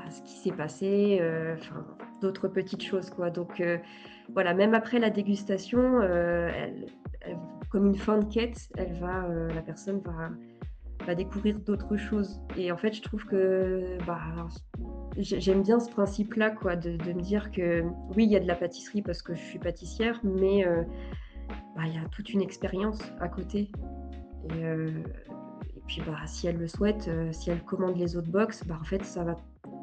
ce qui s'est passé, enfin d'autres petites choses quoi. Donc voilà, même après la dégustation, elle comme une fin de quête, la personne va découvrir d'autres choses et en fait, je trouve que, bah, j'aime bien ce principe-là quoi, de me dire que oui, il y a de la pâtisserie parce que je suis pâtissière, mais bah, il y a toute une expérience à côté et puis, bah, si elle le souhaite, si elle commande les autres box, bah, en fait,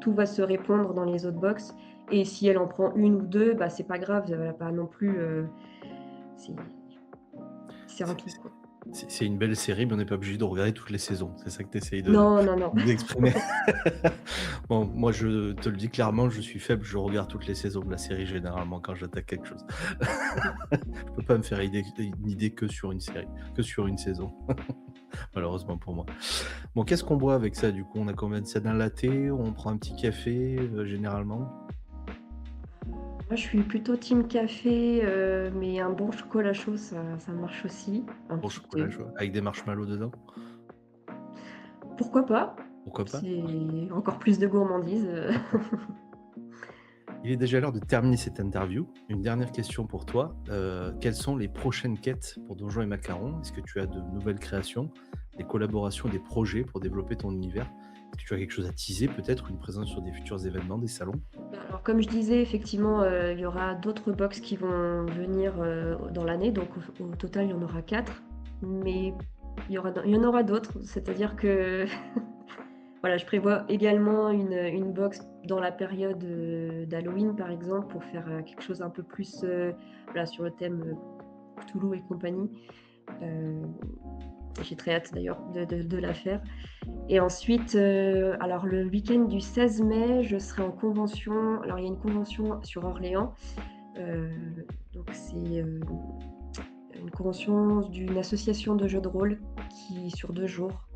tout va se répondre dans les autres box et si elle en prend une ou 2, bah, c'est pas grave, elle va pas non plus, c'est c'est un C'est tout, quoi. c'est une belle série, mais on n'est pas obligé de regarder toutes les saisons. C'est ça que tu essayes Non, non, non. d'exprimer? Bon, moi, je te le dis clairement, je suis faible, je regarde toutes les saisons de la série généralement quand j'attaque quelque chose. Je peux pas me faire une idée que sur une série, que sur une saison, malheureusement pour moi. Bon, qu'est-ce qu'on boit avec ça du coup? On a combien de ça d'un latte? On prend un petit café, généralement? Moi, je suis plutôt team café, mais un bon chocolat chaud, ça marche aussi. Un Au petit chocolat chaud, avec des marshmallows dedans? pourquoi pas? Pourquoi pas? C'est encore plus de gourmandise, Il est déjà l'heure de terminer cette interview. Une dernière question pour toi. Quelles sont les prochaines quêtes pour Donjons et Macarons? Est-ce que tu as de nouvelles créations, des collaborations, des projets pour développer ton univers? Est-ce que tu as quelque chose à teaser, peut-être une présence sur des futurs événements, des salons? bah, alors comme je disais, effectivement, il y aura d'autres box qui vont venir, dans l'année, donc au total, il y en aura 4, mais il y en aura d'autres. C'est-à-dire que voilà, je prévois également une box dans la période, d'Halloween, par exemple, pour faire, quelque chose un peu plus, voilà, sur le thème, Cthulhu et compagnie. Heu, j'ai très hâte d'ailleurs de la faire et ensuite, alors le week-end du 16 mai, je serai en convention. Alors il y a une convention sur Orléans, heu, donc c'est, une convention d'une association de jeux de rôle qui sur 2 jours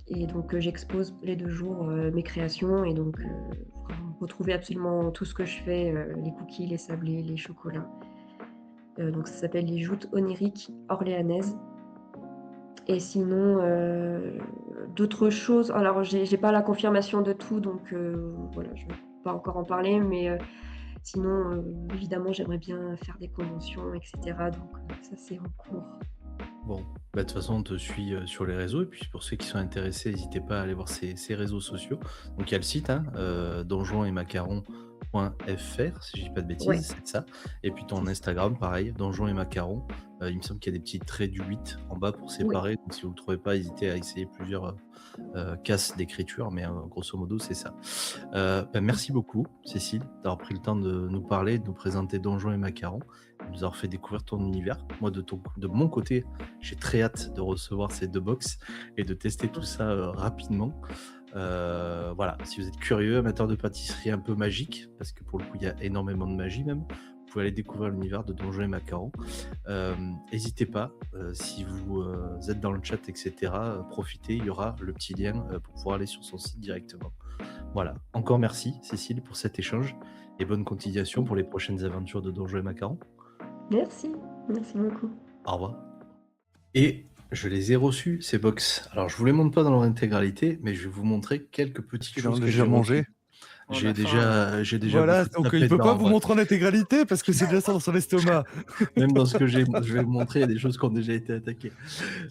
et donc j'expose les 2 jours, mes créations et donc vous retrouver absolument tout ce que je fais, les cookies, les sablés, les chocolats. Donc ça s'appelle les Joutes oniriques orléanaises. Et sinon, d'autres choses alors j'ai pas la confirmation de tout donc voilà, je vais pas encore en parler mais sinon, évidemment, j'aimerais bien faire des conventions et cetera donc ça, c'est en cours. Bon, bah, de toute façon, on te suit sur les réseaux. Et puis pour ceux qui sont intéressés, n'hésitez pas à aller voir ces réseaux sociaux. Donc il y a le site, hein, Donjons et Macarons si je dis pas de Ouais. bêtises, c'est ça. Et puis ton C'est ça. Instagram, pareil, Donjons et Macarons. Il me semble qu'il y a des petits traits du 8 en bas pour Ouais. séparer. Donc si vous ne le trouvez pas, hésitez à essayer plusieurs casses d'écriture, mais grosso modo, c'est ça. Merci beaucoup, Cécile, d'avoir pris le temps de nous parler, de nous présenter Donjons et Macarons, de nous avoir fait découvrir ton univers. Moi, de mon côté, j'ai très hâte de recevoir ces 2 box et de tester tout ça rapidement. Voilà, si vous êtes curieux, amateur de pâtisserie un peu magique, parce que pour le coup, il y a énormément de magie même, vous pouvez aller découvrir l'univers de Donjons et Macarons. N'hésitez pas, si vous êtes dans le chat, etc., profitez, il y aura le petit lien pour pouvoir aller sur son site directement. Voilà, encore merci Cécile pour cet échange et bonne continuation pour les prochaines aventures de Donjons et Macarons. Merci. Merci beaucoup. Au revoir. Et je les ai reçus, ces box. Alors, je vous les montre pas dans leur intégralité, mais je vais vous montrer quelques petites Il en a choses que déjà j'ai mangé. reçues. On J'ai a faim, là. déjà Voilà, beaucoup donc tapé il peut pas dedans, vous ouais. montrer en intégralité parce que c'est déjà ça dans son estomac. Même dans ce que je vais vous montrer, il y a des choses qui ont déjà été attaquées.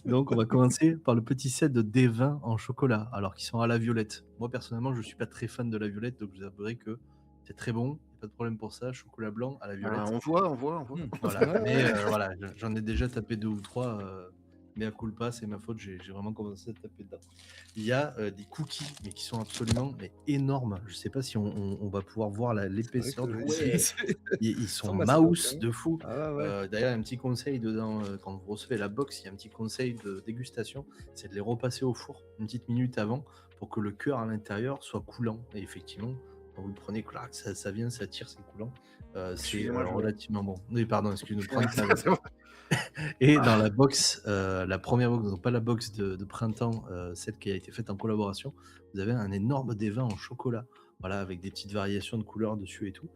Donc, on va commencer par le petit set de D20 en chocolat, alors qu'ils sont à la violette. Moi, personnellement, je suis pas très fan de la violette, donc je vous avouerai que c'est très bon, pas de problème pour ça. Chocolat blanc à la violette. On voit. Voilà, Ouais, mais ouais. voilà, j'en ai déjà tapé 2 ou 3, mea culpa, c'est ma faute, j'ai vraiment commencé à taper dedans. Il y a des cookies, mais qui sont absolument énormes. Je sais pas si on va pouvoir voir l'épaisseur du C'est vrai cookie. que c'est- Ils sont Sans mascotte, mouse hein. de fou. Ah ouais. D'ailleurs, un petit conseil dedans, quand vous recevez la box, il y a un petit conseil de dégustation, c'est de les repasser au four une petite minute avant pour que le cœur à l'intérieur soit coulant. Et effectivement, quand vous le prenez, clac, ça vient, ça tire, c'est coulant. C'est Excusez-moi, je- relativement bon. Oui, pardon, excuse-nous. Prends ça. C'est vrai. Et dans la box, la première box, donc pas la box de printemps, celle qui a été faite en collaboration, vous avez un énorme D20 en chocolat, voilà, avec des petites variations de couleurs dessus et tout,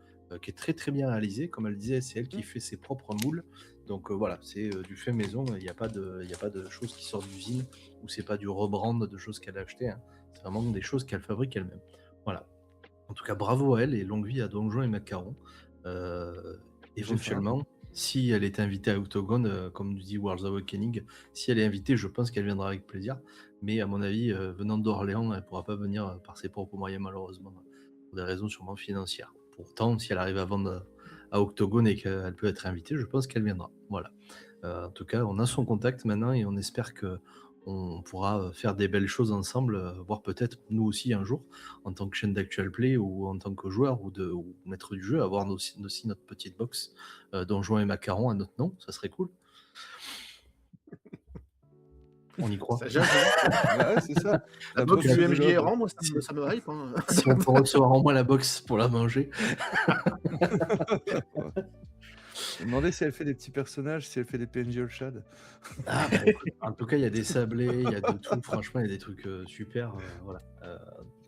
qui est très très bien réalisé. Comme elle disait, c'est elle qui fait ses propres moules. Donc voilà, c'est du fait maison, il n'y a pas de choses qui sortent d'usine, ou c'est pas du rebrand de choses qu'elle a achetées, hein. C'est vraiment des choses qu'elle fabrique elle-même. Voilà. En tout cas, bravo à elle et longue vie à Donjons et Macarons. Éventuellement, si elle est invitée à Octogone, comme nous dit World's Awakening, si elle est invitée, je pense qu'elle viendra avec plaisir. Mais à mon avis, venant d'Orléans, elle ne pourra pas venir par ses propres moyens, malheureusement, pour des raisons sûrement financières. Pourtant, si elle arrive à vendre à Octogone et qu'elle peut être invitée, je pense qu'elle viendra. Voilà. En tout cas, on a son contact maintenant et on espère que on pourra faire des belles choses ensemble, voire peut-être nous aussi un jour, en tant que chaîne d'Actual Play ou en tant que joueur ou maître du jeu, avoir aussi notre petite box Donjons et Macarons à notre nom, ça serait cool. On y croit. Ça, j'avoue. Ouais, c'est ça. La box box du de MJ l'homme. errant, moi, ça me hype, hein. Si on peut recevoir en moins la box pour la manger. Je me demandais si elle fait des petits personnages, si elle fait des PNJ All Shad. Ah, bah, écoute, en tout cas, il y a des sablés, il y a de tout. Franchement, il y a des trucs super. Voilà.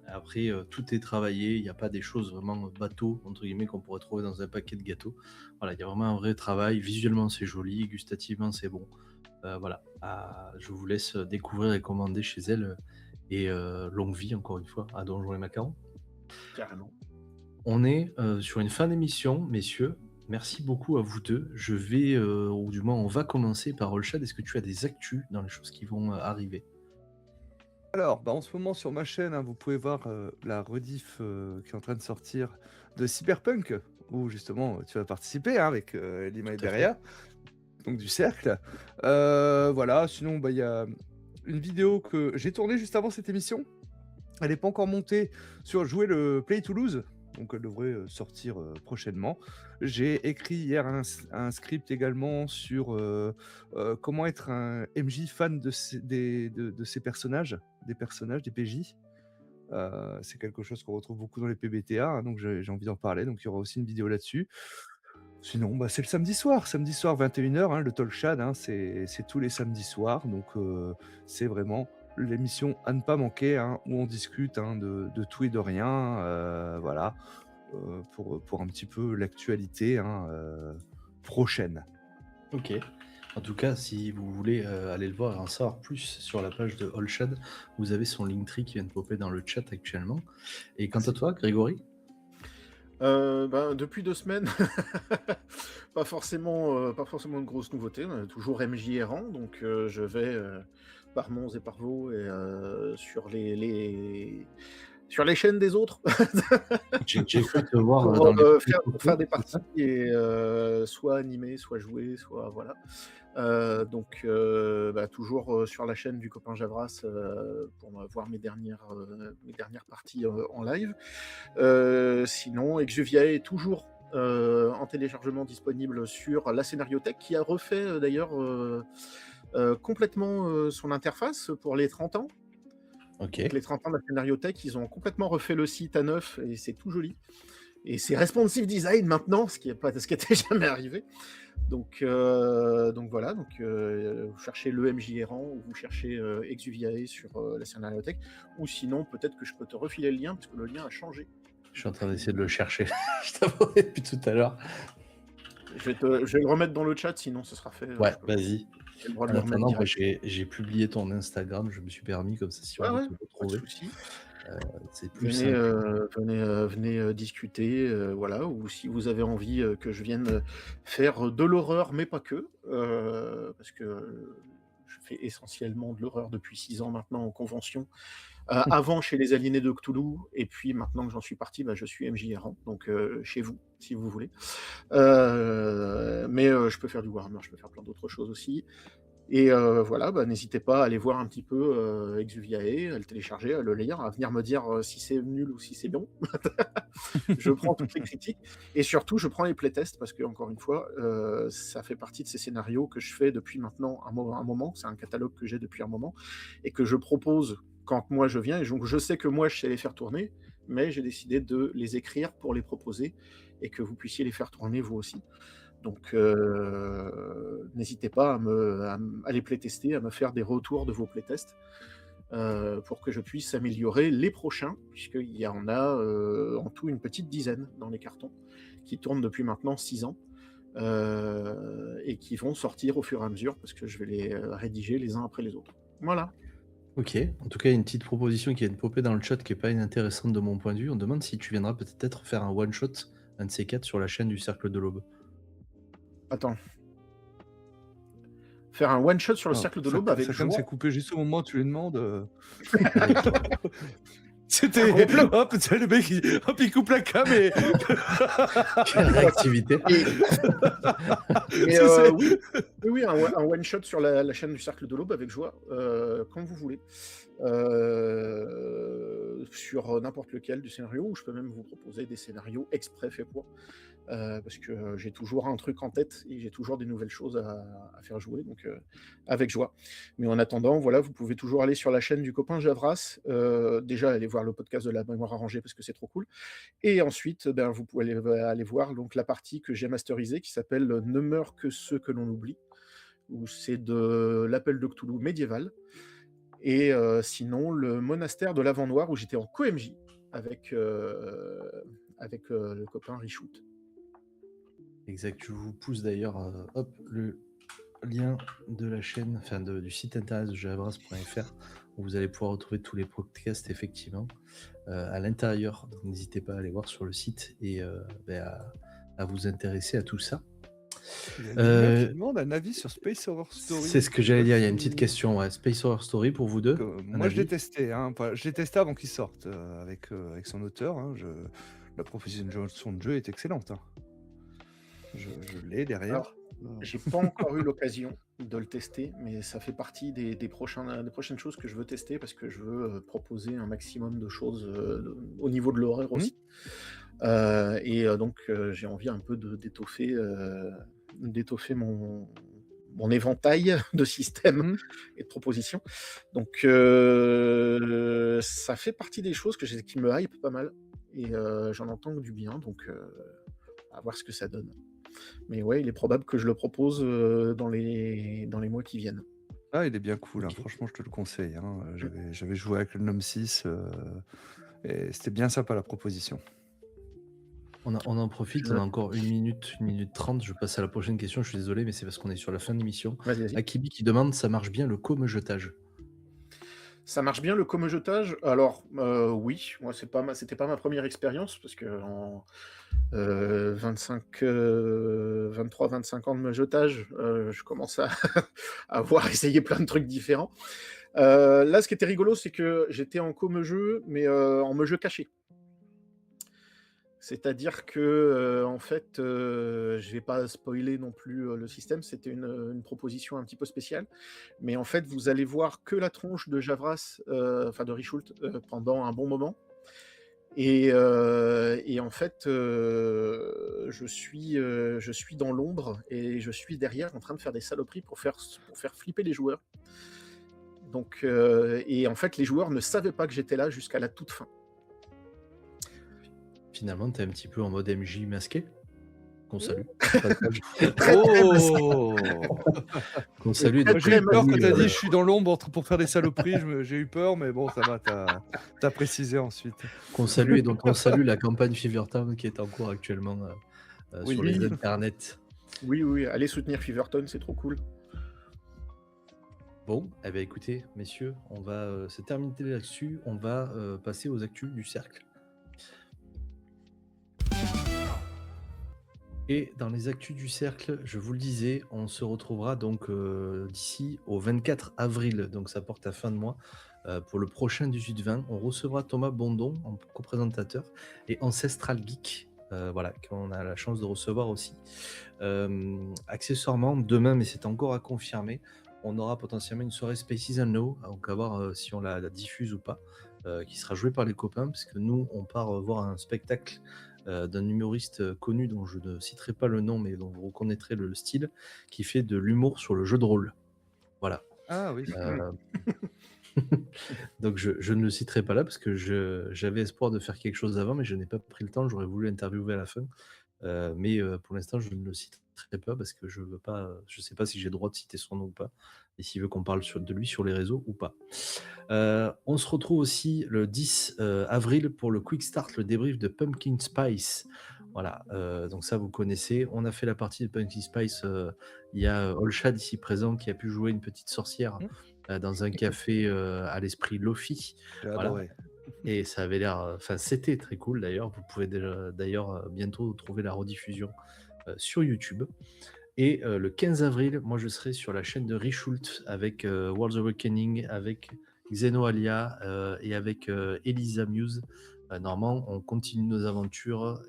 Après, tout est travaillé. Il n'y a pas des choses vraiment bateaux, entre guillemets, qu'on pourrait trouver dans un paquet de gâteaux. Voilà, il y a vraiment un vrai travail. Visuellement, c'est joli. Gustativement, c'est bon. Voilà. Je vous laisse découvrir et commander chez elle. Et longue vie, encore une fois, à Donjons et Macarons. Carrément. On est sur une fin d'émission, messieurs. Merci beaucoup à vous deux. Je vais, ou du moins, on va commencer par Olshad. Est-ce que tu as des actus dans les choses qui vont arriver? Alors, en ce moment sur ma chaîne, hein, vous pouvez voir la rediff qui est en train de sortir de Cyberpunk, où justement tu vas participer hein, avec Lima et Tout à fait. Beria, donc du cercle. Voilà, sinon il y a une vidéo que j'ai tournée juste avant cette émission. Elle n'est pas encore montée sur jouer le Play Toulouse, donc elle devrait sortir prochainement. J'ai écrit hier un script également sur comment être un MJ fan de ces personnages, des PJ. C'est quelque chose qu'on retrouve beaucoup dans les PBTA, hein, donc j'ai envie d'en parler, donc il y aura aussi une vidéo là-dessus. Sinon, c'est le samedi soir 21h, hein, le Talk Shad, hein, c'est tous les samedis soirs, donc c'est vraiment l'émission à ne pas manquer, hein, où on discute hein, de tout et de rien, voilà, pour un petit peu l'actualité hein, prochaine. Ok. En tout cas, si vous voulez aller le voir et en savoir plus sur la page de Olshad, vous avez son Linktree qui vient de popper dans le chat actuellement. Et quant à toi, Grégory? Depuis 2 semaines, pas forcément de grosses nouveautés. On a toujours MJ errant, donc je vais par Mons et par Vaux et sur Sur les chaînes des autres J'ai cru te voir pour dans les pour faire des photos, c'est parties ça? et soit animer, soit jouer, soit voilà. Donc bah, toujours sur la chaîne du copain Javras pour voir mes dernières parties en live. Sinon, Exuvia est toujours en téléchargement disponible sur la Scénariothèque, qui a refait d'ailleurs complètement son interface pour les 30 ans. Ok. Donc les 30 ans de la Scénariothèque, ils ont complètement refait le site à neuf et c'est tout joli. Et c'est responsive design maintenant, ce qui n'était jamais arrivé. Donc voilà, vous cherchez le MJ errant ou vous cherchez Exuviae sur la Scénariothèque, ou sinon peut-être que je peux te refiler le lien parce que le lien a changé. Je suis en train d'essayer de le chercher. Je t'avoue depuis tout à l'heure. Je vais le remettre dans le chat, sinon ce sera fait. Ouais, vas-y. J'ai le droit de En le remettre attendant, moi, direct. j'ai publié ton Instagram. Je me suis permis, comme ça, si on Ouais, veut ouais, te pas de retrouver, souci. c'est plus Venez, simple. venez discuter, voilà, ou si vous avez envie que je vienne faire de l'horreur, mais pas que, parce que je fais essentiellement de l'horreur depuis 6 ans maintenant en convention. Avant chez les Aliénés de Cthulhu, et puis maintenant que j'en suis parti, bah, je suis MJ errant, donc chez vous, si vous voulez. Mais je peux faire du Warhammer, je peux faire plein d'autres choses aussi. Et voilà, bah, n'hésitez pas à aller voir un petit peu Exuviae, à le télécharger, à le lire, à venir me dire si c'est nul ou si c'est bon. Je prends toutes les critiques et surtout je prends les playtests parce que encore une fois, ça fait partie de ces scénarios que je fais depuis maintenant un moment. C'est un catalogue que j'ai depuis un moment et que je propose quand moi je viens. Et donc je sais que moi je sais les faire tourner, mais j'ai décidé de les écrire pour les proposer et que vous puissiez les faire tourner vous aussi. Donc n'hésitez pas à les playtester, à me faire des retours de vos playtests pour que je puisse améliorer les prochains, puisqu'il y en a en tout une petite dizaine dans les cartons, qui tournent depuis maintenant 6 ans, et qui vont sortir au fur et à mesure, parce que je vais les rédiger les uns après les autres. Voilà. Ok, en tout cas, il y a une petite proposition qui vient de popper dans le chat qui est pas inintéressante de mon point de vue. On demande si tu viendras peut-être faire un one-shot, un de ces quatre, sur la chaîne du Cercle de l'Aube. Attends. Faire un one-shot sur le Ah, Cercle de l'Aube avec ça comme joie. c'est coupé juste au moment où tu lui demandes. Avec joie. C'était. Hop, c'est le mec, hop, il coupe la cam et. Quelle réactivité. Mais oui, un one-shot sur la chaîne du Cercle de l'Aube avec joie, quand vous voulez. Sur n'importe lequel du scénario, ou je peux même vous proposer des scénarios exprès faits pour. Parce que j'ai toujours un truc en tête et j'ai toujours des nouvelles choses à faire jouer, donc avec joie. Mais en attendant, voilà, vous pouvez toujours aller sur la chaîne du copain Javras, déjà aller voir le podcast de la mémoire arrangée parce que c'est trop cool. Et ensuite, ben, vous pouvez aller voir donc, la partie que j'ai masterisée qui s'appelle Ne meurent que ceux que l'on oublie, où c'est de l'appel de Cthulhu médiéval. Et sinon, le monastère de l'Avent Noir où j'étais en co-MJ avec le copain Richout. Exact, je vous pousse d'ailleurs le lien de la chaîne, enfin du site internet de javras.fr où vous allez pouvoir retrouver tous les podcasts effectivement à l'intérieur. Donc n'hésitez pas à aller voir sur le site et à vous intéresser à tout ça. Il y a Lina qui demande un avis sur Space Horror Story. C'est ce que j'allais dire, il y a une petite question. Ouais. Space Horror Story pour vous deux. Moi je l'ai testé, hein. Je l'ai testé avant qu'il sorte avec son auteur. Hein. La proposition de jeu est excellente. Hein. Je l'ai derrière. Alors, j'ai pas encore eu l'occasion de le tester, mais ça fait partie des prochaines choses que je veux tester parce que je veux proposer un maximum de choses au niveau de l'horreur aussi. Donc j'ai envie un peu d'étoffer mon éventail de systèmes et de propositions. Donc ça fait partie des choses qui me hype pas mal et j'en entends que du bien, donc à voir ce que ça donne. Mais ouais, il est probable que je le propose dans les mois qui viennent. Ah, il est bien cool, hein. Franchement, je te le conseille. Hein. J'avais joué avec le Gnome 6 et c'était bien sympa la proposition. On en profite, on a encore 1 minute 30. Je passe à la prochaine question. Je suis désolé, mais c'est parce qu'on est sur la fin de l'émission. Vas-y. Akibi qui demande ça marche bien le comme-jetage. Ça marche bien le comme-jetage. Alors, oui, moi, c'était pas ma première expérience parce que en 23-25 ans de jetage, je commence à avoir essayé plein de trucs différents. Là, ce qui était rigolo, c'est que j'étais en co-me-jeu, mais en me-jeu caché. C'est-à-dire que, en fait, je vais pas spoiler non plus, le système. C'était une proposition un petit peu spéciale. Mais en fait, vous allez voir que la tronche de Javras, enfin de Richoult, pendant un bon moment. Et en fait, je suis dans l'ombre et je suis derrière en train de faire des saloperies pour faire flipper les joueurs. Donc, et en fait, les joueurs ne savaient pas que j'étais là jusqu'à la toute fin. Finalement, tu es un petit peu en mode MJ masqué, qu'on salue. Oh Qu'on salue. Très, Moi, j'ai eu peur quand t'as euh, dit je suis dans l'ombre pour faire des saloperies. J'ai eu peur, mais bon, ça va, t'as précisé ensuite. qu'on salue et dont on salue la campagne Fevertown qui est en cours actuellement Oui. sur les internets. Oui, oui, allez soutenir Feverton, c'est trop cool. Bon, eh bien, écoutez, messieurs, on va se terminer là-dessus. On va passer aux actus du cercle. Et dans les actus du cercle, je vous le disais, on se retrouvera donc d'ici au 24 avril, donc ça porte à fin de mois, pour le prochain 18-20. On recevra Thomas Bondon en co-présentateur et Ancestral Geek, voilà, qu'on a la chance de recevoir aussi. Accessoirement, demain, mais c'est encore à confirmer, on aura potentiellement une soirée Spaces Unknown, donc à voir si on la diffuse ou pas, qui sera jouée par les copains, parce que nous, on part voir un spectacle d'un humoriste connu dont je ne citerai pas le nom, mais dont vous reconnaîtrez le style, qui fait de l'humour sur le jeu de rôle. Voilà. Ah oui. Donc je ne le citerai pas là parce que j'avais espoir de faire quelque chose avant, mais je n'ai pas pris le temps. J'aurais voulu interviewer à la fin, mais pour l'instant je ne le citerai pas parce que je veux pas. Je sais pas si j'ai le droit de citer son nom ou pas, et s'il veut qu'on parle de lui sur les réseaux ou pas. On se retrouve aussi le 10 avril pour le Quick Start, le débrief de Pumpkin Spice. Voilà, donc ça vous connaissez. On a fait la partie de Pumpkin Spice. Il y a Olshad ici présent qui a pu jouer une petite sorcière dans un café à l'esprit Lofi. J'ai Voilà. adoré. Et ça avait l'air. Enfin, c'était très cool d'ailleurs. Vous pouvez d'ailleurs bientôt trouver la rediffusion sur YouTube. Et le 15 avril, moi je serai sur la chaîne de Richoult avec World's Awakening, avec Xenoalia et avec Elisa Muse. Normalement, on continue nos aventures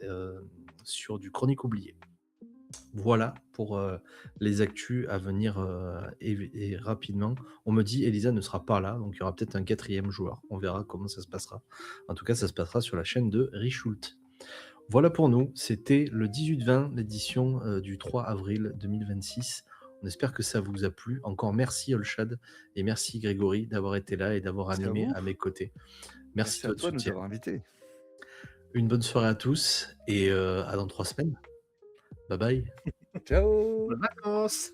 sur du Chronique oublié. Voilà pour les actus à venir et rapidement. On me dit Elisa ne sera pas là, donc il y aura peut-être un 4e joueur. On verra comment ça se passera. En tout cas, ça se passera sur la chaîne de Richoult. Voilà pour nous, c'était le 18-20, l'édition du 3 avril 2026. On espère que ça vous a plu. Encore merci Olshad et merci Grégory d'avoir été là et d'avoir Merci à animé vous. à mes côtés. Merci à de votre toi de nous soutien. avoir invités. Une bonne soirée à tous et à dans 3 semaines. Bye bye. Ciao. Bonnes vacances.